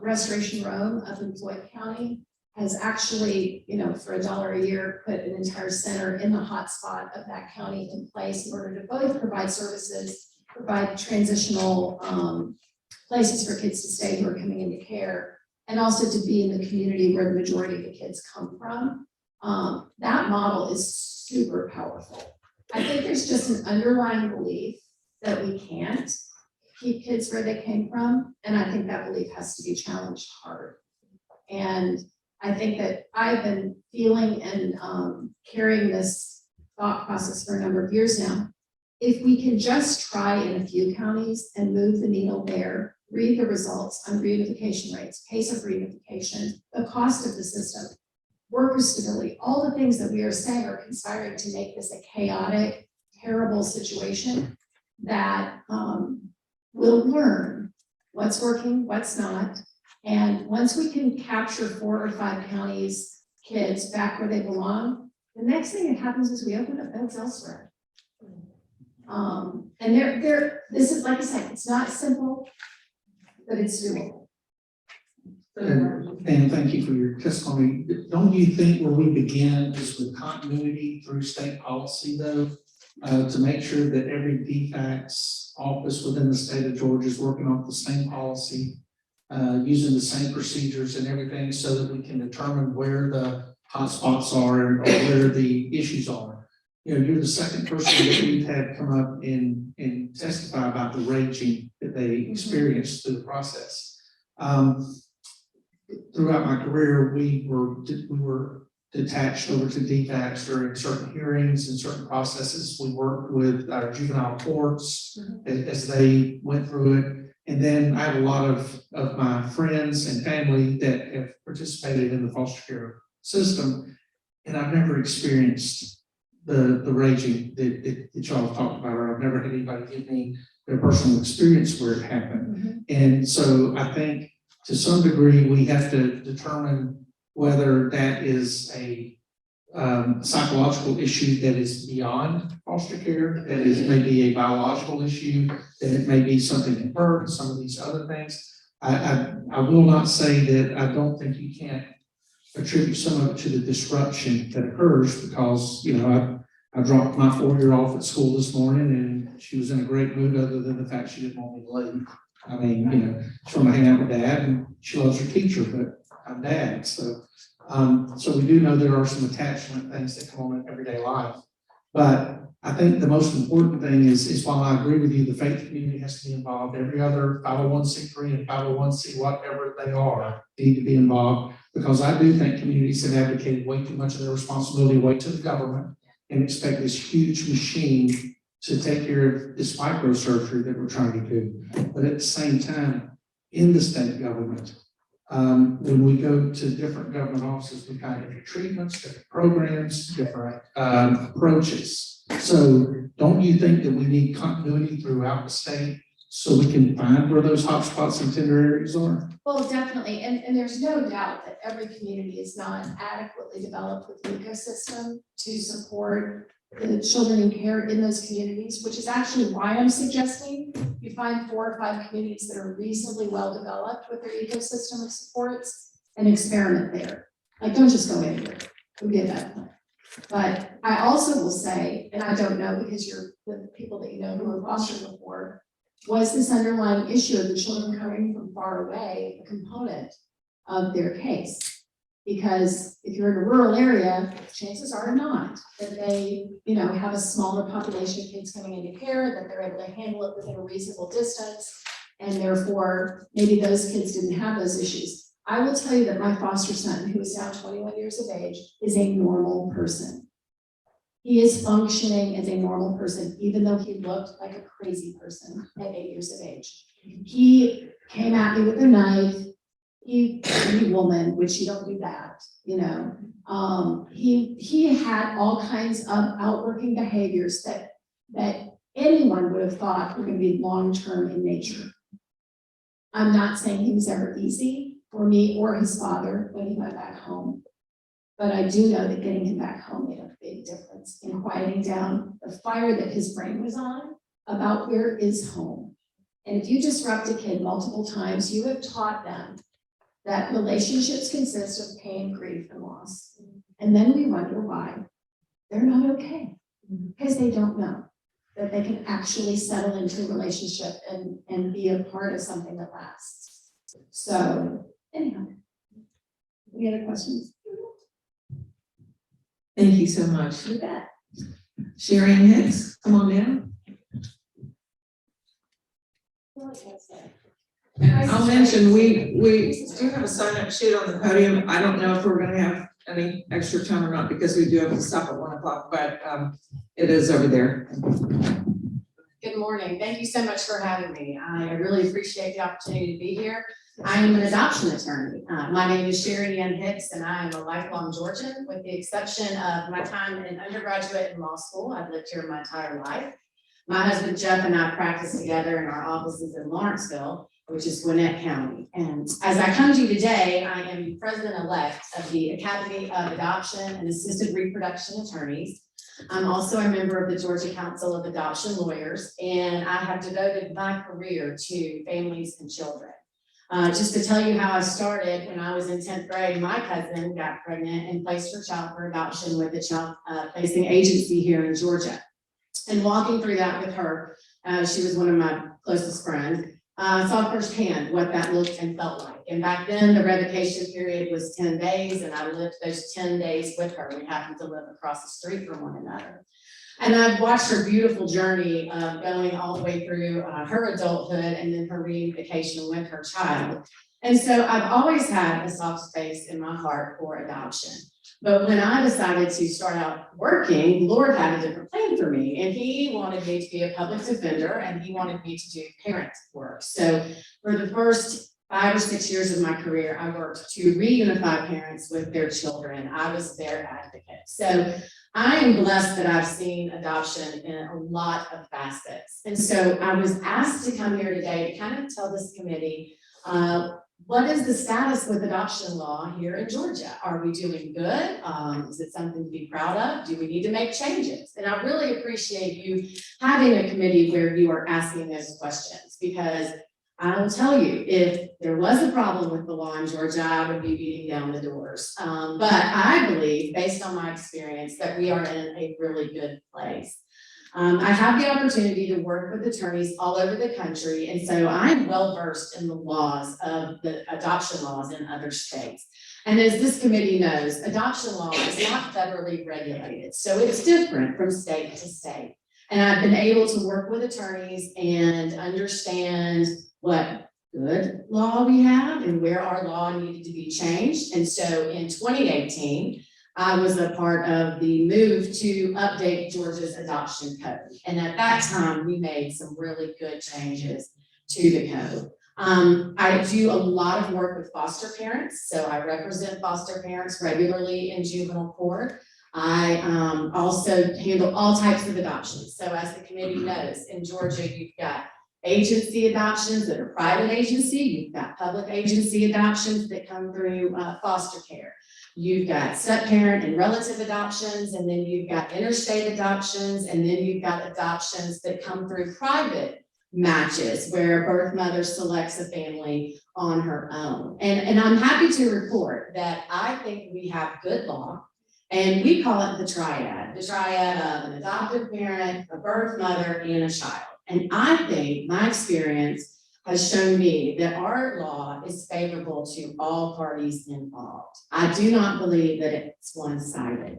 Restoration Rome up in Floyd County has actually, for $1 a year, put an entire center in the hotspot of that county in place in order to both provide services, provide transitional places for kids to stay who are coming into care, and also to be in the community where the majority of the kids come from. That model is super powerful. I think there's just an underlying belief that we can't keep kids where they came from, and I think that belief has to be challenged hard. And I think that I've been feeling and carrying this thought process for a number of years now. If we can just try in a few counties and move the needle there, read the results on reunification rates, pace of reunification, the cost of the system, worker stability, all the things that we are saying are conspiring to make this a chaotic, terrible situation, that we'll learn what's working, what's not. And once we can capture 4 or 5 counties' kids back where they belong, the next thing that happens is we open up beds elsewhere. And this is, like I said, it's not simple, but it's doable. And thank you for your testimony. Don't you think where we begin is with continuity through state policy though? To make sure that every DFACS office within the state of Georgia is working off the same policy, using the same procedures and everything so that we can determine where the hotspots are and where the issues are. You're the second person that we've had come up and testify about the raging that they experienced through the process. Throughout my career, we were detached over to DFACS during certain hearings and certain processes. We worked with our juvenile courts as they went through it. And then I have a lot of my friends and family that have participated in the foster care system. And I've never experienced the raging that y'all have talked about, or I've never had anybody give me their personal experience where it happened. And so I think to some degree, we have to determine whether that is a psychological issue that is beyond foster care, that is maybe a biological issue, that it may be something at birth, some of these other things. I will not say that I don't think you can't attribute some of it to the disruption that occurs because, I dropped my 4-year off at school this morning and she was in a great mood other than the fact she didn't want me to leave. I mean, she wanted to hang out with dad and she loves her teacher, but I'm dad. So we do know there are some attachment things that come on in everyday life. But I think the most important thing is while I agree with you, the faith community has to be involved. Every other 501c3 and 501c whatever they are need to be involved, because I do think communities have advocated way too much of their responsibility away to the government and expect this huge machine to take care of this microsurgery that we're trying to do. But at the same time, in the state government, when we go to different government offices, we've got different treatments, different programs, different approaches. So don't you think that we need continuity throughout the state so we can find where those hotspots and tender areas are? Well, definitely, and there's no doubt that every community is not adequately developed with the ecosystem to support the children in care in those communities, which is actually why I'm suggesting you find 4 or 5 communities that are reasonably well developed with their ecosystem of supports and experiment there. Like, don't just go anywhere, go get that plan. But I also will say, and I don't know because you're the people that you know who were fostered before, was this underlying issue of the children coming from far away a component of their case? Because if you're in a rural area, chances are not that they, you know, have a smaller population of kids coming into care, that they're able to handle it within a reasonable distance. And therefore, maybe those kids didn't have those issues. I will tell you that my foster son, who is now 21 years of age, is a normal person. He is functioning as a normal person, even though he looked like a crazy person at 8 years of age. He came at me with a knife. Any woman, which you don't do that, you know. He had all kinds of outworking behaviors that anyone would have thought were going to be long-term in nature. I'm not saying he was ever easy for me or his father when he went back home. But I do know that getting him back home made a big difference in quieting down the fire that his brain was on about where is home. And if you disrupt a kid multiple times, you have taught them that relationships consist of pain, grief, and loss. And then we wonder why they're not okay, because they don't know that they can actually settle into a relationship and be a part of something that lasts. So anyhow, any other questions? Thank you so much. You bet. Sherry Ann Hicks, come on down. And I'll mention, we do have a sign-up sheet on the podium. I don't know if we're gonna have any extra time or not, because we do have to stop at 1 o'clock, but it is over there. Good morning. Thank you so much for having me. I really appreciate the opportunity to be here. I am an adoption attorney. My name is Sherry Ann Hicks, and I am a lifelong Georgian, with the exception of my time in undergraduate and law school. I've lived here my entire life. My husband Jeff and I practice together in our offices in Lawrenceville, which is Gwinnett County. And as I come to you today, I am the president-elect of the Academy of Adoption and Assisted Reproduction Attorneys. I'm also a member of the Georgia Council of Adoption Lawyers, and I have devoted my career to families and children. Just to tell you how I started, when I was in 10th grade, my cousin got pregnant and placed her child for adoption with a child placing agency here in Georgia. And walking through that with her, she was one of my closest friends, saw firsthand what that looked and felt like. And back then, the revocation period was 10 days, and I lived those 10 days with her. We happened to live across the street from one another. And I've watched her beautiful journey going all the way through her adulthood and then her reunification with her child. And so I've always had a soft space in my heart for adoption. But when I decided to start out working, Lord had a different plan for me, and he wanted me to be a public defender, and he wanted me to do parent work. So for the first 5 or 6 years of my career, I worked to reunify parents with their children. I was their advocate. So I am blessed that I've seen adoption in a lot of facets. And so I was asked to come here today to kind of tell this committee, what is the status with adoption law here in Georgia? Are we doing good? Is it something to be proud of? Do we need to make changes? And I really appreciate you having a committee where you are asking those questions, because I will tell you, if there was a problem with the law in Georgia, I would be beating down the doors. But I believe, based on my experience, that we are in a really good place. I have the opportunity to work with attorneys all over the country, and so I'm well versed in the laws of the adoption laws in other states. And as this committee knows, adoption law is not federally regulated, so it's different from state to state. And I've been able to work with attorneys and understand what good law we have and where our law needed to be changed. And so in 2018, I was a part of the move to update Georgia's adoption code. And at that time, we made some really good changes to the code. I do a lot of work with foster parents, so I represent foster parents regularly in juvenile court. I also handle all types of adoptions. So as the committee knows, in Georgia, you've got agency adoptions that are private agency, you've got public agency adoptions that come through foster care. You've got step-parent and relative adoptions, and then you've got interstate adoptions, and then you've got adoptions that come through private matches where a birth mother selects a family on her own. And I'm happy to report that I think we have good law, and we call it the triad of an adoptive parent, a birth mother, and a child. And I think my experience has shown me that our law is favorable to all parties involved. I do not believe that it's one-sided.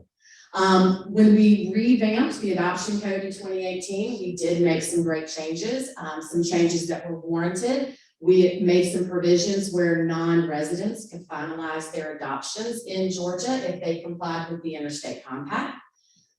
When we revamped the adoption code in 2018, we did make some great changes, some changes that were warranted. We made some provisions where non-residents could finalize their adoptions in Georgia if they complied with the interstate compact.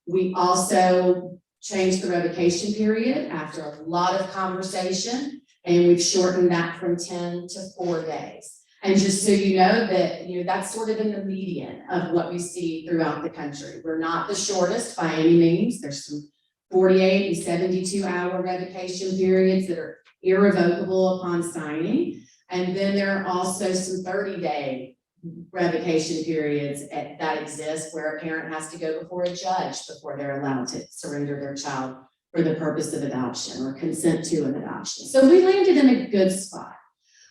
We also changed the revocation period after a lot of conversation, and we've shortened that from 10 to 4 days. And just so you know that, that's sort of in the median of what we see throughout the country. We're not the shortest by any means. There's some 48 and 72-hour revocation periods that are irrevocable upon signing. And then there are also some 30-day revocation periods that exist where a parent has to go before a judge before they're allowed to surrender their child for the purpose of adoption or consent to an adoption. So we landed in a good spot.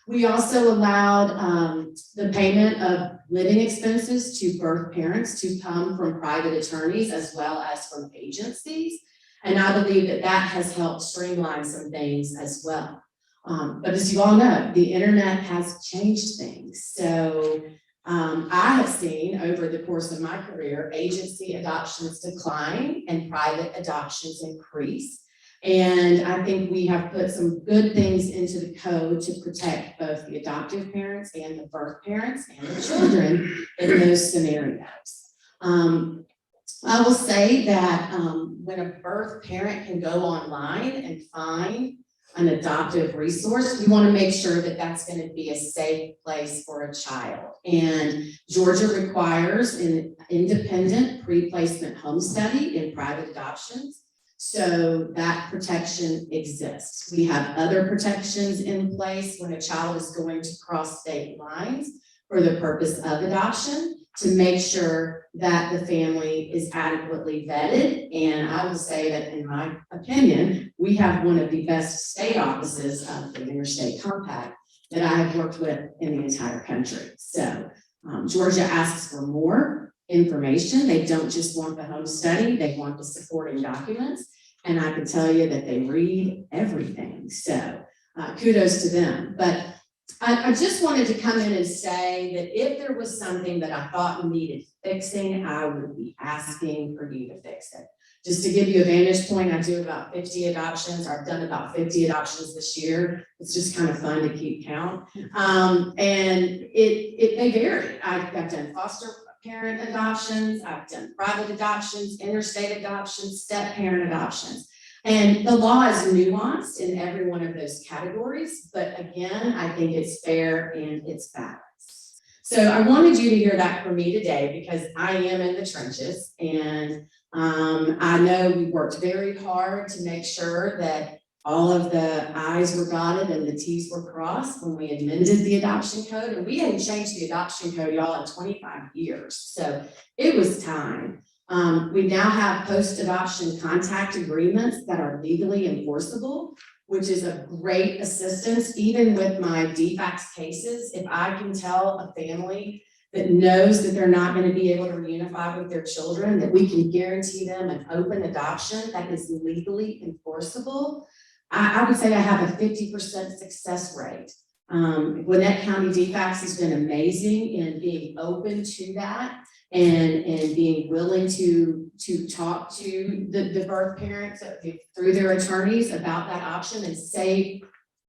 We also allowed the payment of living expenses to birth parents to come from private attorneys as well as from agencies. And I believe that that has helped streamline some things as well. But as you all know, the internet has changed things. So I have seen over the course of my career, agency adoptions decline and private adoptions increase. And I think we have put some good things into the code to protect both the adoptive parents and the birth parents and the children in those scenarios. I will say that when a birth parent can go online and find an adoptive resource, we want to make sure that that's going to be a safe place for a child. And Georgia requires an independent pre-placement home study in private adoptions. So that protection exists. We have other protections in place when a child is going to cross state lines for the purpose of adoption to make sure that the family is adequately vetted. And I will say that in my opinion, we have one of the best state offices of the Interstate Compact that I have worked with in the entire country. So Georgia asks for more information. They don't just want the home study, they want the supporting documents. And I can tell you that they read everything. So kudos to them. But I just wanted to come in and say that if there was something that I thought needed fixing, I would be asking for you to fix it. Just to give you a vantage point, I do about 50 adoptions. I've done about 50 adoptions this year. It's just kind of fun to keep count. And they vary. I've done foster parent adoptions, I've done private adoptions, interstate adoptions, step parent adoptions. And the law is nuanced in every one of those categories, but again, I think it's fair and it's balanced. So I wanted you to hear that from me today because I am in the trenches and I know we worked very hard to make sure that all of the I's were dotted and the T's were crossed when we amended the adoption code. And we hadn't changed the adoption code, y'all, in 25 years. So it was time. We now have post-adoption contact agreements that are legally enforceable, which is a great assistance. Even with my DFACS cases, if I can tell a family that knows that they're not going to be able to reunify with their children, that we can guarantee them an open adoption that is legally enforceable, I would say I have a 50% success rate. Gwinnett County DFACS has been amazing in being open to that and being willing to talk to the birth parents through their attorneys about that option and save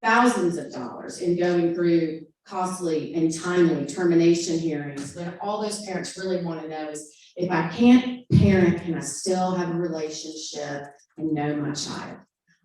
thousands of dollars in going through costly and timely termination hearings. When all those parents really want to know is, If I can't parent, can I still have a relationship and know my child?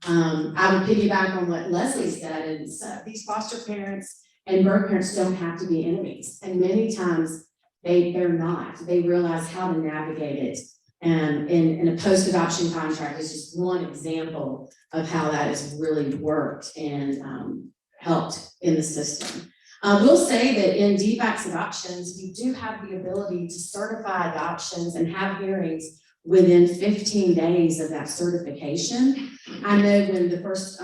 I would piggyback on what Leslie said, and so these foster parents and birth parents don't have to be enemies. And many times they're not. They realize how to navigate it. And in a post-adoption contract is just one example of how that has really worked and helped in the system. We'll say that in DFACS adoptions, we do have the ability to certify adoptions and have hearings within 15 days of that certification. I know when the first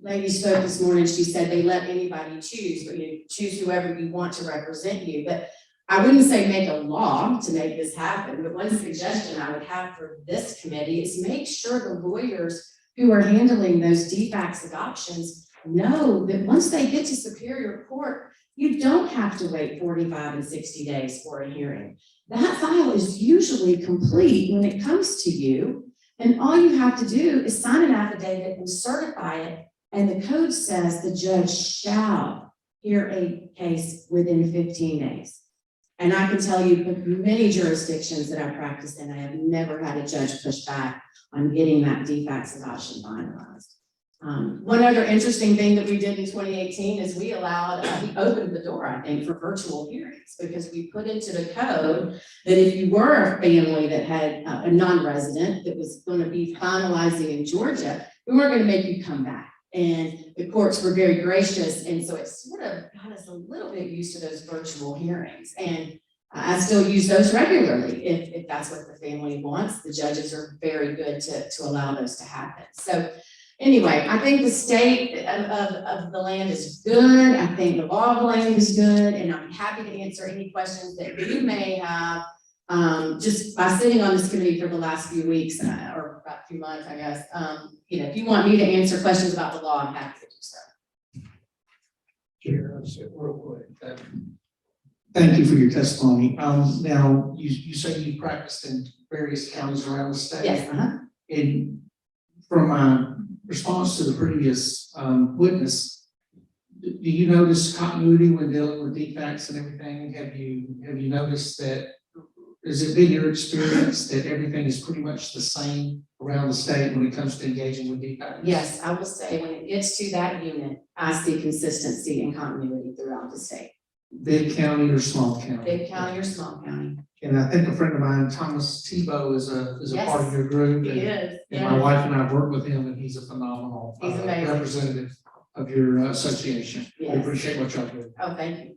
lady spoke this morning, she said they let anybody choose, but you choose whoever you want to represent you. But I wouldn't say make a law to make this happen, but one suggestion I would have for this committee is make sure the lawyers who are handling those DFACS adoptions know that once they get to Superior Court, you don't have to wait 45 and 60 days for a hearing. That file is usually complete when it comes to you, and all you have to do is sign an affidavit and certify it, and the code says the judge shall hear a case within 15 days. And I can tell you, many jurisdictions that I practiced in, I have never had a judge push back on getting that DFACS adoption finalized. One other interesting thing that we did in 2018 is we opened the door, I think, for virtual hearings, because we put into the code that if you were a family that had a non-resident that was going to be finalizing in Georgia, we weren't going to make you come back. And the courts were very gracious, and so it sort of got us a little bit used to those virtual hearings. And I still use those regularly if that's what the family wants. The judges are very good to allow those to happen. So anyway, I think the state of the land is good. I think the law of the land is good, and I'm happy to answer any questions that you may have. Just by sitting on this committee for the last few weeks, or about a few months, I guess, if you want me to answer questions about the law, I'm happy to do so. Chair, I'll say it real quick. Thank you for your testimony. Now, you say you practiced in various counties around the state. Yes, And from my response to the previous witness, do you notice continuity when dealing with DFACS and everything? Have you noticed that? Has it been your experience that everything is pretty much the same around the state when it comes to engaging with DFACS? Yes, I will say when it gets to that unit, I see consistency and continuity throughout the state. Big county or small county? Big county or small county. And I think a friend of mine, Thomas Tebow, is a Yes, part of your group. He and- is. And my wife and I have worked with him, and he's a phenomenal He's amazing. representative of your association. We Yes. appreciate what y'all do. Oh, thank you.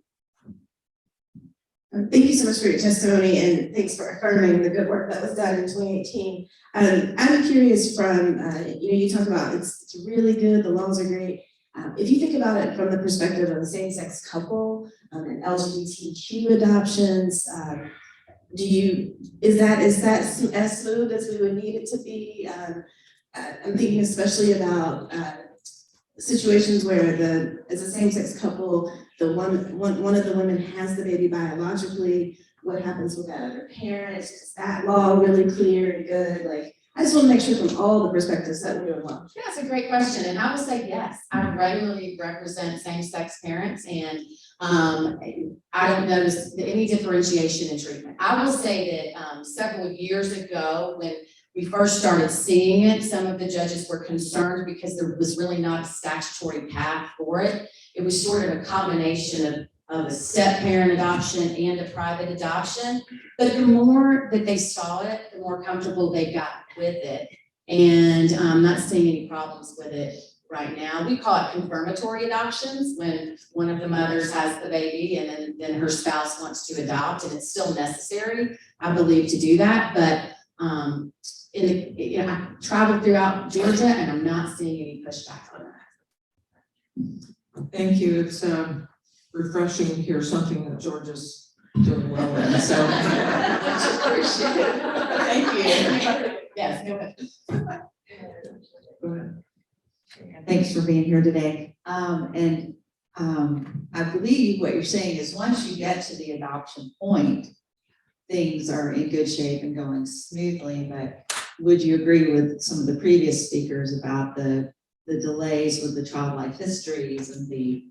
Thank you so much for your testimony, and thanks for affirming the good work that was done in 2018. I'm curious from, you talk about it's really good, the laws are great. If you think about it from the perspective of a same-sex couple and LGBTQ adoptions, is that as smooth as we would need it to be? I'm thinking especially about situations where as a same-sex couple, one of the women has the baby biologically. What happens with that other parent? Is that law really clear and good? Like, I just want to make sure from all the perspectives that we're doing well. Yeah, that's a great question, and I will say yes. I regularly represent same-sex parents, and I don't notice any differentiation in treatment. I will say that several years ago, when we first started seeing it, some of the judges were concerned because there was really not a statutory path for it. It was sort of a combination of a step-parent adoption and a private adoption. But the more that they saw it, the more comfortable they got with it. And I'm not seeing any problems with it right now. We call it confirmatory adoptions, when one of the mothers has the baby and then her spouse wants to adopt, and it's still necessary, I believe, to do that. But I traveled throughout Georgia, and I'm not seeing any pushback on that. Thank you. It's refreshing to hear something that Georgia's doing well in, so. Much appreciated. Thank you. Yes, go ahead. Go ahead. Thanks for being here today. I believe what you're saying is once you get to the adoption point, things are in good shape and going smoothly. But would you agree with some of the previous speakers about the delays with the child life histories and the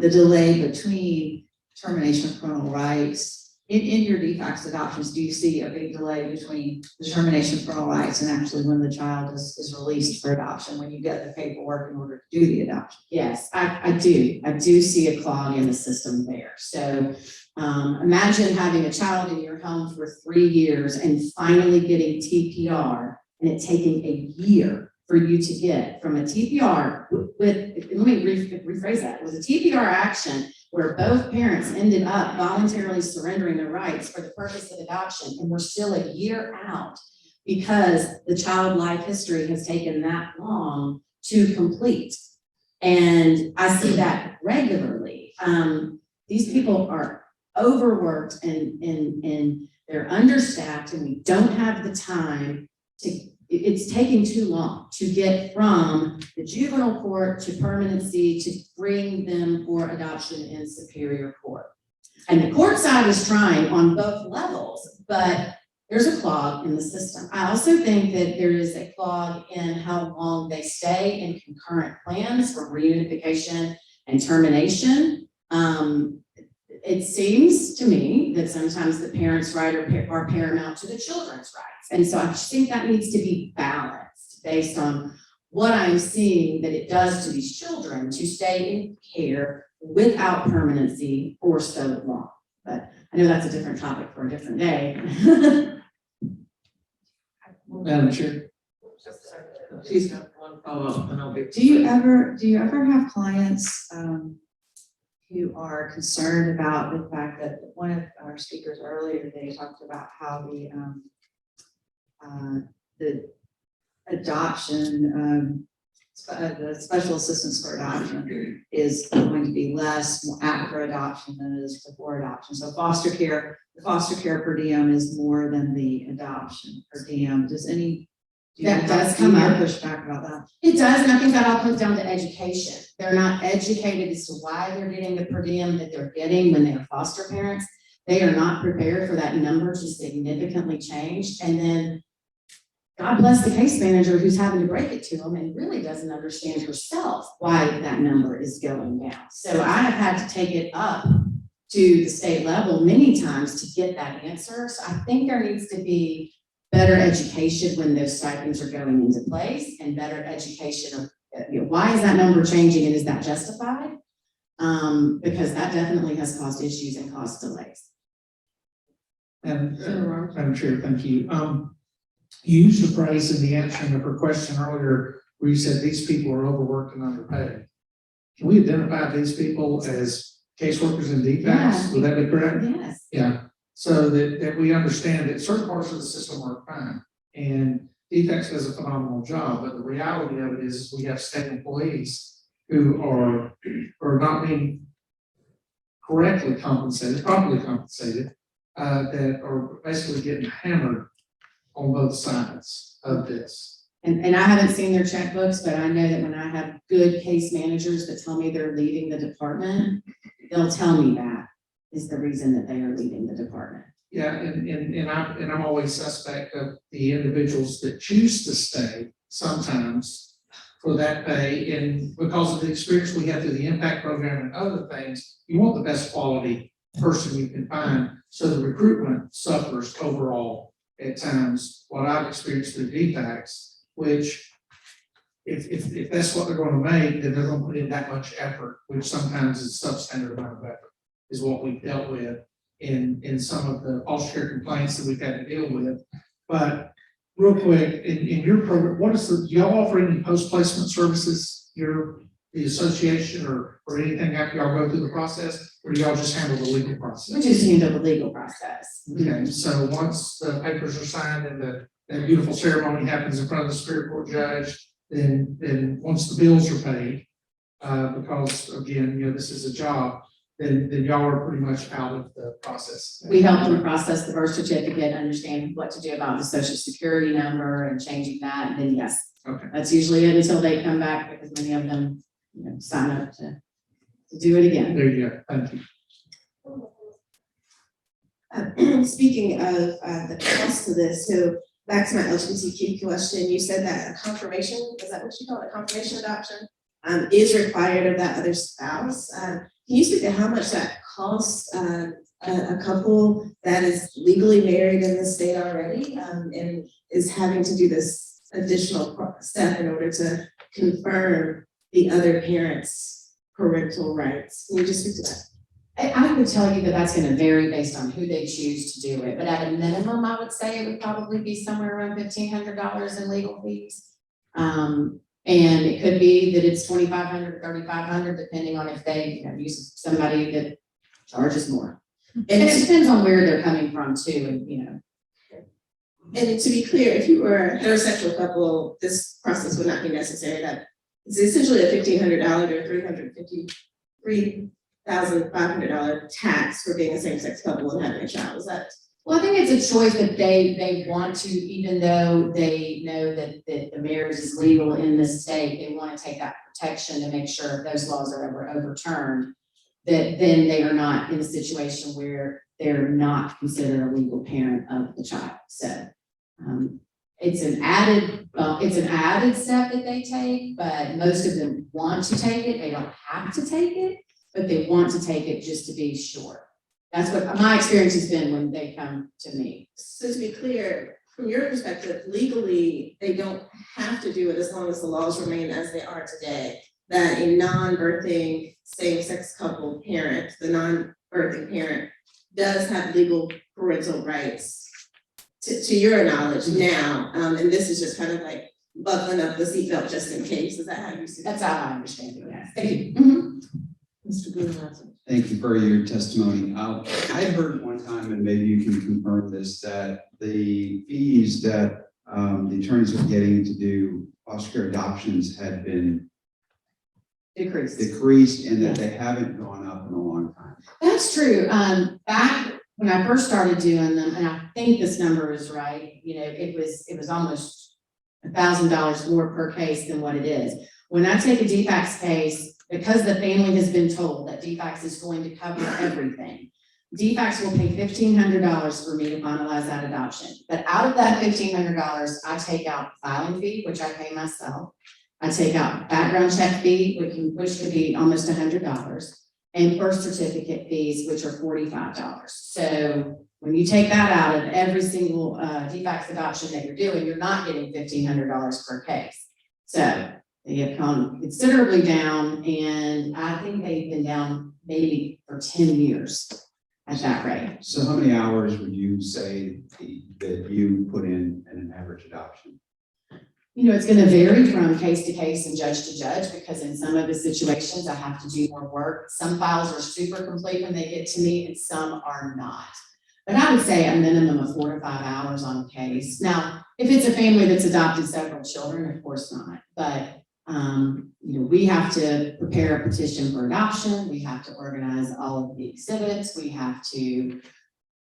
delay between termination of parental rights in your DFACS adoptions, do you see a big delay between determination for all rights and actually when the child is released for adoption, when you get the paperwork in order to do the adoption? Yes, I do. I do see a clog in the system there. So imagine having a child in your home for 3 years and finally getting TPR and it taking a year for you to get from a TPR with, let me rephrase that, with a TPR action where both parents ended up voluntarily surrendering their rights for the purpose of adoption, and we're still a year out because the child life history has taken that long to complete. And I see that regularly. These people are overworked and they're understaffed, and we don't have the time to, it's taking too long to get from the juvenile court to permanency to bring them for adoption in Superior Court. And the court side is trying on both levels, but there's a clog in the system. I also think that there is a clog in how long they stay in concurrent plans for reunification and termination. It seems to me that sometimes the parents' right are paramount to the children's rights. And so I just think that needs to be balanced based on what I'm seeing that it does to these children to stay in care without permanency for so long. But I know that's a different topic for a different day. Madam Chair. She's got one follow-up and I'll be. Do you ever have clients who are concerned about the fact that one of our speakers earlier today talked about how the adoption, the special assistance for adoption is going to be less after adoption than it is before adoption. So foster care, the foster care per diem is more than the adoption per diem. That does come up. Pushback about that. It does, and I think that all comes down to education. They're not educated as to why they're getting the per diem that they're getting when they're foster parents. They are not prepared for that number to significantly change. And then God bless the case manager who's having to break it to them and really doesn't understand herself why that number is going down. So I have had to take it up to the state level many times to get that answer. So I think there needs to be better education when those stipends are going into place, and better education of, why is that number changing and is that justified? Because that definitely has caused issues and caused delays. And Madam Chair, thank you. You used the phrase in the answering of her question earlier where you said these people are overworked and underpaid. Can we identify these people as caseworkers and DFACS? Yeah. Would that be correct? Yes. Yeah, so that we understand that certain parts of the system work fine, and DFACS does a phenomenal job, but the reality of it is we have state employees who are not being correctly compensated, properly compensated, that are basically getting hammered on both sides of this. And I haven't seen their checkbooks, but I know that when I have good case managers that tell me they're leaving the department, they'll tell me that is the reason that they are leaving the department. Yeah, and I'm always suspect of the individuals that choose to stay sometimes for that pay, and because of the experience we have through the impact program and other things, you want the best quality person you can find, so the recruitment suffers overall at times. What I've experienced through DFACS, which if that's what they're going to make, then they're going to put in that much effort, which sometimes is substandard amount of effort, is what we've dealt with in some of the foster care complaints that we've had to deal with. But real quick, in your program, do y'all offer any post-placement services, the association or anything after y'all go through the process, or do y'all just handle the legal process? We just handle the legal process. Okay, so once the papers are signed and that beautiful ceremony happens in front of the Superior Court judge, then once the bills are paid, because again, this is a job, then y'all are pretty much out of the process. We help them process the birth certificate, understand what to do about the social security number and changing that, and then yes. Okay. That's usually it until they come back, because many of them, sign up to do it again. There you go, thank you. Speaking of the cost of this, so back to my LGBTQ question, you said that a confirmation, is that what you call it, a confirmation adoption, is required of that other spouse. Can you speak to how much that costs a couple that is legally married in the state already, and is having to do this additional step in order to confirm the other parent's parental rights. Can you just speak to that? I would tell you that that's gonna vary based on who they choose to do it, but at a minimum, I would say it would probably be somewhere around $1,500 in legal fees. And it could be that it's $2,500, $3,500, depending on if they, use somebody that charges more. And it depends on where they're coming from too, and. And to be clear, if you were a heterosexual couple, this process would not be necessary. That it's essentially a $1,500 or $3,500 tax for being a same-sex couple and having a child. Is that? Well, I think it's a choice that they want to, even though they know that the marriage is legal in this state, they want to take that protection to make sure if those laws are ever overturned, that then they are not in a situation where they're not considered a legal parent of the child. So it's an added step that they take, but most of them want to take it. They don't have to take it, but they want to take it just to be sure. That's what my experience has been when they come to me. So to be clear, from your perspective, legally, they don't have to do it as long as the laws remain as they are today. That a non-birthing same-sex couple parent, the non-birthing parent, does have legal parental rights to your knowledge now. And this is just kind of like buckling up the seatbelt just in case. Is that how you see it? That's how I understand it, yes. Thank you. Mr. Goodman. Thank you for your testimony. I heard one time, and maybe you can confirm this, that the fees that the attorneys were getting to do foster care adoptions had been decreased and that they haven't gone up in a long time. That's true. Back when I first started doing them, and I think this number is right, it was almost $1,000 more per case than what it is. When I take a DFACS case, because the family has been told that DFACS is going to cover everything, DFACS will pay $1,500 for me to finalize that adoption. But out of that $1,500, I take out filing fee, which I pay myself. I take out background check fee, which could be almost $100, and birth certificate fees, which are $45. So when you take that out of every single DFACS adoption that you're doing, you're not getting $1,500 per case. So they have come considerably down, and I think they've been down maybe for 10 years at that rate. So how many hours would you say that you put in an average adoption? It's going to vary from case to case and judge to judge, because in some of the situations I have to do more work. Some files are super complete when they get to me and some are not. But I would say a minimum of 4 to 5 hours on a case. Now, if it's a family that's adopted several children, of course not. But we have to prepare a petition for adoption. We have to organize all of the exhibits. We have to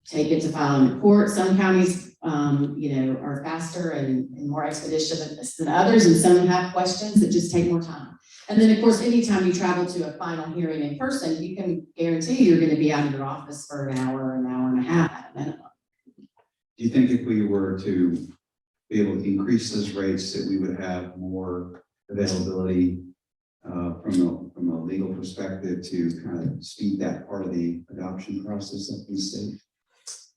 take it to file in the court. Some counties, are faster and more expeditious than others, and some have questions that just take more time. And then, of course, anytime you travel to a final hearing in person, you can guarantee you're going to be out of your office for an hour and a half at a minimum. Do you think if we were to be able to increase those rates, that we would have more availability from a legal perspective to kind of speed that part of the adoption process up in the state?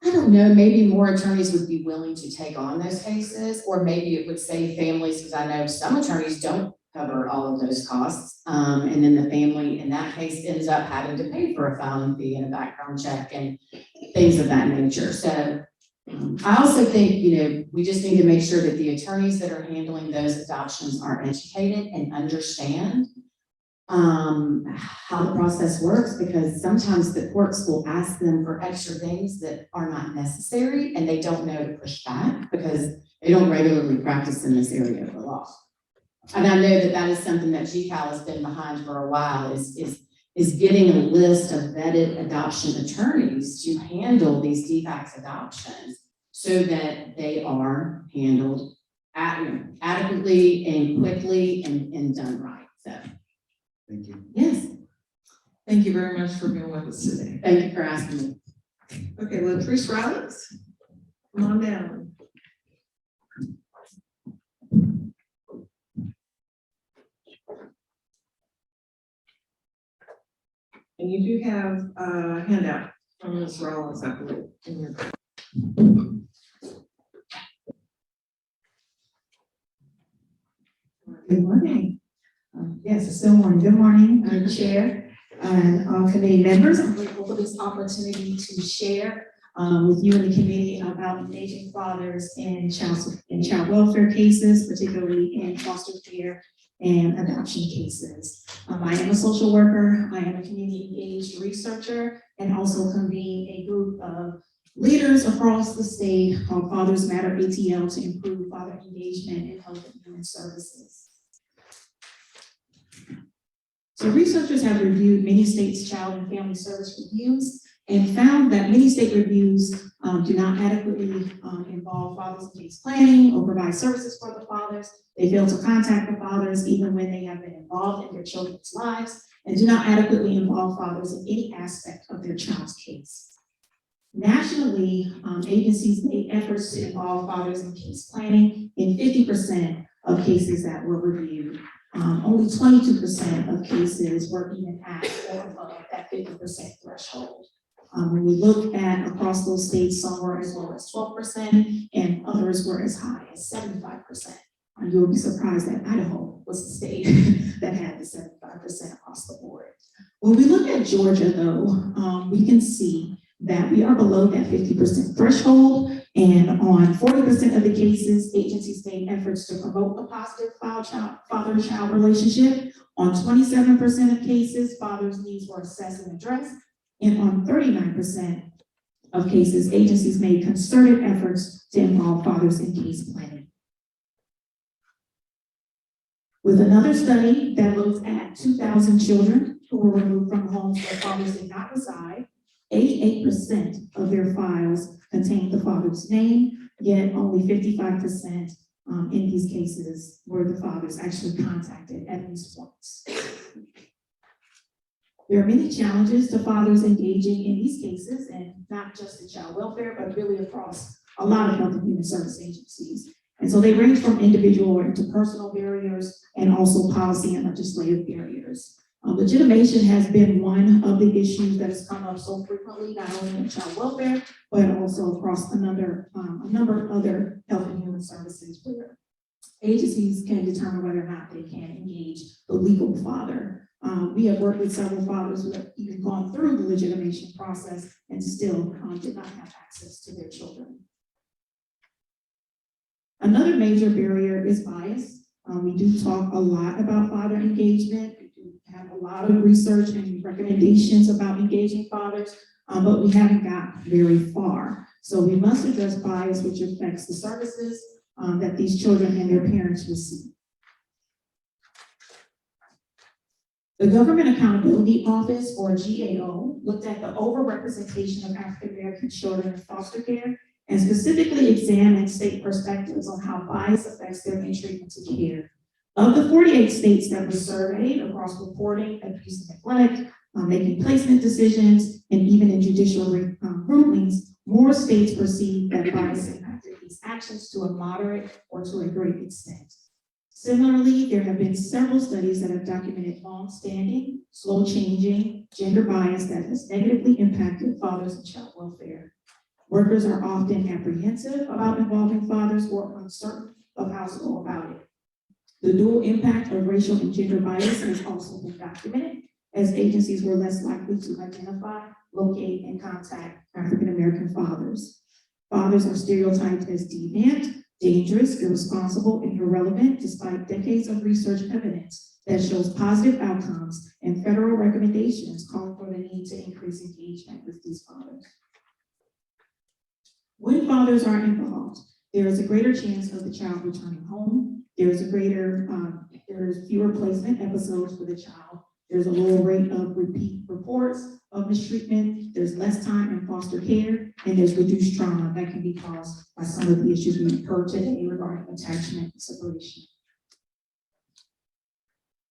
I don't know, maybe more attorneys would be willing to take on those cases, or maybe it would save families, because I know some attorneys don't cover all of those costs. And then the family in that case ends up having to pay for a filing fee and a background check and things of that nature. So I also think, we just need to make sure that the attorneys that are handling those adoptions are educated and understand how the process works, because sometimes the courts will ask them for extra things that are not necessary, and they don't know to push back because they don't regularly practice in this area of the law. And I know that is something that GCAL has been behind for a while, is getting a list of vetted adoption attorneys to handle these DFACS adoptions so that they are handled adequately and quickly and done right. So. Thank you. Yes, Thank you very much for being with us today. thank you for asking me. Okay, Latrice Rollins, come on down. And you do have a handout from Ms. Rollins, I believe. in your- Good morning. Yes, it's still morning. Good morning, Chair and all committee members. I'm grateful for this opportunity to share with you and the committee about engaging fathers in child welfare cases, particularly in foster care and adoption cases. I am a social worker. I am a community engaged researcher and also convene a group of leaders across the state called Fathers Matter ATL to improve father engagement in health and human services. So researchers have reviewed many states' child and family service reviews and found that many state reviews do not adequately involve fathers in case planning or provide services for the fathers. They fail to contact the fathers even when they have been involved in their children's lives and do not adequately involve fathers in any aspect of their child's case. Nationally, agencies made efforts to involve fathers in case planning in 50% of cases that were reviewed. Only 22% of cases were even at or above that 50% threshold. When we look at across those states, some were as low as 12% and others were as high as 75%. You'll be surprised that Idaho was the state that had the 75% across the board. When we look at Georgia though, we can see that we are below that 50% threshold, and on 40% of the cases, agencies made efforts to promote a positive father-child relationship. On 27% of cases, fathers' needs were assessed and addressed, and on 39% of cases, agencies made concerted efforts to involve fathers in case planning. With another study that looked at 2,000 children who were removed from homes where fathers did not reside, 88% of their files contained the father's name, yet only 55% in these cases were the fathers actually contacted at least once. There are many challenges to fathers engaging in these cases, and not just in child welfare, but really across a lot of health and human service agencies. And so they range from individual or interpersonal barriers and also policy and legislative barriers. Legitimation has been one of the issues that has come up so frequently, not only in child welfare, but also across a number of other health and human services where agencies can determine whether or not they can engage the legal father. We have worked with several fathers who have even gone through the legitimation process and still did not have access to their children. Another major barrier is bias. We do talk a lot about father engagement. Have a lot of research and recommendations about engaging fathers, but we haven't got very far. So we must address bias, which affects the services that these children and their parents receive. The Government Accountability Office, or GAO, looked at the overrepresentation of African American children in foster care and specifically examined state perspectives on how bias affects their entry into care. Of the 48 states that were surveyed across reporting, abuse and neglect, making placement decisions, and even in judicial rulings, more states perceive that bias impacted these actions to a moderate or to a great extent. Similarly, there have been several studies that have documented long-standing, slow-changing gender bias that has negatively impacted fathers in child welfare. Workers are often apprehensive about involving fathers or uncertain of how to go about it. The dual impact of racial and gender bias has also been documented, as agencies were less likely to identify, locate, and contact African American fathers. Fathers are stereotyped as deviant, dangerous, irresponsible, and irrelevant, despite decades of research evidence that shows positive outcomes and federal recommendations calling for the need to increase engagement with these fathers. When fathers are involved, there is a greater chance of the child returning home. There's fewer placement episodes for the child. There's a lower rate of repeat reports of mistreatment. There's less time in foster care, and there's reduced trauma that can be caused by some of the issues we've heard today regarding attachment and separation.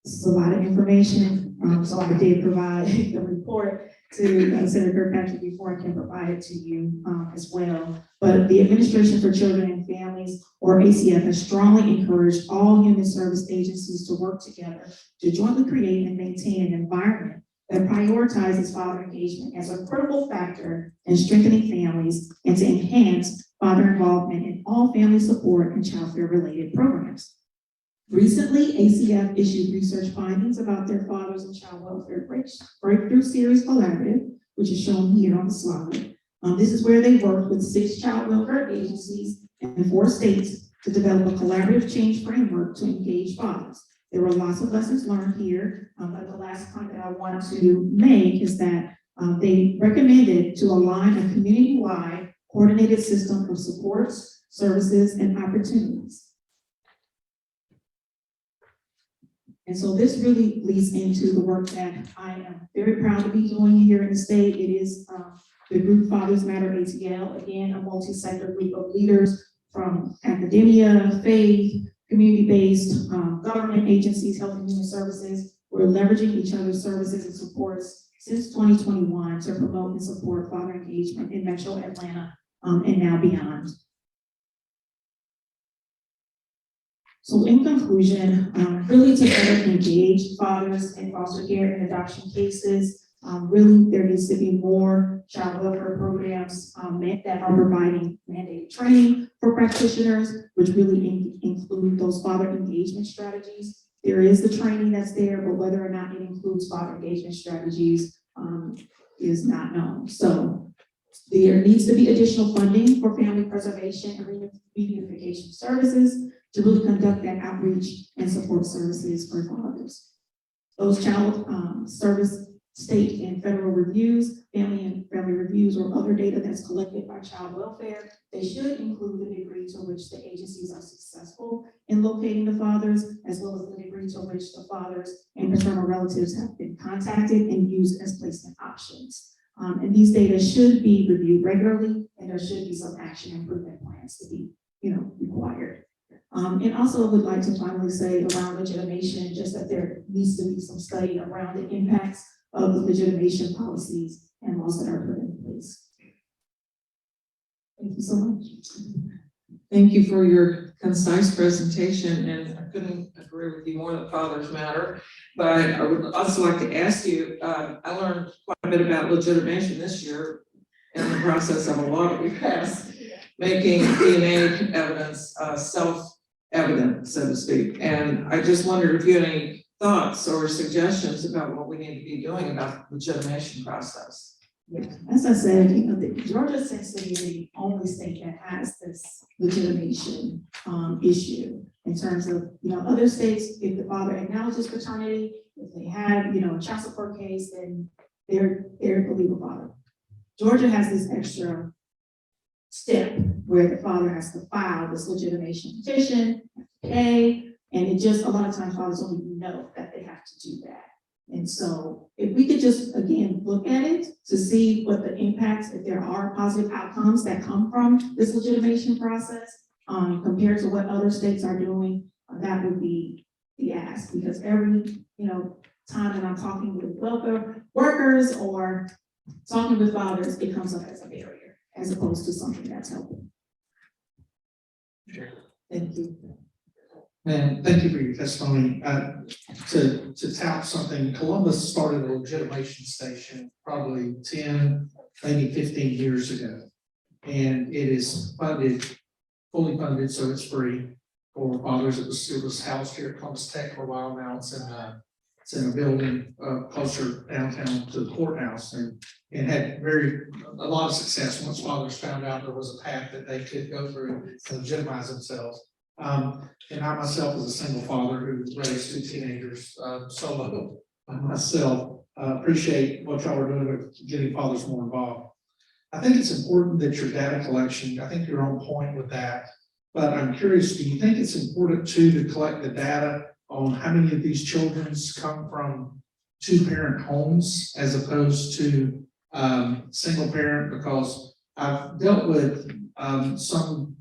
This is a lot of information, so I did provide the report to Senator Kirkpatrick before I can provide it to you as well. But the Administration for Children and Families, or ACF, has strongly encouraged all human service agencies to work together to jointly create and maintain an environment that prioritizes father engagement as a critical factor in strengthening families and to enhance father involvement in all family support and childcare-related programs. Recently, ACF issued research findings about their Fathers and Child Welfare Breakthrough Series Collaborative, which is shown here on the slide. This is where they worked with 6 child welfare agencies in 4 states to develop a collaborative change framework to engage fathers. There were lots of lessons learned here, but the last point that I want to make is that they recommended to align a community-wide coordinated system of supports, services, and opportunities. And so this really leads into the work that I am very proud to be doing here in the state. It is the group Fathers Matter ATL, again, a multi-sector group of leaders from academia, faith, community-based government agencies, health and human services. We're leveraging each other's services and supports since 2021 to promote and support father engagement in Metro Atlanta and now beyond. So in conclusion, really to better engage fathers in foster care and adoption cases, really there needs to be more child welfare programs that are providing mandated training for practitioners, which really include those father engagement strategies. There is the training that's there, but whether or not it includes father engagement strategies is not known. So there needs to be additional funding for family preservation and reunification services to really conduct that outreach and support services for fathers. Those child service state and federal reviews, family reviews, or other data that's collected by child welfare, they should include the degree to which the agencies are successful in locating the fathers, as well as the degree to which the fathers and paternal relatives have been contacted and used as placement options. And these data should be reviewed regularly, and there should be some action improvement plans to be, required. And also I would like to finally say around legitimation, just that there needs to be some study around the impacts of the legitimation policies and laws that are put in place. Thank you so much. Thank you for your concise presentation, and I couldn't agree with you more that fathers matter. But I would also like to ask you, I learned quite a bit about legitimation this year in the process of a law that we passed, making DNA evidence self-evident, so to speak. And I just wondered if you had any thoughts or suggestions about what we need to be doing about the legitimation process. Yeah, as I said, Georgia seems to be the only state that has this legitimation issue in terms of, other states, if the father acknowledges paternity, if they have, a child support case, then they're the legal father. Georgia has this extra step where the father has to file this legitimation petition, pay, and it just, a lot of times fathers don't even know that they have to do that. And so if we could just, again, look at it to see what the impacts, if there are positive outcomes that come from this legitimation process, compared to what other states are doing, that would be the ask. Because every, time that I'm talking with welfare workers or talking with fathers, it comes up as a barrier, as opposed to something that's helpful. Sure. Thank you. And thank you for your testimony. To tout something, Columbus started a legitimation station probably 10, maybe 15 years ago. And it is funded, fully funded, so it's free for fathers. It was housed here at Columbus Tech for a while now. It's in a building closer downtown to the courthouse, and had a lot of success once fathers found out there was a path that they could go through to legitimize themselves. And I myself, as a single father who raised 2 teenagers solo by myself, appreciate what y'all are doing with getting fathers more involved. I think it's important that your data collection, I think you're on point with that, but I'm curious, do you think it's important too to collect the data on how many of these children come from 2-parent homes as opposed to single parent? Because I've dealt with some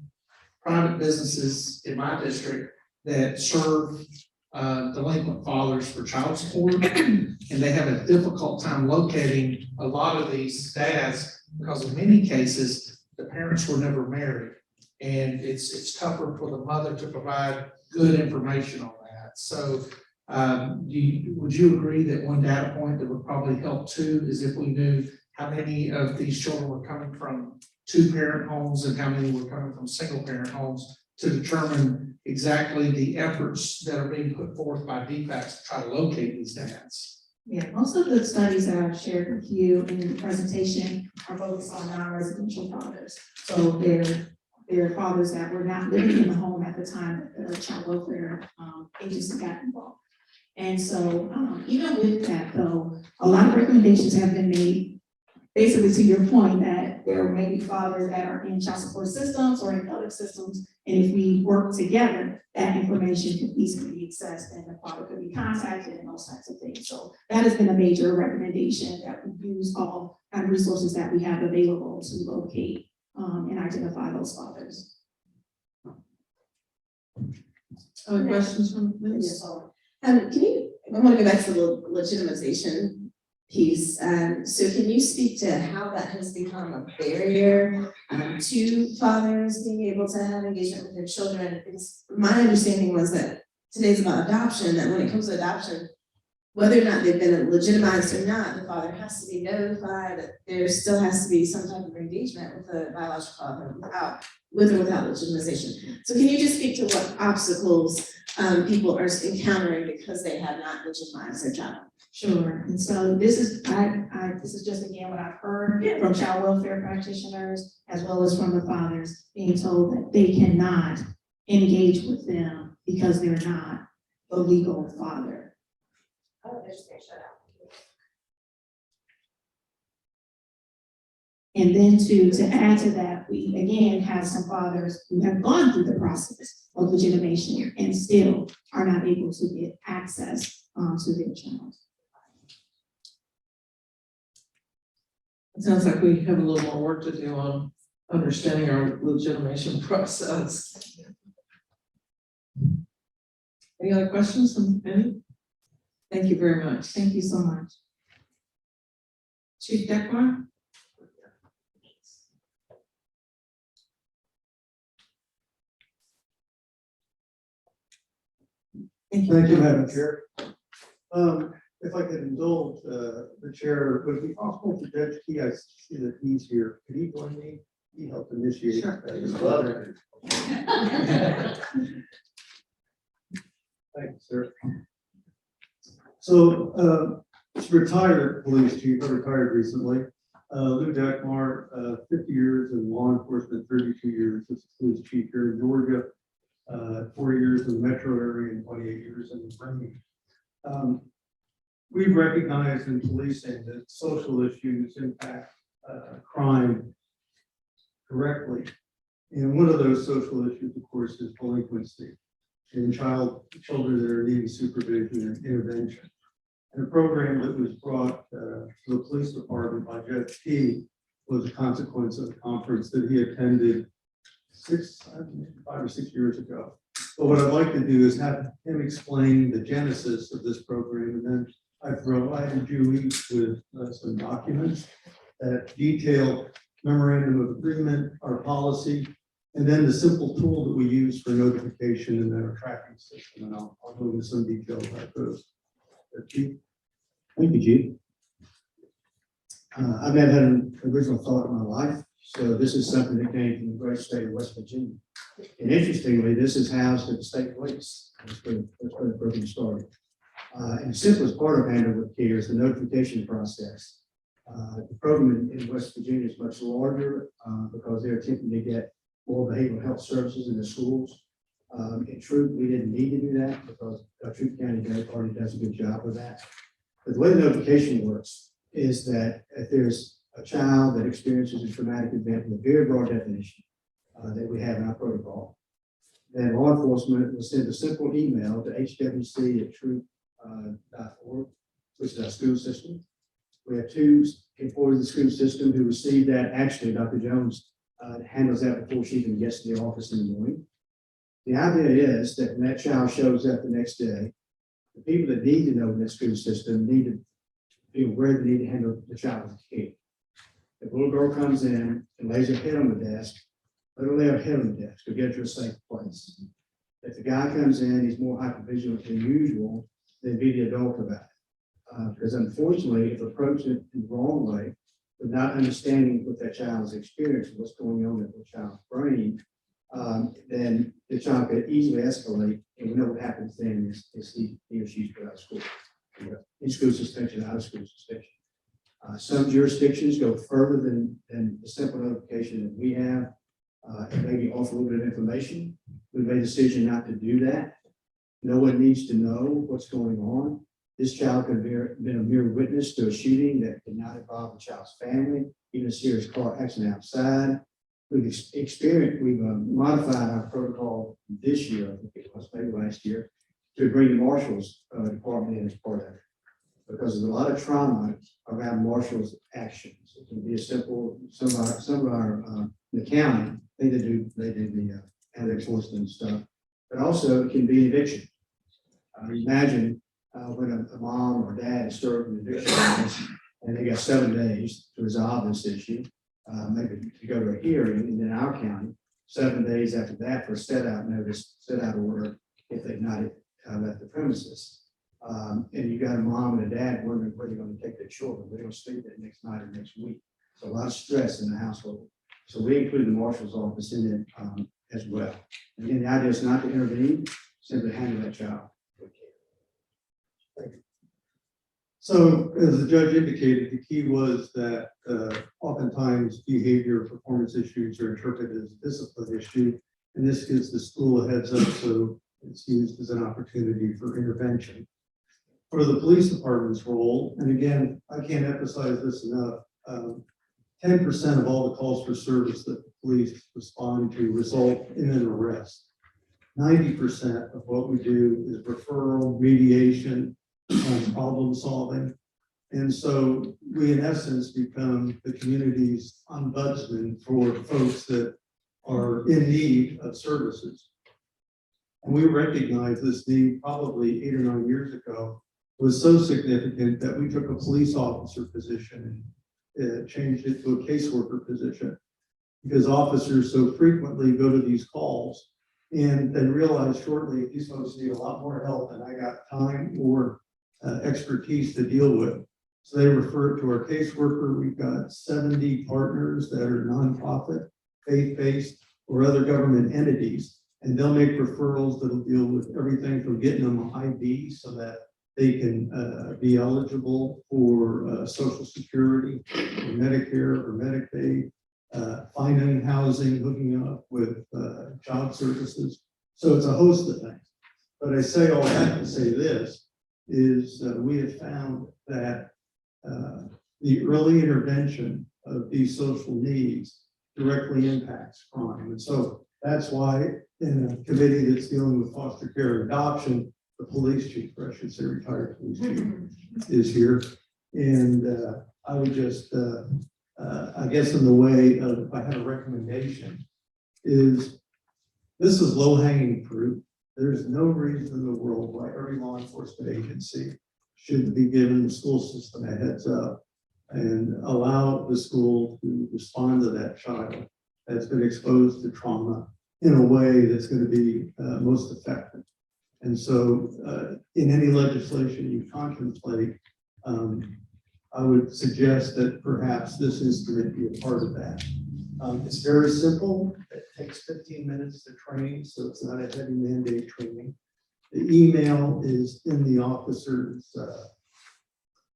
private businesses in my district that serve delinquent fathers for child support, and they have a difficult time locating a lot of these dads because in many cases the parents were never married, and it's tougher for the mother to provide good information on that. So Would you agree that one data point that would probably help too is if we knew how many of these children were coming from two-parent homes and how many were coming from single-parent homes to determine exactly the efforts that are being put forth by DFACS to try to locate these dads? Yeah, most of the studies that I've shared with you in the presentation are focused on non-residential fathers. So they're fathers that were not living in the home at the time that the child welfare agency got involved. And so even with that though, a lot of recommendations have been made, basically to your point, that there may be fathers that are in child support systems or in other systems. And if we work together, that information could easily be accessed and the father could be contacted and those types of things. So that has been a major recommendation, that we use all kind of resources that we have available to locate and identify those fathers. Other questions from Ms.? Can you, I want to go back to the legitimization piece. So can you speak to how that has become a barrier to fathers being able to have engagement with their children? Because my understanding was that today's about adoption, that when it comes to adoption, whether or not they've been legitimized or not, the father has to be notified, that there still has to be some type of engagement with the biological father with or without legitimization. So can you just speak to what obstacles people are encountering because they have not legitimized their child? Sure, and so this is, this is just again what I've heard from child welfare practitioners as well as from the fathers being told that they cannot engage with them because they're not a legal father. Oh, they're just gonna shut out. And then to add to that, we again have some fathers who have gone through the process of legitimation and still are not able to get access to their child. It sounds like we have a little more work to do on understanding our legitimation process. Any other questions from any? Thank you very much. Thank you so much. Chief Dekmar? Thank you, Madam Chair. If I could indulge the chair, would it be possible for Judge Key, I see that he's here, could he join me? He helped initiate. Sure. Thank you, sir. So, retired police chief, I retired recently. Lou Dekmar, 50 years in law enforcement, 32 years as police chief here in Georgia, 4 years in the metro area and 28 years in the Birmingham. We've recognized in policing that social issues impact crime directly. And one of those social issues, of course, is delinquency in children that are needing supervision and intervention. And a program that was brought to the police department by Judge Key was a consequence of a conference that he attended 5 or 6 years ago. But what I'd like to do is have him explain the genesis of this program, and then I've provided you each with some documents that detail memorandum of agreement, our policy, and then the simple tool that we use for notification and then our tracking system. And I'll go into some detail about those. Chief. Thank you, Chief. I've never had an original thought in my life, so this is something that came from the great state of West Virginia. And interestingly, this is housed at the state police. That's where the program started. And the simplest part of handling with care is the notification process. The program in West Virginia is much larger because they're attempting to get more behavioral health services in the schools. In truth, we didn't need to do that because Troup County already does a good job with that. But the way the notification works is that if there's a child that experiences a traumatic event in a very broad definition that we have in our protocol, then law enforcement will send a simple email to hwc@troup.org, which is our school system. We have 2 employees of the school system who receive that. Actually, Dr. Jones handles that before she even gets to the office in the morning. The idea is that when that child shows up the next day, the people that need to know in that school system need to be aware they need to handle the child with care. If a little girl comes in and lays her head on the desk, let her lay her head on the desk to get her to a safe place. If the guy comes in, he's more hypervigilant than usual, than be the adult about it. Because unfortunately, if approached it in the wrong way, with not understanding what that child's experience, what's going on in the child's brain, then the child could easily escalate, and we know what happens then is he or she's put out of school. In school suspension, out of school suspension. Some jurisdictions go further than the simple notification that we have, and maybe offer a little bit of information. We made a decision not to do that. No one needs to know what's going on. This child could have been a mere witness to a shooting that did not involve the child's family, even a serious car accident outside. We've modified our protocol this year, I think it was maybe last year, to bring the marshals department in as part of it. Because there's a lot of trauma around marshals' actions. It can be a simple, some of our the county, they do the annex list and stuff, but also it can be eviction. Imagine when a mom or dad is serving an eviction notice and they got 7 days to resolve this issue, maybe to go to a hearing, and in our county, 7 days after that for a set-out notice, set-out order, if they've not left the premises. And you got a mom and a dad wondering where they're going to take their children. They're going to sleep that next night or next week. So a lot of stress in the household. So we include the marshal's office in it as well. And again, the idea is not to intervene, simply handle that child. So as the judge indicated, the key was that oftentimes behavior performance issues are interpreted as a discipline issue. And this gives the school a heads up, so it's used as an opportunity for intervention. For the police department's role, and again, I can't emphasize this enough, 10% of all the calls for service that the police respond to result in an arrest. 90% of what we do is referral, mediation, problem solving. And so we, in essence, become the community's ombudsman for folks that are in need of services. And we recognized this need probably 8 or 9 years ago was so significant that we took a police officer position and changed it to a caseworker position, because officers so frequently go to these calls and then realize shortly these folks need a lot more help than I got time or expertise to deal with. So they refer it to our caseworker. We've got 70 partners that are nonprofit, faith-based, or other government entities, and they'll make referrals that'll deal with everything from getting them an ID so that they can be eligible for Social Security, or Medicare, or Medicaid, finding housing, hooking up with job services. So it's a host of things. But I say all that to say this, is we have found that the early intervention of these social needs directly impacts crime. And so that's why in a committee that's dealing with foster care and adoption, the police chief, or I should say retired police chief, is here. And I would just, I guess in the way of, if I had a recommendation, is this is low-hanging fruit. There's no reason in the world why every law enforcement agency should be giving the school system a heads up and allow the school to respond to that child that's been exposed to trauma in a way that's going to be most effective. And so in any legislation you contemplate, I would suggest that perhaps this instrument be a part of that. It's very simple. It takes 15 minutes to train, so it's not a heavy mandate training. The email is in the officer's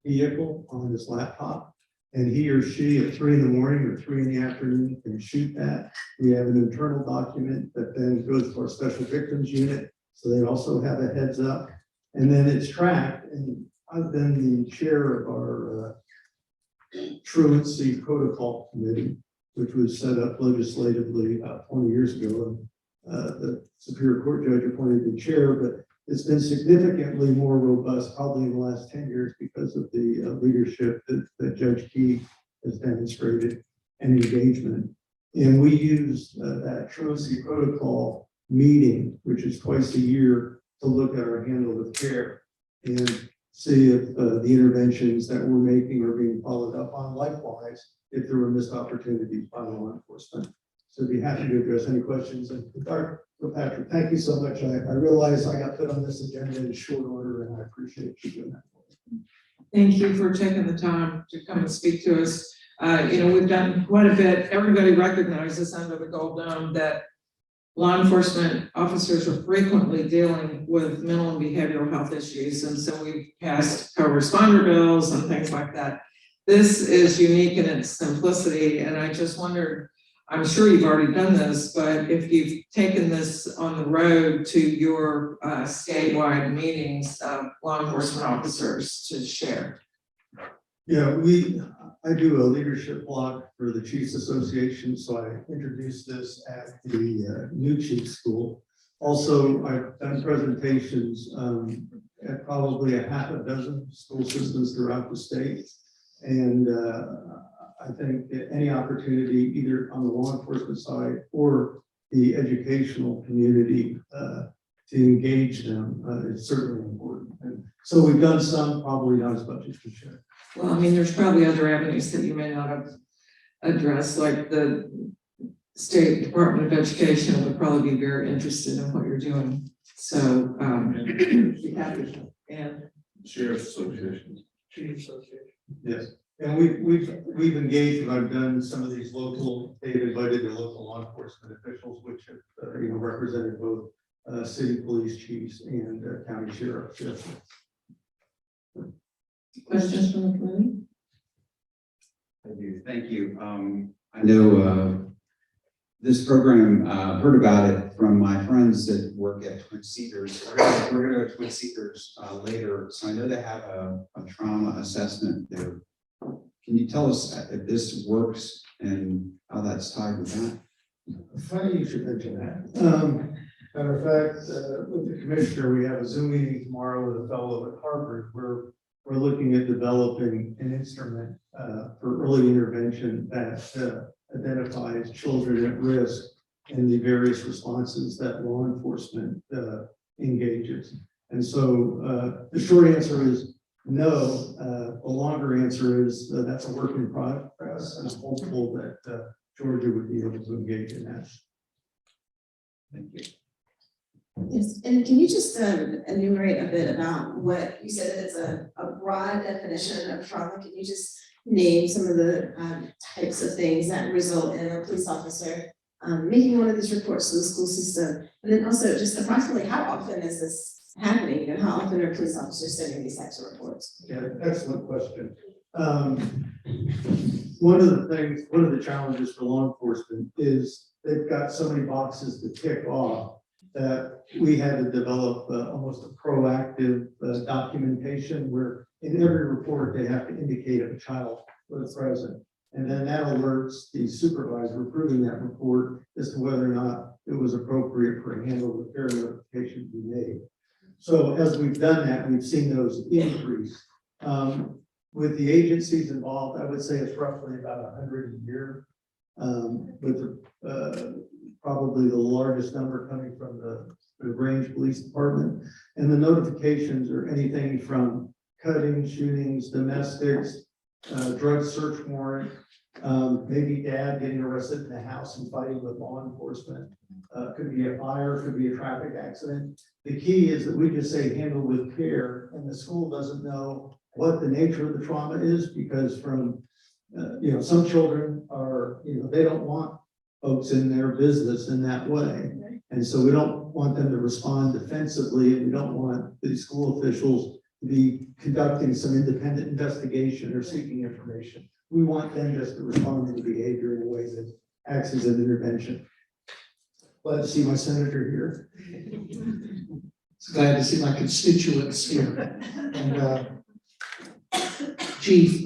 vehicle on his laptop, and he or she at 3 in the morning or 3 in the afternoon can shoot that. We have an internal document that then goes to our special victims unit, so they also have a heads up, and then it's tracked. And I've been the chair of our truancy protocol committee, which was set up legislatively about 20 years ago. The Superior Court judge appointed the chair, but it's been significantly more robust probably in the last 10 years because of the leadership that Judge Key has demonstrated and engagement. And we use that truancy protocol meeting, which is twice a year, to look at our handle of care and see if the interventions that we're making are being followed up on. Likewise, if there were missed opportunities by law enforcement. So be happy to address any questions. And Dr. Patrick, thank you so much. I realize I got put on this agenda in short order, and I appreciate you doing that. Thank you for taking the time to come and speak to us. We've done quite a bit. Everybody recognizes under the Gold Dome that law enforcement officers are frequently dealing with mental and behavioral health issues. And so we've passed co-responder bills and things like that. This is unique in its simplicity. And I just wondered, I'm sure you've already done this, but if you've taken this on the road to your statewide meetings of law enforcement officers to share. Yeah, I do a leadership blog for the Chiefs Association, so I introduced this at the new chief school. Also, I've done presentations at probably a half a dozen school systems throughout the state. And I think that any opportunity, either on the law enforcement side or the educational community, to engage them is certainly important. And so we've done some, probably not as much as we should. Well, I mean, there's probably other avenues that you may not have addressed, like the State Department of Education would probably be very interested in what you're doing. So, be happy to. And Sheriff's Association. Chiefs Association. Yes, and we've engaged, and I've done some of these local, they've invited their local law enforcement officials, which have, represented both city police chiefs and county sheriffs. Yes. questions from the committee? I do, thank you. I know this program, heard about it from my friends that work at Twin Cedars. We're gonna go to Twin Cedars later, so I know they have a trauma assessment there. Can you tell us if this works and how that's tied with that? Funny you should mention that. Matter of fact, with the commissioner, we have a Zoom meeting tomorrow with a fellow at Harvard. We're looking at developing an instrument for early intervention that identifies children at risk and the various responses that law enforcement engages. And so the short answer is no. The longer answer is that's a work in progress, and I'm hopeful that Georgia would be able to engage in that. Thank you. Yes, and can you just enumerate a bit about what you said that it's a broad definition of trauma? Can you just name some of the types of things that result in a police officer making one of these reports to the school system? And then also just approximately how often is this happening and how often are police officers sending these types of reports? Yeah, excellent question. One of the challenges for law enforcement is they've got so many boxes to tick off that we had to develop almost a proactive documentation where in every report they have to indicate if a child was present. And then that alerts the supervisor approving that report as to whether or not it was appropriate for a handle repair notification to be made. So as we've done that, we've seen those increase. With the agencies involved, I would say it's roughly about 100 a year. With probably the largest number coming from the Grange Police Department. And the notifications are anything from cuttings, shootings, domestics, drug search warrant, maybe dad getting arrested in the house and fighting with law enforcement. Could be a fire, could be a traffic accident. The key is that we just say handle with care, and the school doesn't know what the nature of the trauma is, because from some children are, they don't want folks in their business in that way. And so we don't want them to respond defensively, and we don't want the school officials to be conducting some independent investigation or seeking information. We want them just to respond to the behavior in a way that acts as an intervention. Glad to see my senator here. Glad to see my constituents here. And Chief,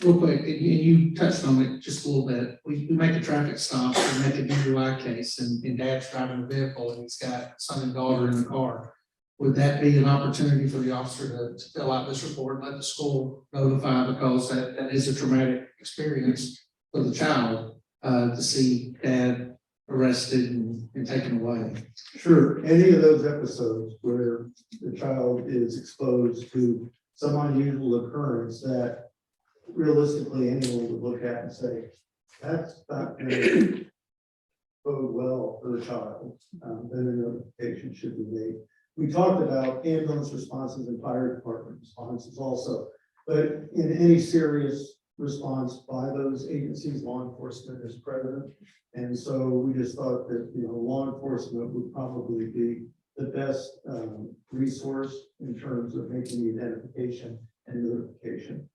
real quick, and you touched on it just a little bit. We make a traffic stop and make a DUI case, and dad's driving a vehicle and he's got son and daughter in the car. Would that be an opportunity for the officer to fill out this report, and let the school notify, because that is a traumatic experience for the child to see dad arrested and taken away? Sure, any of those episodes where the child is exposed to some unusual occurrence that realistically anyone would look at and say, that's not gonna bode well for the child, then a notification should be made. We talked about ambulance responses and fire department responses also, but in any serious response by those agencies, law enforcement is present. And so we just thought that, law enforcement would probably be the best resource in terms of making the identification and notification.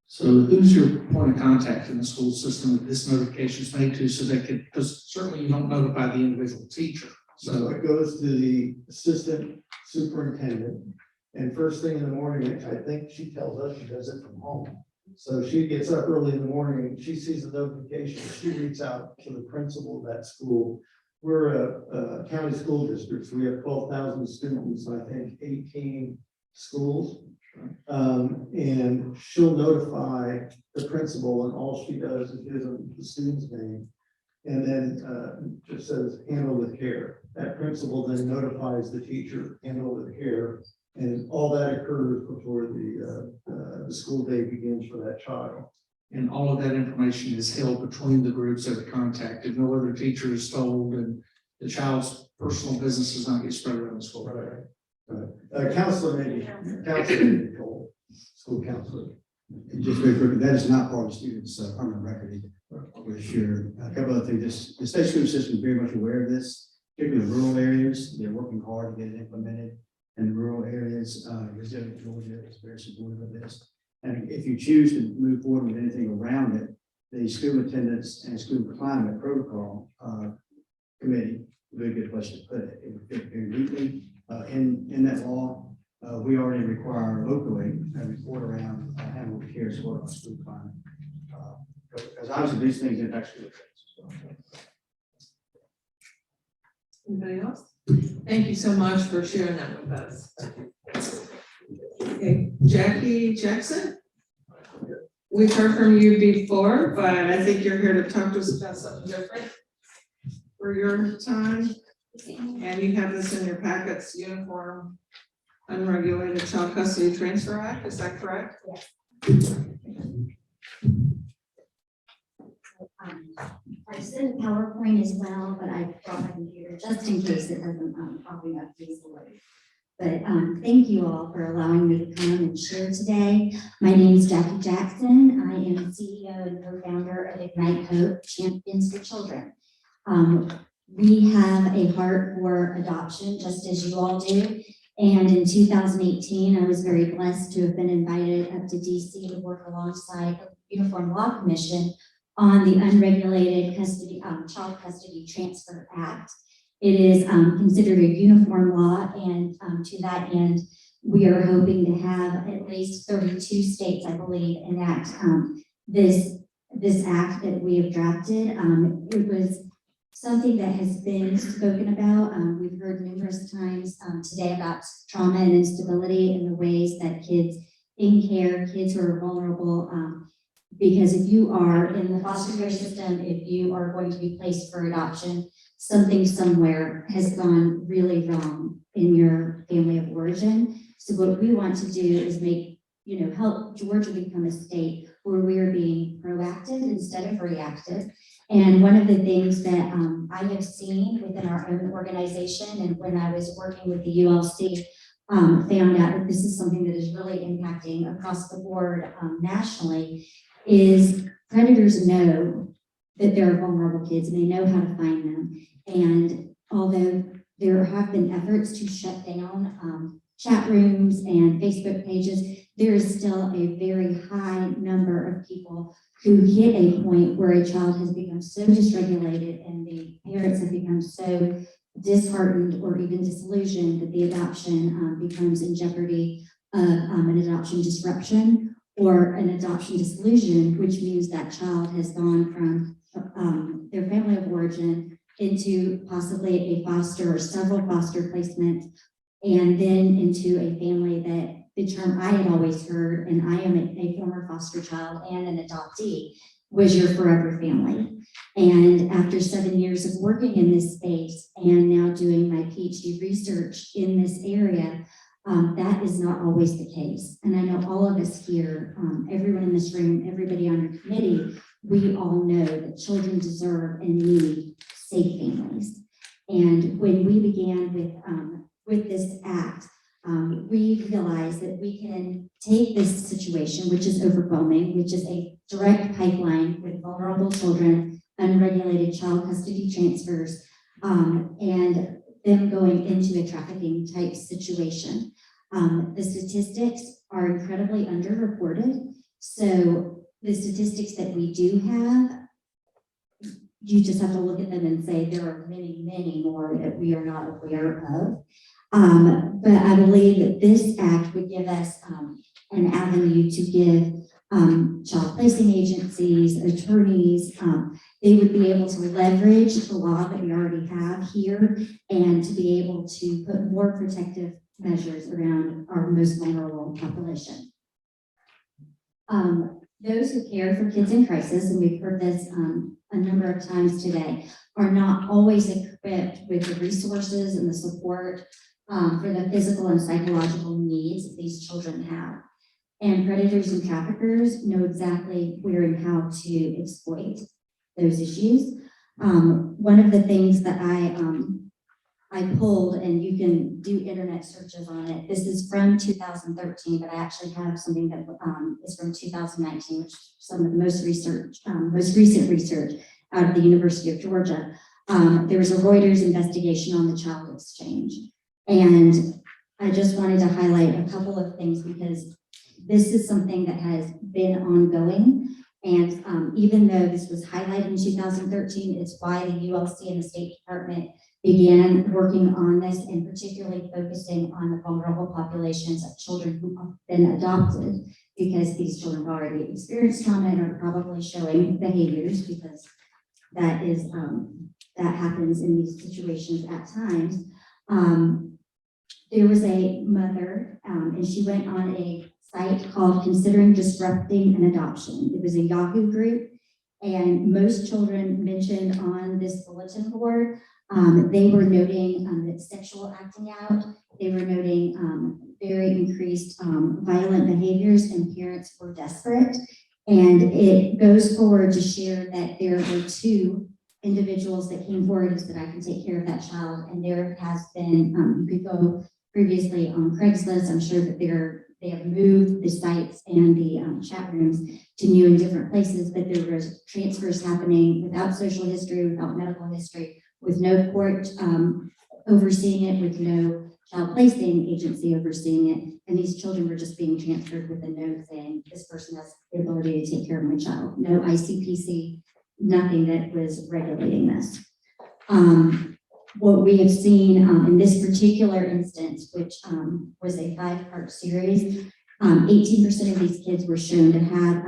So who's your point of contact in the school system that this notification is made to, so they could, because certainly you don't notify the individual teacher. So So it goes to the assistant superintendent, and first thing in the morning, I think she tells us she does it from home. So she gets up early in the morning, she sees the notification, she reaches out to the principal of that school. We're a county school district, so we have 12,000 students, I think 18 schools. And she'll notify the principal, and all she does is gives them the student's name. And then just says, handle with care. That principal then notifies the teacher, handle with care. And all that occurs before the school day begins for that child. and all of that information is held between the groups that are contacted. No other teacher is told, and the child's personal business does not get spread around the school. Counselor may be told, school counselor. And just very quickly, that is not part of the student's permanent record either. For sure. A couple of things, the state school system is very much aware of this, particularly in rural areas. They're working hard to get it implemented in rural areas. Resilient Georgia is very supportive of this. And if you choose to move forward with anything around it, the school attendance and school climate protocol committee would be a good place to put it. It would fit very neatly in that law. We already require locally a report around animal care as well as school climate. Because obviously these things impact school. Anybody else? Thank you so much for sharing that with us. Okay, Jackie Jackson? We've heard from you before, but I think you're here to talk to us about something different for your time. And you have this in your packets, Uniform Unregulated Child Custody Transfer Act, is that correct? Yes. I sent PowerPoint as well, but I brought my computer just in case it doesn't copy up easily. But thank you all for allowing me to come and share today. My name is Jackie Jackson. I am CEO and co-founder of Ignite Hope Champions for Children. We have a heart for adoption, just as you all do. And in 2018, I was very blessed to have been invited up to DC to work alongside the Uniform Law Commission on the Unregulated Custody, Child Custody Transfer Act. It is considered a uniform law, and to that end, we are hoping to have at least 32 states, I believe, enact this act that we have drafted. It was something that has been spoken about. We've heard numerous times today about trauma and instability and the ways that kids in care, kids who are vulnerable, because if you are in the foster care system, if you are going to be placed for adoption, something somewhere has gone really wrong in your family of origin. So what we want to do is make, help Georgia become a state where we are being proactive instead of reactive. And one of the things that I have seen within our own organization, and when I was working with the ULC, found out that this is something that is really impacting across the board nationally, is predators know that there are vulnerable kids and they know how to find them. And although there have been efforts to shut down chat rooms and Facebook pages, there is still a very high number of people who hit a point where a child has become so dysregulated and the parents have become so disheartened or even disillusioned that the adoption becomes in jeopardy of an adoption disruption or an adoption disillusion, which means that child has gone from their family of origin into possibly a foster or several foster placements, and then into a family that the term I had always heard, and I am a former foster child and an adoptee, was your forever family. And after 7 years of working in this space and now doing my PhD research in this area, that is not always the case. And I know all of us here, everyone in this room, everybody on your committee, we all know that children deserve and need safe families. And when we began with this act, we realized that we can take this situation, which is overwhelming, which is a direct pipeline with vulnerable children, unregulated child custody transfers, and them going into a trafficking type situation. The statistics are incredibly underreported. So the statistics that we do have, you just have to look at them and say there are many, many more that we are not aware of. But I believe that this act would give us an avenue to give child placing agencies, attorneys, they would be able to leverage the law that we already have here and to be able to put more protective measures around our most vulnerable population. Those who care for kids in crisis, and we've heard this a number of times today, are not always equipped with the resources and the support for the physical and psychological needs that these children have. And predators and traffickers know exactly where and how to exploit those issues. One of the things that I pulled, and you can do internet searches on it. This is from 2013, but I actually have something that is from 2019, which is some of the most recent research out of the University of Georgia. There was a Reuters investigation on the child exchange. And I just wanted to highlight a couple of things because this is something that has been ongoing. And even though this was highlighted in 2013, it's why the ULC and the State Department began working on this and particularly focusing on the vulnerable populations of children who have been adopted, because these children have already experienced trauma and are probably showing behaviors, because that is that happens in these situations at times. There was a mother and she went on a site called Considering Disrupting an Adoption. It was a Yahoo group, and most children mentioned on this bulletin board, they were noting that sexual acting out, they were noting very increased violent behaviors, and parents were desperate. And it goes forward to share that there were 2 individuals that came forward and said, I can take care of that child. And there has been, you could go previously on Craigslist, I'm sure that they have moved the sites and the chat rooms to new and different places, but there was transfers happening without social history, without medical history, with no court overseeing it, with no child placing agency overseeing it. And these children were just being transferred with a note saying, this person has the ability to take care of my child. No ICPC, nothing that was regulating this. What we have seen in this particular instance, which was a 5-part series, 18% of these kids were shown to have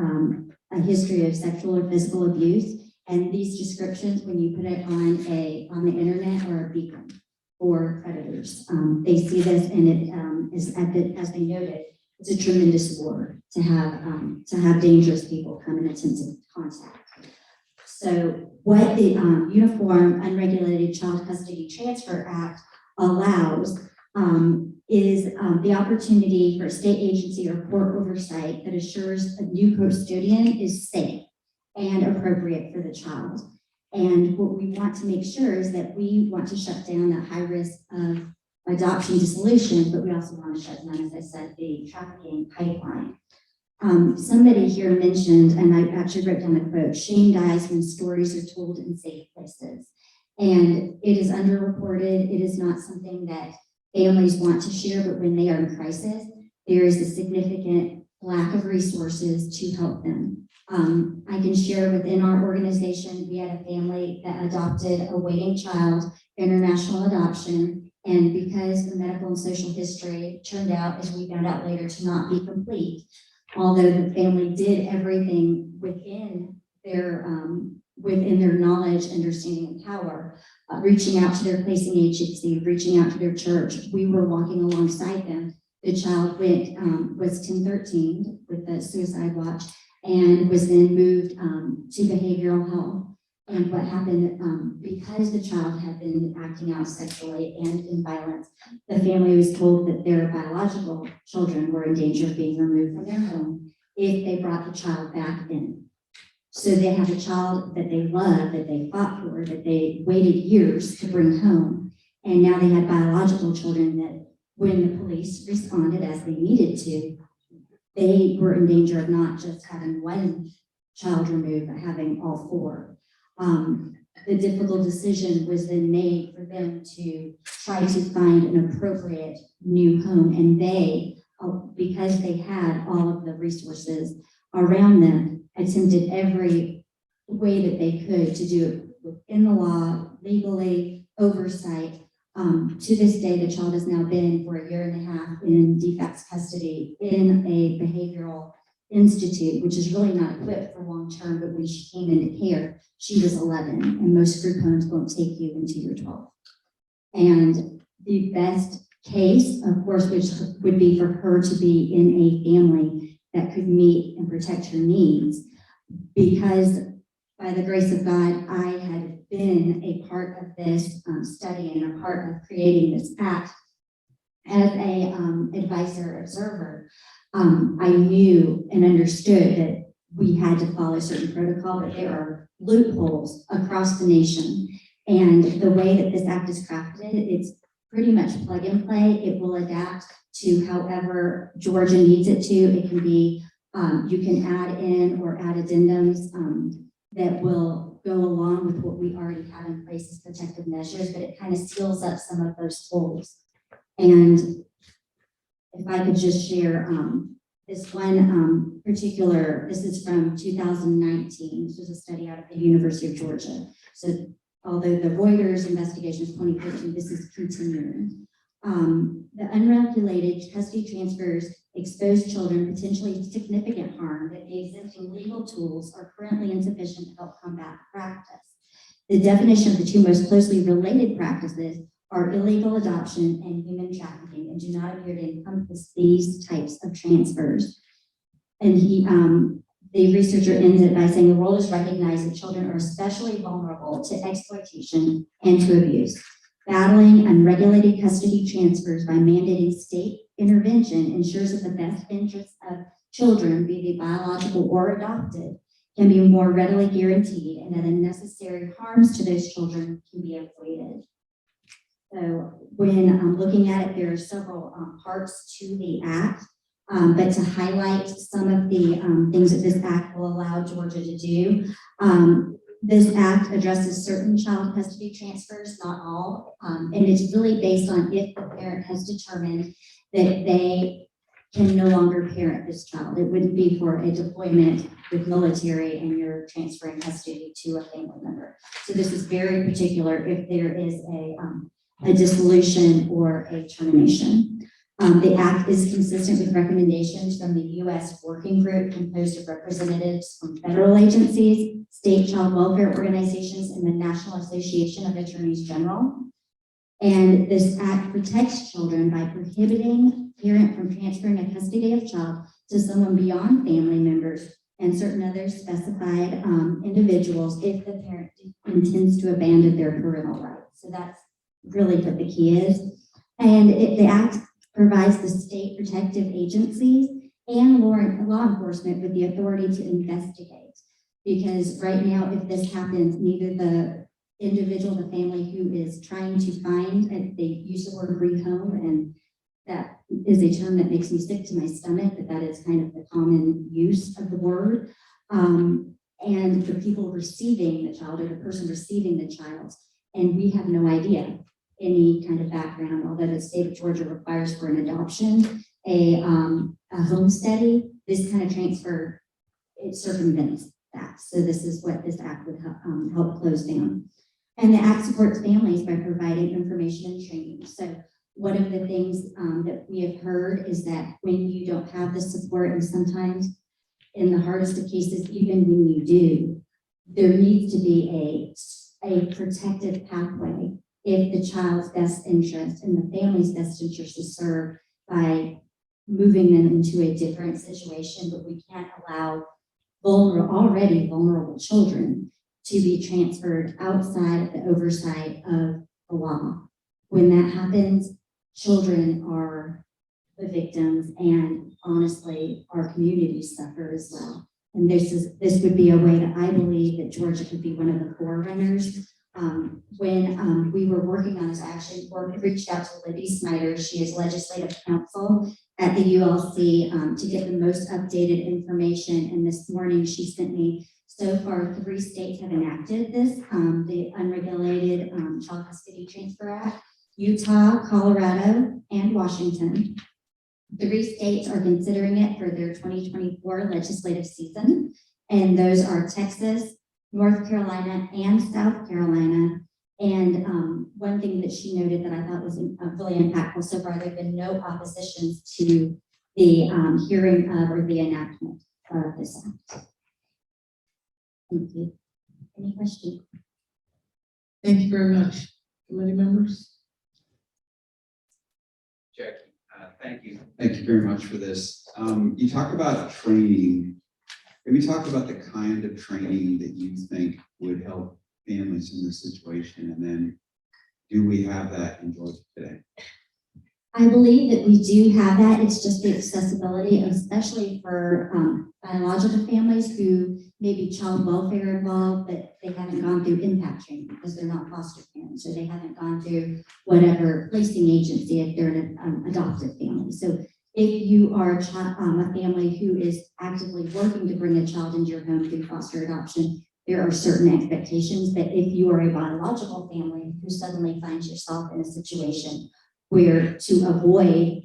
a history of sexual or physical abuse. And these descriptions, when you put it on the internet, are a beacon for predators. They see this, and it is as they noted, it's a tremendous war to have dangerous people come and attempt to contact. So what the Uniform Unregulated Child Custody Transfer Act allows is the opportunity for a state agency or court oversight that assures a new custodian is safe and appropriate for the child. And what we want to make sure is that we want to shut down that high risk of adoption dissolution, but we also want to shut down, as I said, the trafficking pipeline. Somebody here mentioned, and I actually wrote down a quote, shame dies when stories are told in safe places. And it is underreported. It is not something that families want to share, but when they are in crisis, there is a significant lack of resources to help them. I can share within our organization, we had a family that adopted a waiting child, international adoption, and because the medical and social history turned out, as we found out later, to not be complete, although the family did everything within their knowledge, understanding, and power, reaching out to their placing agency, reaching out to their church, we were walking alongside them. The child was 1013 with the suicide watch and was then moved to behavioral health. And what happened, because the child had been acting out sexually and in violence, the family was told that their biological children were in danger of being removed from their home if they brought the child back in. So they have a child that they love, that they fought for, that they waited years to bring home. And now they had biological children that when the police responded as they needed to, they were in danger of not just having one child removed, but having all four. The difficult decision was then made for them to try to find an appropriate new home. And they, because they had all of the resources around them, attempted every way that they could to do it within the law, legally, oversight. To this day, the child has now been for 1.5 years in de facto custody in a behavioral institute, which is really not equipped for long-term, but when she came into care, she was 11, and most group homes won't take you until you're 12. And the best case, of course, which would be for her to be in a family that could meet and protect her needs, because by the grace of God, I had been a part of this study and a part of creating this act as a advisor observer. I knew and understood that we had to follow certain protocol, but there are loopholes across the nation. And the way that this act is crafted, it's pretty much plug and play. It will adapt to however Georgia needs it to. It can be, you can add in or add addendums that will go along with what we already have in place as protective measures, but it kind of seals up some of those holes. And if I could just share this one particular, this is from 2019. This was a study out of the University of Georgia. So although the Reuters investigation is 2015, this is continuing. The unregulated custody transfers expose children potentially to significant harm that the existing legal tools are currently insufficient to help combat the practice. The definition of the two most closely related practices are illegal adoption and human trafficking, and do not appear to encompass these types of transfers. And the researcher ends it by saying the world has recognized that children are especially vulnerable to exploitation and to abuse. Battling unregulated custody transfers by mandating state intervention ensures that the best interests of children, be they biological or adopted, can be more readily guaranteed, and that unnecessary harms to those children can be avoided. So when looking at it, there are several parts to the act, but to highlight some of the things that this act will allow Georgia to do. This act addresses certain child custody transfers, not all, and it's really based on if the parent has determined that they can no longer parent this child. It wouldn't be for a deployment with military and you're transferring custody to a family member. So this is very particular if there is a dissolution or a termination. The act is consistent with recommendations from the U.S. Working Group composed of representatives from federal agencies, state child welfare organizations, and the National Association of Attorneys General. And this act protects children by prohibiting parent from transferring a custody of child to someone beyond family members and certain other specified individuals if the parent intends to abandon their parental rights. So that's really what the key is. And the act provides the state protective agencies and law enforcement with the authority to investigate. Because right now, if this happens, neither the individual, the family who is trying to find, and they use the word rehome, and that is a term that makes me sick to my stomach, but that is kind of the common use of the word. And the people receiving the child or the person receiving the child, and we have no idea any kind of background, although the state of Georgia requires for an adoption, a home study, this kind of transfer, it circumvents that. So this is what this act would help close down. And the act supports families by providing information and training. So one of the things that we have heard is that when you don't have the support, and sometimes in the hardest of cases, even when you do, there needs to be a protective pathway if the child's best interest and the family's best interest is served by moving them into a different situation, but we can't allow already vulnerable children to be transferred outside of the oversight of the law. When that happens, children are the victims, and honestly, our communities suffer as well. And this would be a way that I believe that Georgia could be one of the forerunners. When we were working on this, I actually reached out to Libby Snyder. She is legislative counsel at the ULC to get the most updated information. And this morning she sent me, so far 3 states have enacted this, the Unregulated Child Custody Transfer Act, Utah, Colorado, and Washington. 3 states are considering it for their 2024 legislative season. And those are Texas, North Carolina, and South Carolina. And one thing that she noted that I thought was really impactful so far, there have been no oppositions to the hearing of or the enactment of this act. Thank you. Any questions? Thank you very much. Committee members? Jackie, thank you. Thank you very much for this. You talk about training. Can we talk about the kind of training that you think would help families in this situation? And then do we have that in Georgia today? I believe that we do have that. It's just the accessibility, especially for biological families who may be child welfare involved, but they haven't gone through impact training because they're not foster parents, or they haven't gone through whatever placing agency if they're an adoptive family. So if you are a family who is actively working to bring a child into your home through foster adoption, there are certain expectations that if you are a biological family who suddenly finds yourself in a situation where, to avoid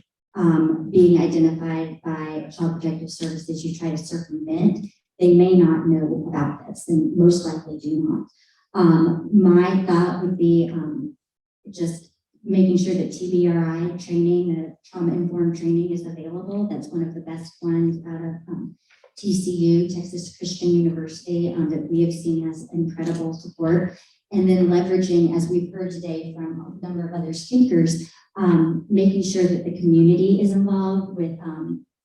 being identified by Child Protective Services, you try to circumvent, they may not know about this and most likely do not. My thought would be just making sure that TBRI training, trauma-informed training, is available. That's one of the best ones out of TCU, Texas Christian University, that we have seen as incredible support. And then leveraging, as we've heard today from a number of other speakers, making sure that the community is involved with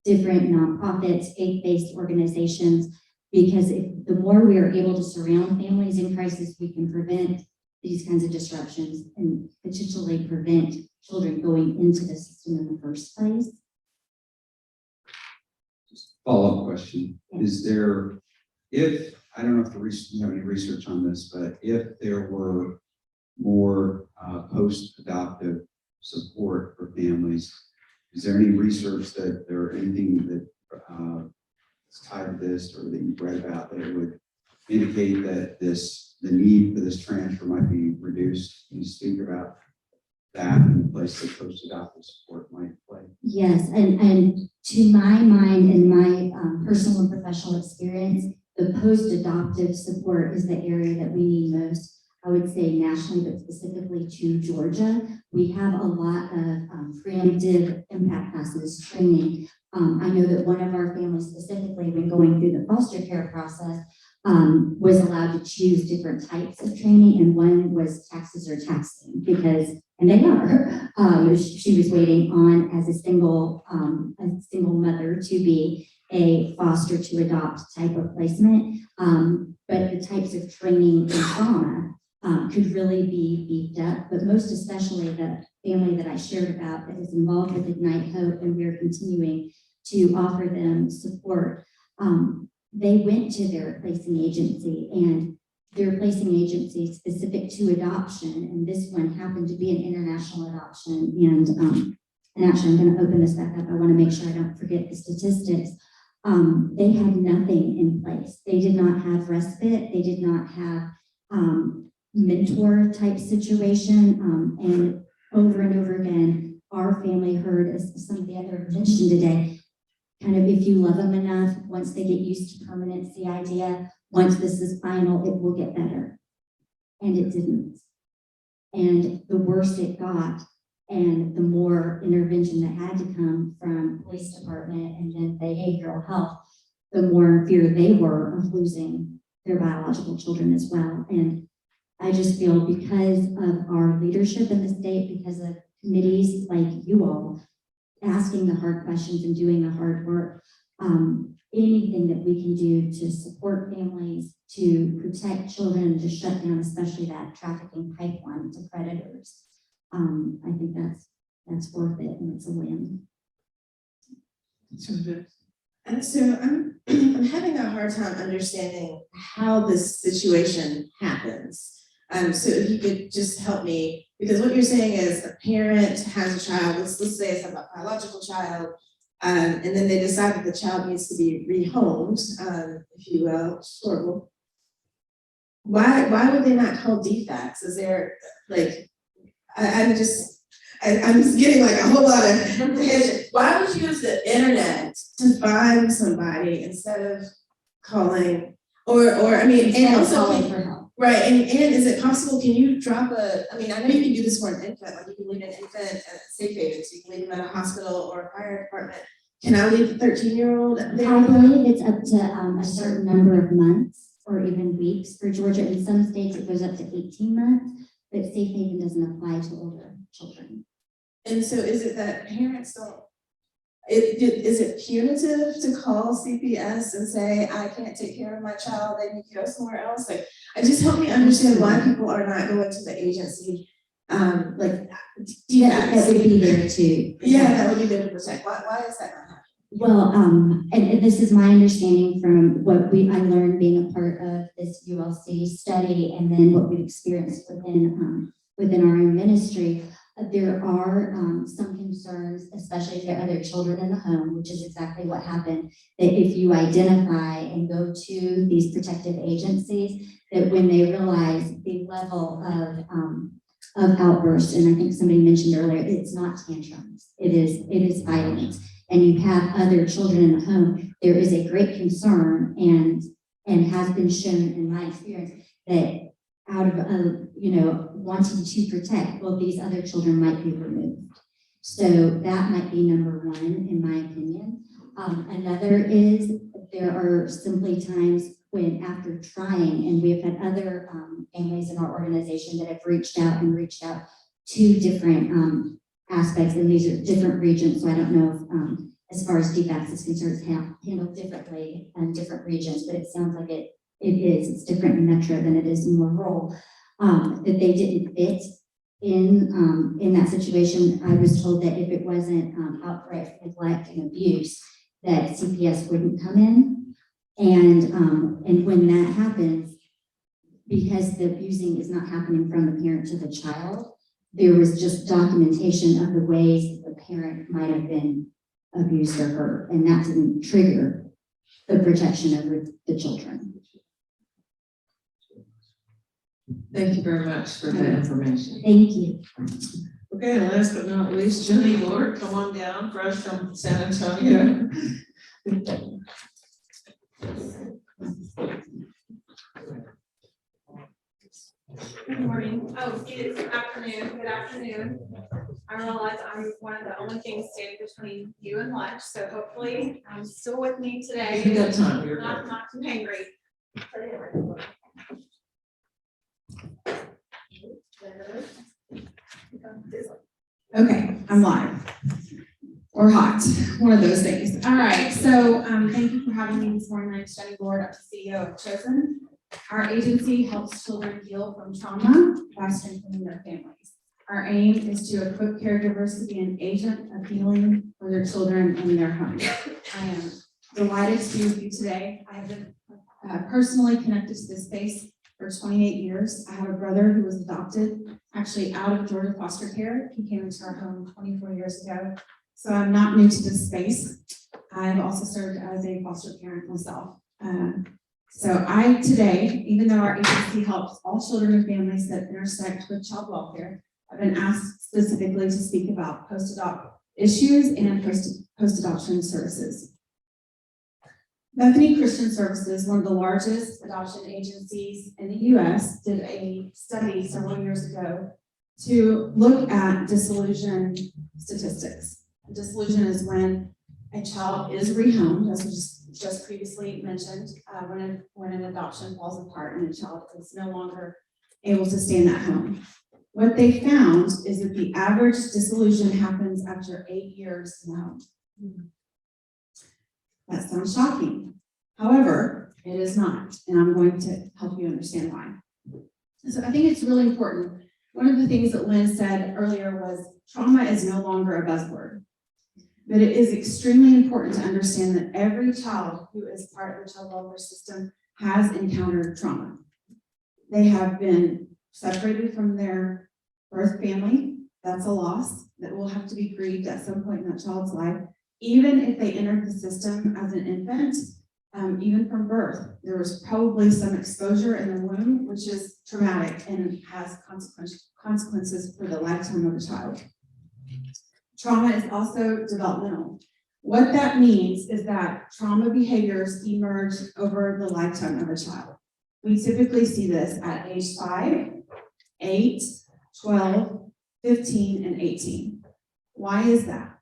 different nonprofits, faith-based organizations, because the more we are able to surround families in crisis, we can prevent these kinds of disruptions and potentially prevent children going into the system in the first place. Follow-up question. Is there, I don't know if you have any research on this, but if there were more post-adoptive support for families, is there any research that there anything that is tied to this or that you've read about that would indicate that the need for this transfer might be reduced? Can you speak about that and the place that post-adoptive support might play? Yes, and to my mind and my personal and professional experience, the post-adoptive support is the area that we need most. I would say nationally, but specifically to Georgia, we have a lot of preemptive impact classes training. I know that one of our families specifically, when going through the foster care process, was allowed to choose different types of training, and one was taxes or taxing, because, and they are, she was waiting on as a single mother to be a foster to adopt type of placement, but the types of training in trauma could really be beefed up, but most especially the family that I shared about that is involved with Ignite Hope, and we're continuing to offer them support. They went to their placing agency, and their placing agency specific to adoption, and this one happened to be an international adoption, and actually I'm going to open this back up. I want to make sure I don't forget the statistics. They had nothing in place. They did not have respite. They did not have mentor type situation, and over again, our family heard, as some of the other mentioned today, kind of, if you love them enough, once they get used to permanency idea, once this is final, it will get better. And it didn't. And the worse it got, and the more intervention that had to come from police department and then behavioral health, the more in fear they were of losing their biological children as well. And I just feel, because of our leadership in the state, because of committees like you all, asking the hard questions and doing the hard work, anything that we can do to support families, to protect children, to shut down especially that trafficking pipeline to predators, I think that's worth it, and it's a win. And so I'm, I'm having a hard time understanding how this situation happens. So if you could just help me, because what you're saying is a parent has a child, let's say it's a biological child, and then they decide that the child needs to be rehomed, if you will, or why would they not call DFACS? Is there, like, I'm just getting like a whole lot of, why would you use the internet to find somebody instead of calling, or I mean, and also, Calling for help. right, and is it possible, can you drop I mean, I know you can do this for an infant, like you can leave an infant at safe haven, so you can leave them at a hospital or a fire department. Can I leave a 13-year-old there? I believe it's up to a certain number of months or even weeks for Georgia. In some states, it goes up to 18 months, but safe haven doesn't apply to older children. And so is it that parents don't, is it punitive to call CPS and say, I can't take care of my child, they need to go somewhere else? Like, just help me understand why people are not going to the agency, like, That would be there too. yeah, that would be there to protect. Why is that not happening? Well, and this is my understanding from what I learned being a part of this ULC study, and then what we've experienced within our own ministry. There are some concerns, especially if there are other children in the home, which is exactly what happened, that if you identify and go to these protective agencies, that when they realize the level of outbursts, and I think somebody mentioned earlier, it's not tantrums, it is violence, and you have other children in the home, there is a great concern and has been shown in my experience that out of wanting to protect, well, these other children might be removed. So that might be number one, in my opinion. Another is there are simply times when, after trying, and we have had other families in our organization that have reached out to different aspects, and these are different regions, so I don't know if, as far as DFACS is concerned, it's handled differently in different regions, but it sounds like it's different in metro than it is in more rural. That they didn't fit in that situation. I was told that if it wasn't outright neglect and abuse, that CPS wouldn't come in. And when that happens, because the abusing is not happening from the parent to the child, there was just documentation of the ways that the parent might have been abused or hurt, and that didn't trigger the protection of the children. Thank you very much for that information. Thank you. Okay, and last but not least, Jenny Lord, come on down, fresh from San Antonio. Good morning. Oh, it is afternoon. Good afternoon. I realize I'm one of the only things standing between you and lunch, so hopefully I'm still with me today. You got time, you're good. Not too hangry. Okay, I'm live. Or hot, one of those things. All right, so thank you for having me this morning. I'm Jenny Lord, I'm the CEO of Chosen. Our agency helps children heal from trauma by strengthening their families. Our aim is to equip caregivers to be an agent of healing for their children in their homes. I am delighted to be with you today. I have been personally connected to this space for 28 years. I have a brother who was adopted, actually out of Georgia foster care. He came into our home 24 years ago. So I'm not new to this space. I've also served as a foster parent myself. So I today, even though our agency helps all children and families that intersect with child welfare, I've been asked specifically to speak about post-adopt issues and post-adoption services. Bethany Christian Services, one of the largest adoption agencies in the US, did a study several years ago to look at disillusion statistics. Disillusion is when a child is rehomed, as was just previously mentioned, when an adoption falls apart and a child is no longer able to stay in that home. What they found is that the average disillusion happens after 8 years in the home. That sounds shocking. However, it is not, and I'm going to help you understand why. So I think it's really important. One of the things that Lynn said earlier was trauma is no longer a buzzword. But it is extremely important to understand that every child who is part of the child welfare system has encountered trauma. They have been separated from their birth family. That's a loss that will have to be grieved at some point in that child's life. Even if they entered the system as an infant, even from birth, there was probably some exposure in the womb, which is traumatic and has consequences for the lifetime of the child. Trauma is also developmental. What that means is that trauma behaviors emerge over the lifetime of a child. We typically see this at age 5, 8, 12, 15, and 18. Why is that?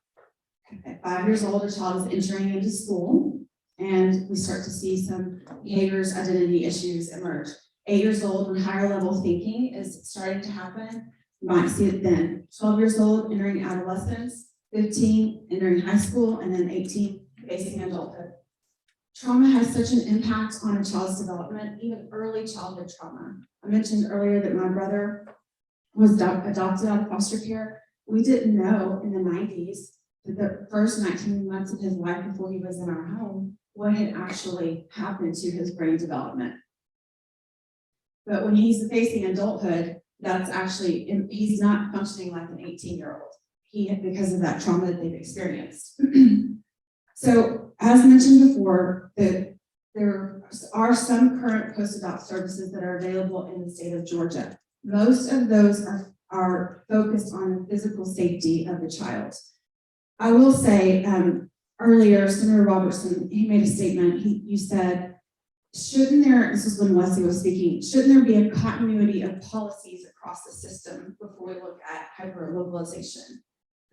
At 5 years old, a child is entering into school, and we start to see some behaviors, identity issues emerge. 8 years old, when higher level thinking is starting to happen, you might see it then. 12 years old, entering adolescence, 15, entering high school, and then 18, facing adulthood. Trauma has such an impact on a child's development, even early childhood trauma. I mentioned earlier that my brother was adopted out of foster care. We didn't know in the 90s that the first 19 months of his life before he was in our home, what had actually happened to his brain development. But when he's facing adulthood, that's actually, he's not functioning like an 18-year-old. Because of that trauma that they've experienced. So, as mentioned before, there are some current post-adopt services that are available in the state of Georgia. Most of those are focused on the physical safety of the child. I will say, earlier, Senator Robertson, he made a statement, you said, shouldn't there, this is when Wesley was speaking, shouldn't there be a continuity of policies across the system before we look at hyper-localization?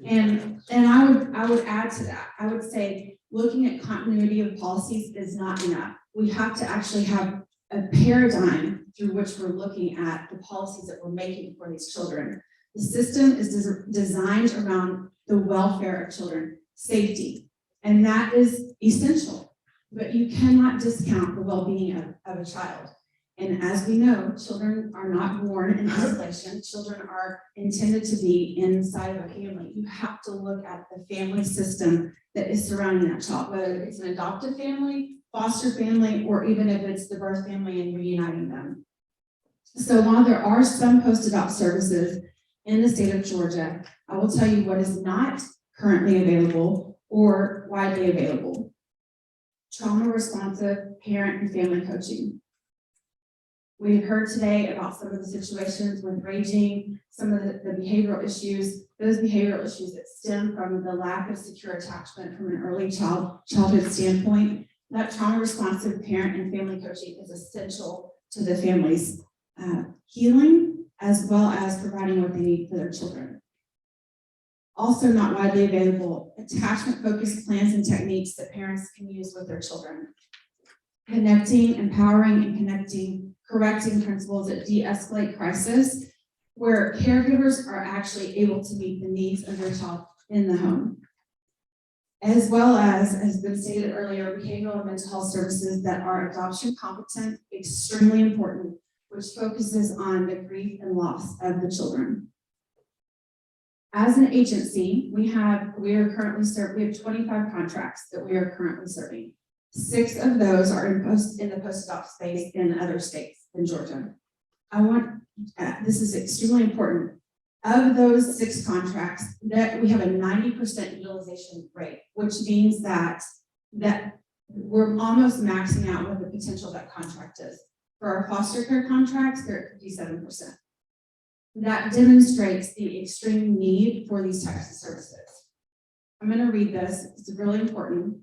And I would add to that. I would say looking at continuity of policies is not enough. We have to actually have a paradigm through which we're looking at the policies that we're making for these children. The system is designed around the welfare of children, safety, and that is essential. But you cannot discount the well-being of a child. And as we know, children are not born in isolation. Children are intended to be inside of a family. You have to look at the family system that is surrounding that child, whether it's an adoptive family, foster family, or even if it's the birth family and reuniting them. So while there are some post-adopt services in the state of Georgia, I will tell you what is not currently available or widely available. Trauma responsive parent and family coaching. We've heard today about some of the situations with raging, some of the behavioral issues, those behavioral issues that stem from the lack of secure attachment from an early childhood standpoint. That trauma responsive parent and family coaching is essential to the family's healing, as well as providing what they need for their children. Also not widely available, attachment focused plans and techniques that parents can use with their children. Connecting, empowering, and correcting principles that de-escalate crisis, where caregivers are actually able to meet the needs of their child in the home. As well as has been stated earlier, behavioral and mental health services that are adoption competent, extremely important, which focuses on the grief and loss of the children. As an agency, we have 25 contracts that we are currently serving. 6 of those are in the post-adopt space in other states in Georgia. This is extremely important. Of those 6 contracts, that we have a 90% utilization rate, which means that we're almost maxing out what the potential of that contract is. For our foster care contracts, they're at 57%. That demonstrates the extreme need for these types of services. I'm going to read this, it's really important.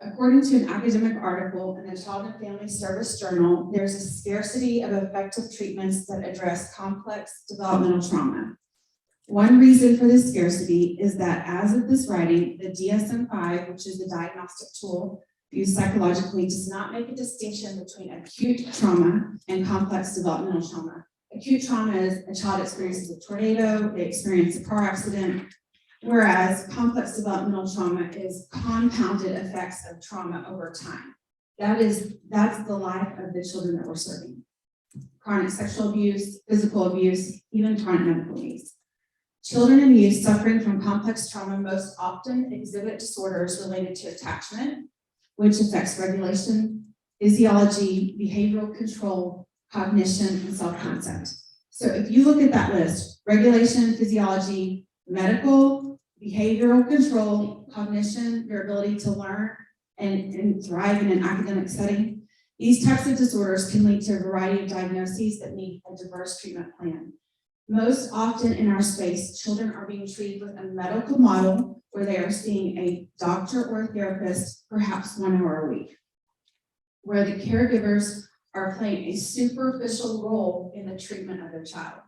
According to an academic article in the Child and Family Service Journal, there's a scarcity of effective treatments that address complex developmental trauma. One reason for this scarcity is that as of this writing, the DSM-5, which is the diagnostic tool used psychologically, does not make a distinction between acute trauma and complex developmental trauma. Acute trauma is a child experiences a tornado, they experience a car accident, whereas complex developmental trauma is compounded effects of trauma over time. That's the life of the children that we're serving. Chronic sexual abuse, physical abuse, even chronic medical needs. Children and youth suffering from complex trauma most often exhibit disorders related to attachment, which affects regulation, physiology, behavioral control, cognition, and self-concept. So if you look at that list, regulation, physiology, medical, behavioral control, cognition, your ability to learn and thrive in an academic setting, these types of disorders can lead to a variety of diagnoses that need a diverse treatment plan. Most often in our space, children are being treated with a medical model where they are seeing a doctor or a therapist perhaps 1 hour a week, where the caregivers are playing a superficial role in the treatment of their child.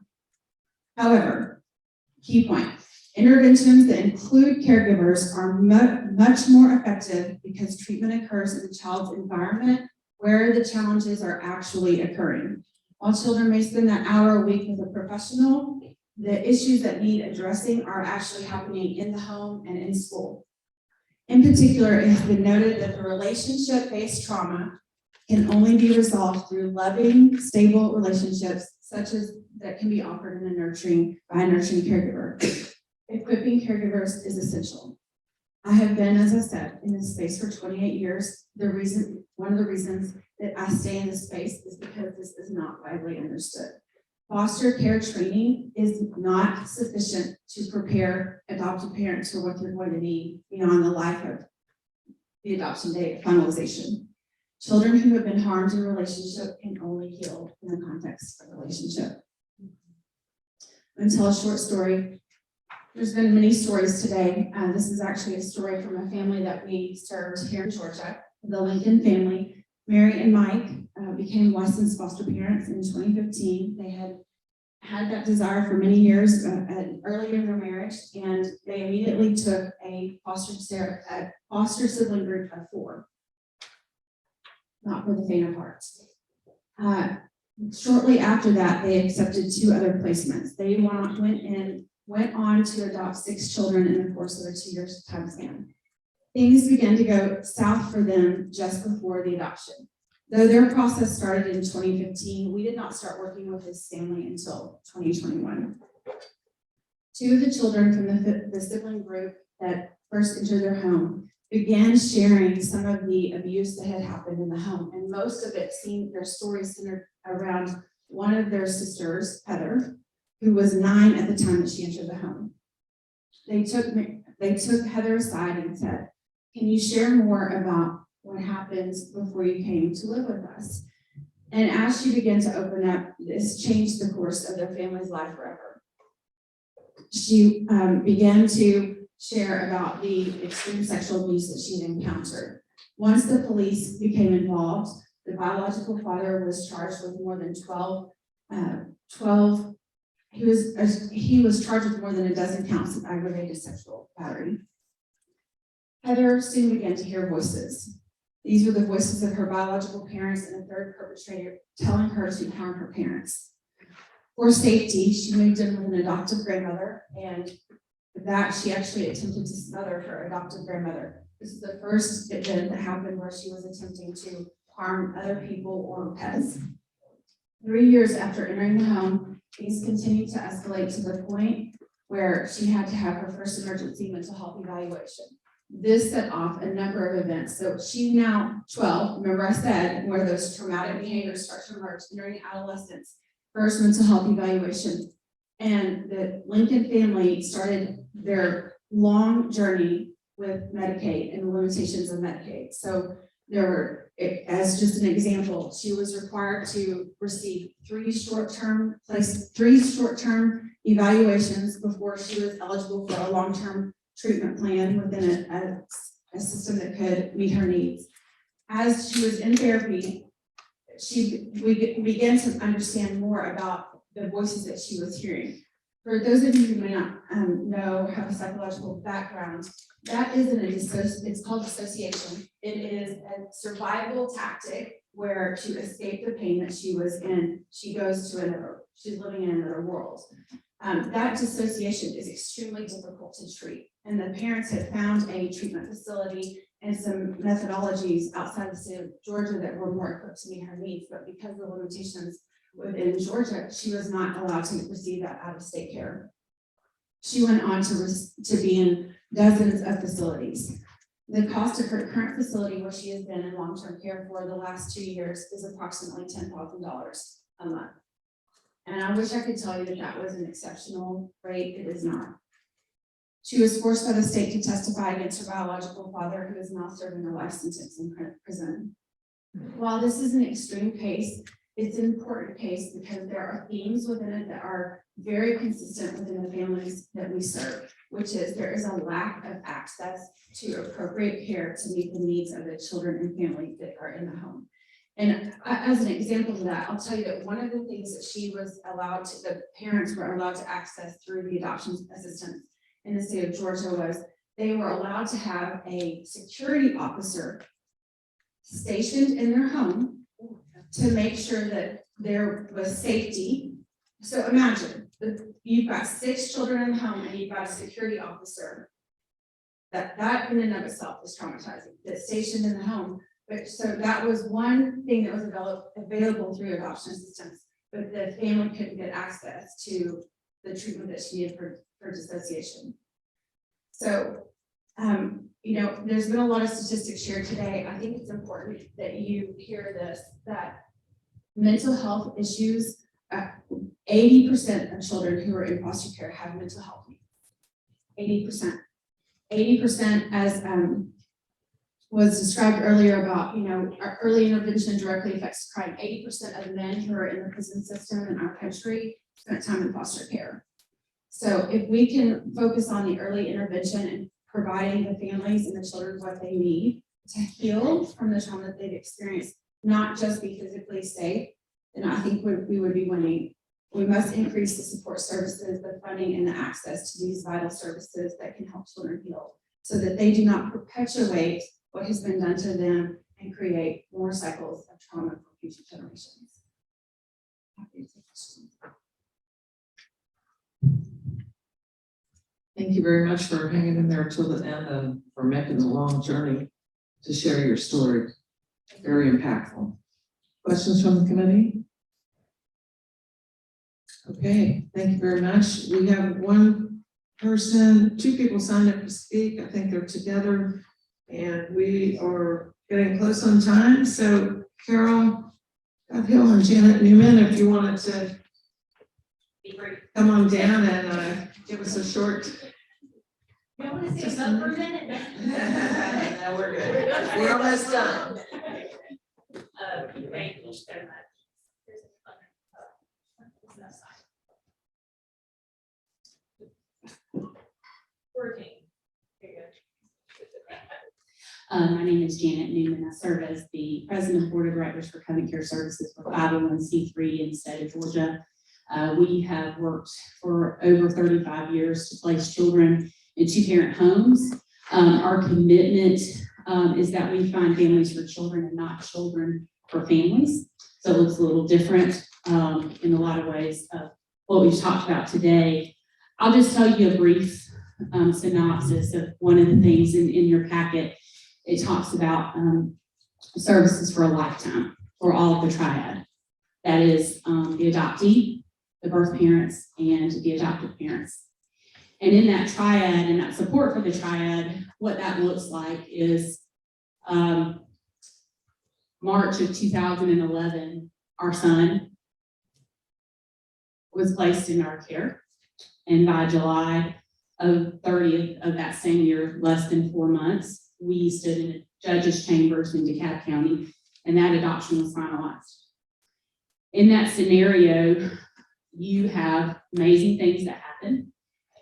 However, key point, interventions that include caregivers are much more effective because treatment occurs in the child's environment where the challenges are actually occurring. While children may spend that hour a week with a professional, the issues that need addressing are actually happening in the home and in school. In particular, it has been noted that the relationship-based trauma can only be resolved through loving, stable relationships, such as that can be offered in by a nurturing caregiver. Equipping caregivers is essential. I have been, as I said, in this space for 28 years. One of the reasons that I stay in this space is because this is not widely understood. Foster care training is not sufficient to prepare adoptive parents for what they're going to need beyond the life of the adoption date finalization. Children who have been harmed in a relationship can only heal in the context of a relationship. I'm gonna tell a short story. There's been many stories today. This is actually a story from a family that we served here in Georgia, the Lincoln family. Mary and Mike became licensed foster parents in 2015. They had that desire for many years earlier in their marriage, and they immediately took a foster sibling group of 4. Not for the faint of heart. Shortly after that, they accepted 2 other placements. They went on to adopt 6 children in the course of a 2 years time span. Things began to go south for them just before the adoption. Though their process started in 2015, we did not start working with this family until 2021. 2 of the children from the sibling group that first entered their home began sharing some of the abuse that had happened in the home, and most of it seemed their stories centered around one of their sisters, Heather, who was 9 at the time that she entered the home. They took Heather aside and said, "Can you share more about what happens before you came to live with us?" And as she began to open up, this changed the course of their family's life forever. She began to share about the extreme sexual abuse that she had encountered. Once the police became involved, the biological father was charged with more than 12. He was charged with more than a dozen counts of aggravated sexual battery. Heather soon began to hear voices. These were the voices of her biological parents and a third perpetrator telling her to harm her parents. For safety, she moved in with an adoptive grandmother, and with that, she actually attempted to smother her adoptive grandmother. This is the first event that happened where she was attempting to harm other people or pets. 3 years after entering the home, things continued to escalate to the point where she had to have her first emergency mental health evaluation. This set off a number of events. So she's now 12, remember I said, where those traumatic behaviors start to emerge during adolescence, first mental health evaluation. And the Lincoln family started their long journey with Medicaid and the limitations of Medicaid. So there were, as just an example, she was required to receive 3 short-term evaluations before she was eligible for a long-term treatment plan within a system that could meet her needs. As she was in therapy, we began to understand more about the voices that she was hearing. For those of you who may not have a psychological background, that it's called dissociation. It is a survival tactic where to escape the pain that she was in, she's living in another world. That dissociation is extremely difficult to treat. And the parents had found a treatment facility and some methodologies outside the state of Georgia that were more equipped to meet her needs, but because of the limitations within Georgia, she was not allowed to receive that out-of-state care. She went on to be in dozens of facilities. The cost of her current facility, where she has been in long-term care for the last 2 years, is approximately $10,000 a month. And I wish I could tell you that that was an exceptional rate. It is not. She was forced by the state to testify against her biological father, who is now serving a life sentence in prison. While this is an extreme case, it's an important case because there are themes within it that are very consistent within the families that we serve, which is there is a lack of access to appropriate care to meet the needs of the children and families that are in the home. And as an example of that, I'll tell you that one of the things that the parents were allowed to access through the adoption assistance in the state of Georgia was they were allowed to have a security officer stationed in their home to make sure that there was safety. So imagine that you've got 6 children in the home and you've got a security officer. That in and of itself is traumatizing, that's stationed in the home. But so that was one thing that was available through adoption assistance, but the family couldn't get access to the treatment that she needed for dissociation. So, you know, there's been a lot of statistics shared today. I think it's important that you hear this, that mental health issues, 80% of children who are in foster care have mental health needs. 80%. 80% as was described earlier about, you know, our early intervention directly affects crime. 80% of men who are in the prison system in our country spent time in foster care. So if we can focus on the early intervention and providing the families and the children what they need to heal from the trauma that they've experienced, not just be physically safe, then I think we would be winning. We must increase the support services, the funding, and the access to these vital services that can help children heal so that they do not perpetuate what has been done to them and create more cycles of trauma for future generations. Happy to take questions. Thank you very much for hanging in there till the end and for making the long journey to share your story. Very impactful. Questions from the committee? Okay, thank you very much. We have two people signed up to speak. I think they're together and we are getting close on time. So Carol Hill and Janet Newman, if you wanted to come on down and give us a short. You want to sit up for a minute? No, we're good. We're almost done. Thank you so much. Working. My name is Janet Newman. I serve as the president of board of directors for Covenant Care Services for 501c3 in the state of Georgia. We have worked for over 35 years to place children in 2-parent homes. Our commitment is that we find families for children and not children for families. So it looks a little different in a lot of ways of what we've talked about today. I'll just tell you a brief synopsis of one of the things in your packet. It talks about services for a lifetime for all of the triad. That is the adoptee, the birth parents, and the adoptive parents. And in that triad and that support for the triad, what that looks like is March of 2011, our son was placed in our care. And by July of 30th of that same year, less than 4 months, we stood in judges' chambers in DeKalb County, and that adoption was finalized. In that scenario, you have amazing things that happen.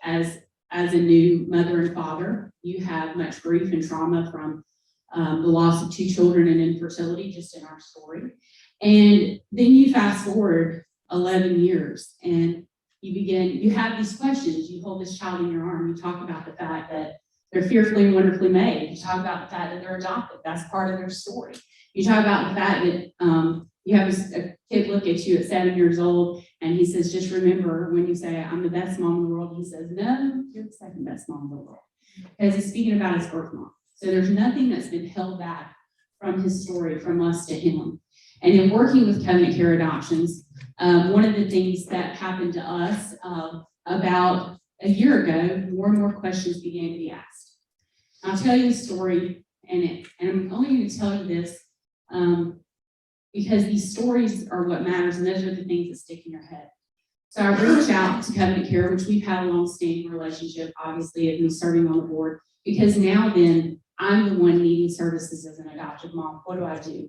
As a new mother and father, you have much grief and trauma from the loss of 2 children and infertility, just in our story. And then you fast forward 11 years and you have these questions. You hold this child in your arm, you talk about the fact that they're fearfully and wonderfully made. You talk about the fact that they're adopted. That's part of their story. You talk about the fact that you have a kid look at you at 7 years old and he says, just remember when you say, I'm the best mom in the world, he says, no, you're the second best mom in the world. Because he's speaking about his birth mom. So there's nothing that's been held back from his story, from us to him. And in working with Covenant Care Adoptions, one of the things that happened to us about a year ago, more and more questions began to be asked. I'll tell you a story, and I'm only going to tell you this because these stories are what matters, and those are the things that stick in your head. So I reached out to Covenant Care, which we've had a long-standing relationship, obviously, of me serving on the board, because now then I'm the one needing services as an adoptive mom. What do?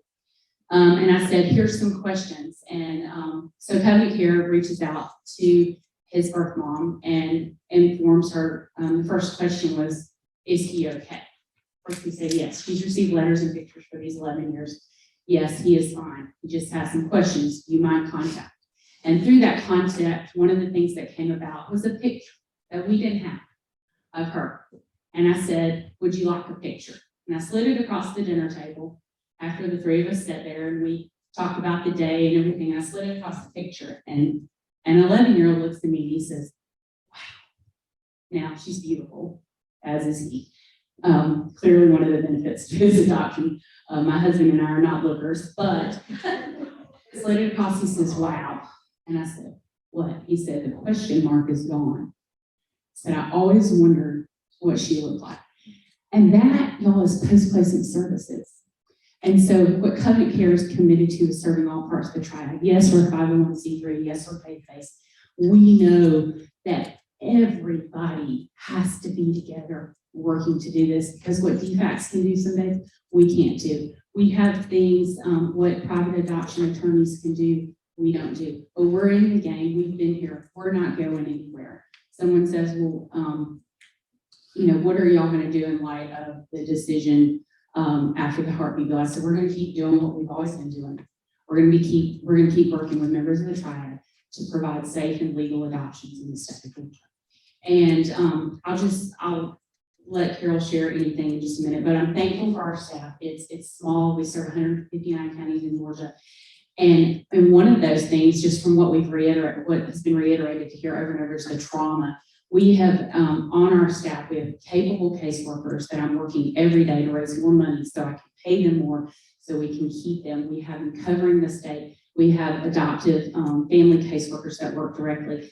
And I said, here's some questions. And so Covenant Care reaches out to his birth mom and informs her. The first question was, is he okay? Of course, we said yes. She's received letters and pictures for these 11 years. Yes, he is fine. He just has some questions. Do you mind contact? And through that contact, one of the things that came about was a picture that we didn't have of her. And I said, would you like a picture? And I slid it across the dinner table after the three of us sat there and we talked about the day and everything. I slid it across the picture, and an 11-year-old looks at me and he says, wow. Now she's beautiful, as is he. Clearly one of the benefits to his adoption. My husband and I are not lookers, but slid it across, he says, wow. And I said, what? He said, the question mark is gone. I said, I always wondered what she looked like. And that, y'all, is post-placement services. And so what Covenant Care is committed to is serving all parts of the triad. Yes, we're 501c3. Yes, we're faith-based. We know that everybody has to be together working to do this, because what DFACS can do some days, we can't do. We have things, what private adoption attorneys can do, we don't do. But we're in the game. We've been here. We're not going anywhere. Someone says, well, what are y'all going to do in light of the decision after the heartbeat bill? I said, we're going to keep doing what we've always been doing. We're going to keep working with members of the triad to provide safe and legal adoptions in the state of Georgia. And I'll let Carol share anything in just a minute, but I'm thankful for our staff. It's small. We serve 159 counties in Georgia. And one of those things, just from what what has been reiterated to here over and over, is the trauma. We have on our staff, we have capable caseworkers that I'm working every day to raise more money so I can pay them more so we can keep them. We have them covering the state. We have adoptive family caseworkers that work directly.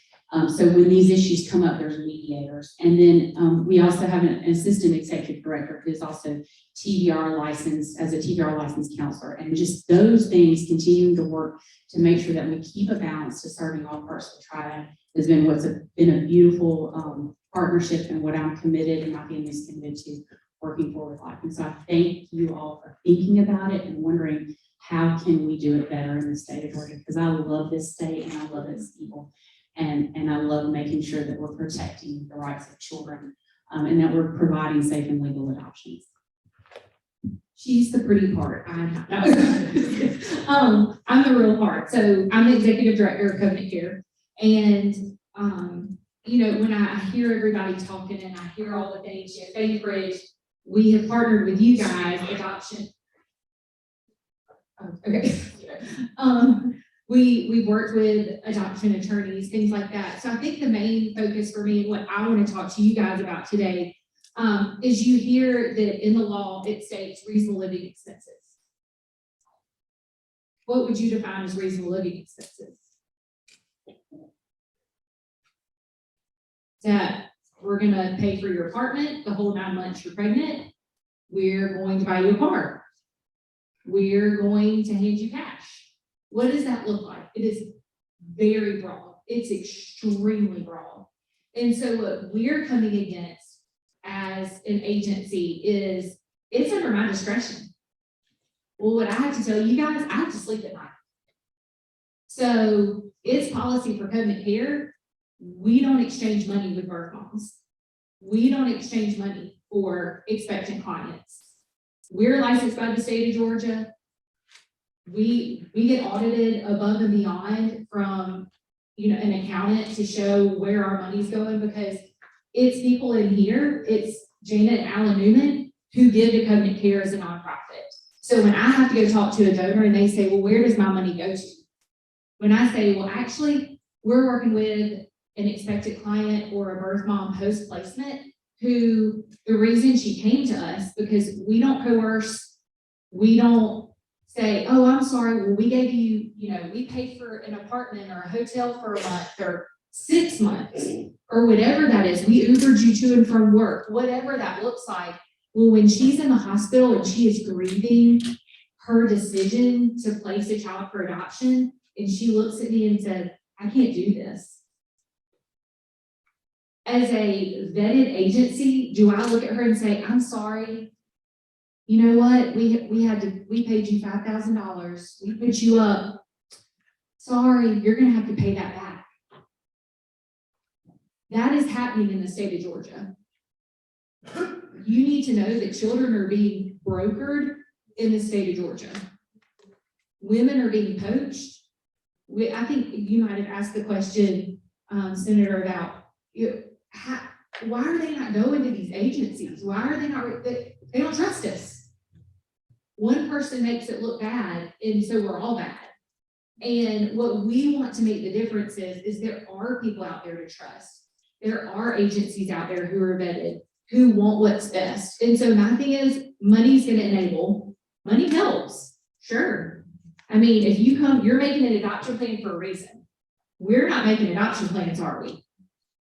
So when these issues come up, there's mediators. And then we also have an assistant executive director who's also TBR licensed as a TBR licensed counselor. And just those things continuing to work to make sure that we keep a balance to serving all parts of the triad has been what's been a beautiful partnership, and what I'm committed and my family is committed to working forward life. And so I thank you all for thinking about it and wondering how can we do it better in the state of Georgia, because I love this state and I love its people. And I love making sure that we're protecting the rights of children and that we're providing safe and legal adoptions. She's the pretty part. I'm the real part. So I'm the executive director of Covenant Care. And, when I hear everybody talking and I hear all the things, Faith Bridge, we have partnered with you guys, adoption. Okay. We've worked with adoption attorneys, things like that. So I think the main focus for me and what I want to talk to you guys about today is you hear that in the law, it states reasonable living expenses. What would you define as reasonable living expenses? That we're going to pay for your apartment the whole 9 months you're pregnant. We're going to buy you a car. We're going to hand you cash. What does that look like? It is very broad. It's extremely broad. And so what we're coming against as an agency is it's under my discretion. Well, what I have to tell you guys, I have to sleep at night. So it's policy for Covenant Care. We don't exchange money with birth moms. We don't exchange money for expectant clients. We're licensed by the state of Georgia. We get audited above and beyond from an accountant to show where our money's going, because it's people in here, it's Janet and Alan Newman who give to Covenant Care as a nonprofit. So when I have to go talk to a donor and they say, well, where does my money go to? When I say, well, actually, we're working with an expected client or a birth mom post-placement who the reason she came to us, because we don't coerce, we don't say, oh, I'm sorry, well, we gave you, we paid for an apartment or a hotel for a month or 6 months, or whatever that is. We Ubered you to and from work, whatever that looks like. Well, when she's in the hospital and she is grieving her decision to place a child for adoption, and she looks at me and says, I can't do this. As a vetted agency, do I look at her and say, I'm sorry, you know what, we paid you $5,000, we put you up. Sorry, you're gonna have to pay that back. That is happening in the state of Georgia. You need to know that children are being brokered in the state of Georgia. Women are being poached. I think you might have asked the question, Senator, about why are they not going to these agencies? Why are they not, they don't trust us. One person makes it look bad, and so we're all bad. And what we want to make the difference is there are people out there to trust. There are agencies out there who are vetted, who want what's best. And so my thing is, money's gonna enable, money helps, sure. I mean, if you come, you're making an adoption plan for a reason. We're not making adoption plans, are we?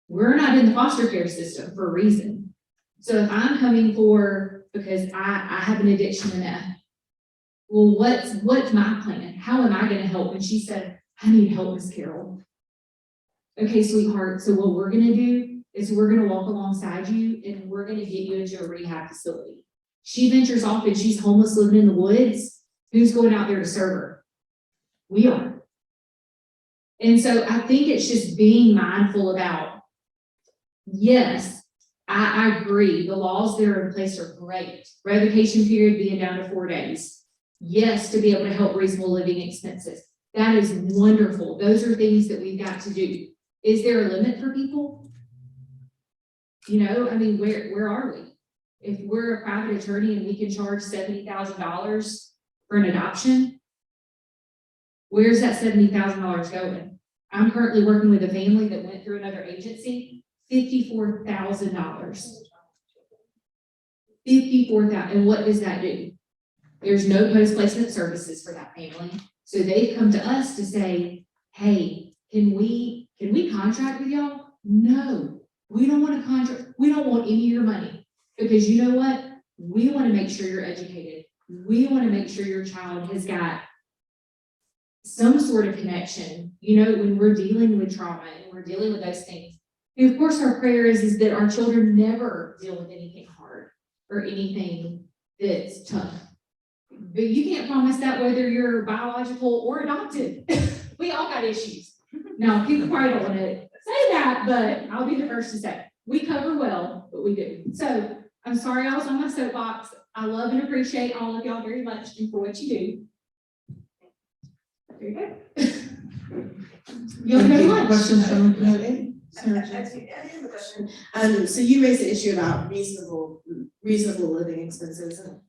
We're not in the foster care system for a reason. So if I'm coming for, because I have an addiction to meth, well, what's my plan? How am I gonna help? And she said, I need help, Miss Carol. Okay, sweetheart, so what we're gonna do is we're gonna walk alongside you and we're gonna get you into a rehab facility. She ventures off and she's homeless living in the woods. Who's going out there to serve her? We are. And so I think it's just being mindful about, yes, I agree, the laws that are in place are great. Revocation period being down to 4 days. Yes, to be able to help reasonable living expenses. That is wonderful. Those are things that we've got to do. Is there a limit for people? You know, I mean, where are we? If we're a private attorney and we can charge $70,000 for an adoption, where's that $70,000 going? I'm currently working with a family that went through another agency, $54,000. $54,000, and what does that do? There's no post-placement services for that family. So they've come to us to say, hey, can we contract with y'all? No, we don't want to contract. We don't want any of your money, because you know what? We want to make sure you're educated. We want to make sure your child has got some sort of connection. You know, when we're dealing with trauma and we're dealing with those things. And of course, our prayer is that our children never deal with anything hard or anything that's tough. But you can't promise that whether you're biological or adopted. We all got issues. Now, people probably don't want to say that, but I'll be the first to say, we cover well, but we do. So I'm sorry I was on my soapbox. I love and appreciate all of y'all very much and for what you do. There you go. You'll go to lunch. Questions from the committee? I have a question. So you raised the issue about reasonable living expenses, and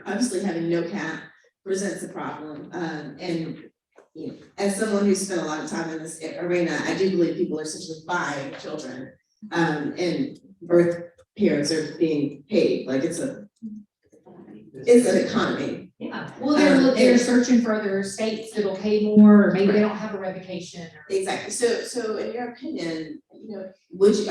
obviously having no cap presents a problem. And you know, as someone who's spent a lot of time in this arena, I do believe people are essentially buying children, and birth parents are being paid. Like it's an economy. Yeah, well, they're searching for other states that'll pay more, or maybe they don't have a revocation. Exactly. So in your opinion, you know,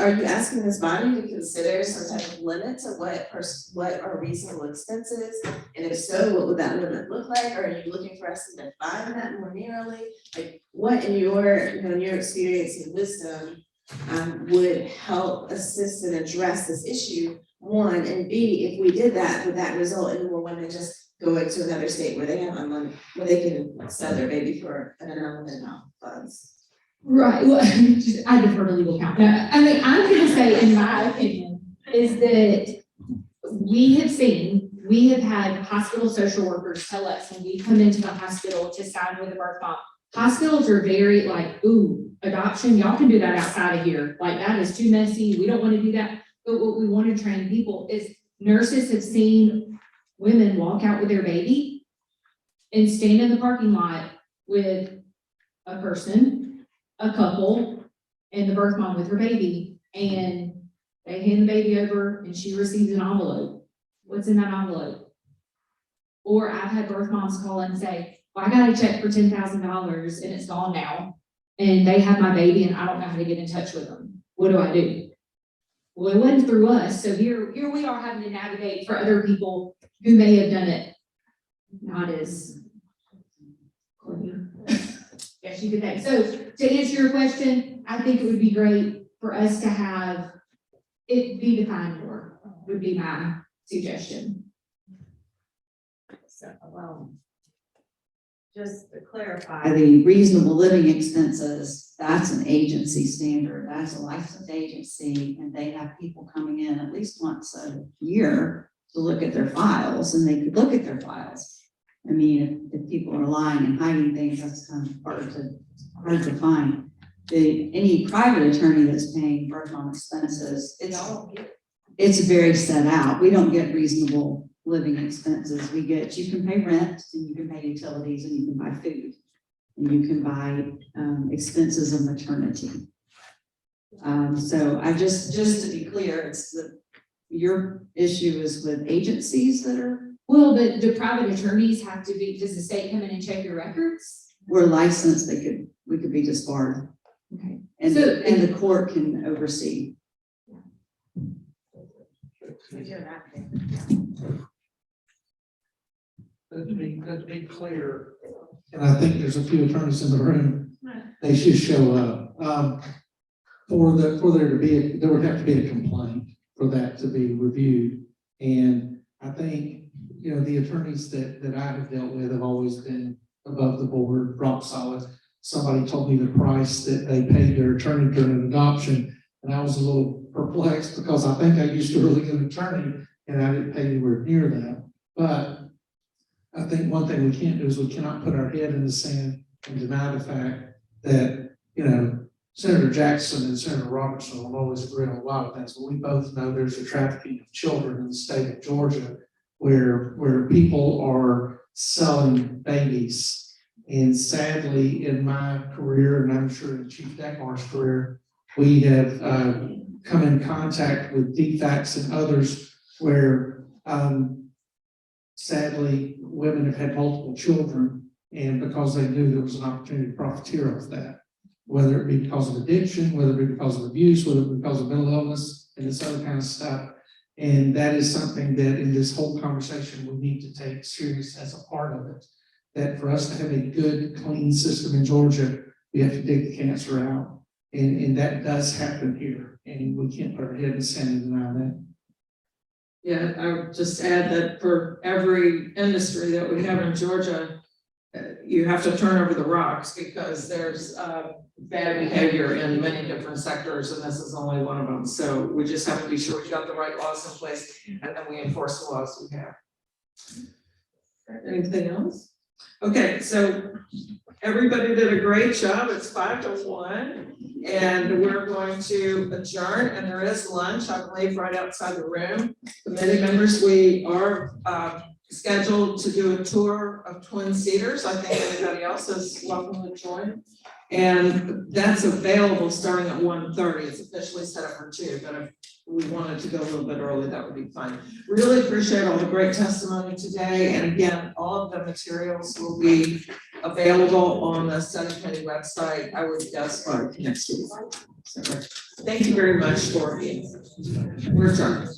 are you asking this body to consider some type of limit to what are reasonable expenses? And if so, what would that limit look like? Or are you looking for us to define that more narrowly? Like what in your experience and wisdom would help assist and address this issue? One, and B, if we did that, would that result in more women just going to another state where they have unlimited, where they can sell their baby for an unlimited amount of funds? Right, well, I defer to legal counsel. I mean, I'm gonna say, in my opinion, is that we have had hospital social workers tell us when we come into the hospital to sign with the birth mom. Hospitals are very like, ooh, adoption, y'all can do that outside of here. Like that is too messy, we don't wanna do that. But what we want to train people is nurses have seen women walk out with their baby and stand in the parking lot with a person, a couple, and the birth mom with her baby. And they hand the baby over and she receives an envelope. What's in that envelope? Or I've had birth moms call and say, well, I got a check for $10,000 and it's gone now. and they have my baby and I don't know how to get in touch with them. What do I do? Well, it wasn't through us, so here we are having to navigate for other people who may have done it not as clean. Yes, you could think. So to answer your question, I think it would be great for us to have it be defined more, would be my suggestion. So, well, just to clarify, the reasonable living expenses, that's an agency standard, that's a licensed agency, and they have people coming in at least once a year to look at their files, and they could look at their files. I mean, if people are lying and hiding things, that's kind of hard to find. Any private attorney that's paying personal expenses, it's very set out. We don't get reasonable living expenses. You can pay rent, and you can pay utilities, and you can buy food, and you can buy expenses of maternity. So I just to be clear, your issue is with agencies that are. Well, but do private attorneys have to be, does the state come in and check your records? We're licensed, we could be disbarred. Okay. And, So- and the court can oversee. To be clear, and I think there's a few attorneys in the room, they should show up. For there to be, there would have to be a complaint for that to be reviewed. And I think, you know, the attorneys that I have dealt with have always been above the board, rock solid. Somebody told me the price that they paid their attorney during an adoption, and I was a little perplexed because I think I used a really good attorney and I didn't pay anywhere near that. But I think one thing we can't do is we cannot put our head in the sand and deny the fact that, you know, Senator Jackson and Senator Robertson will always agree on a lot of things, but we both know there's a trafficking of children in the state of Georgia where people are selling babies. And sadly, in my career, and I'm sure in Chief Deckmar's career, we have come in contact with DFACs and others where sadly, women have had multiple children, and because they knew there was an opportunity to profiteer off that, whether it be because of addiction, whether it be because of abuse, whether it be because of mental illness, and this other kind of stuff. And that is something that in this whole conversation, we need to take serious as a part of it. That for us to have a good, clean system in Georgia, we have to dig the cancer out. And that does happen here, and we can't put our head in the sand and deny that. Yeah, I would just add that for every industry that we have in Georgia, you have to turn over the rocks because there's bad behavior in many different sectors, and this is only one of them. So we just have to be sure we've got the right laws in place, and then we enforce the laws we have. Anything else? Okay, so everybody did a great job. It's 5-1, and we're going to adjourn, and there is lunch, I believe, right outside the room. Committee members, we are scheduled to do a tour of Twin Cedars. I think anybody else is welcome to join. And that's available starting at 1:30. It's officially set up for 2, but if we wanted to go a little bit early, that would be fine. Really appreciate all the great testimony today. And again, all of the materials will be available on the study committee website, I would guess, by next week. So, thank you very much for being here. We're adjourned.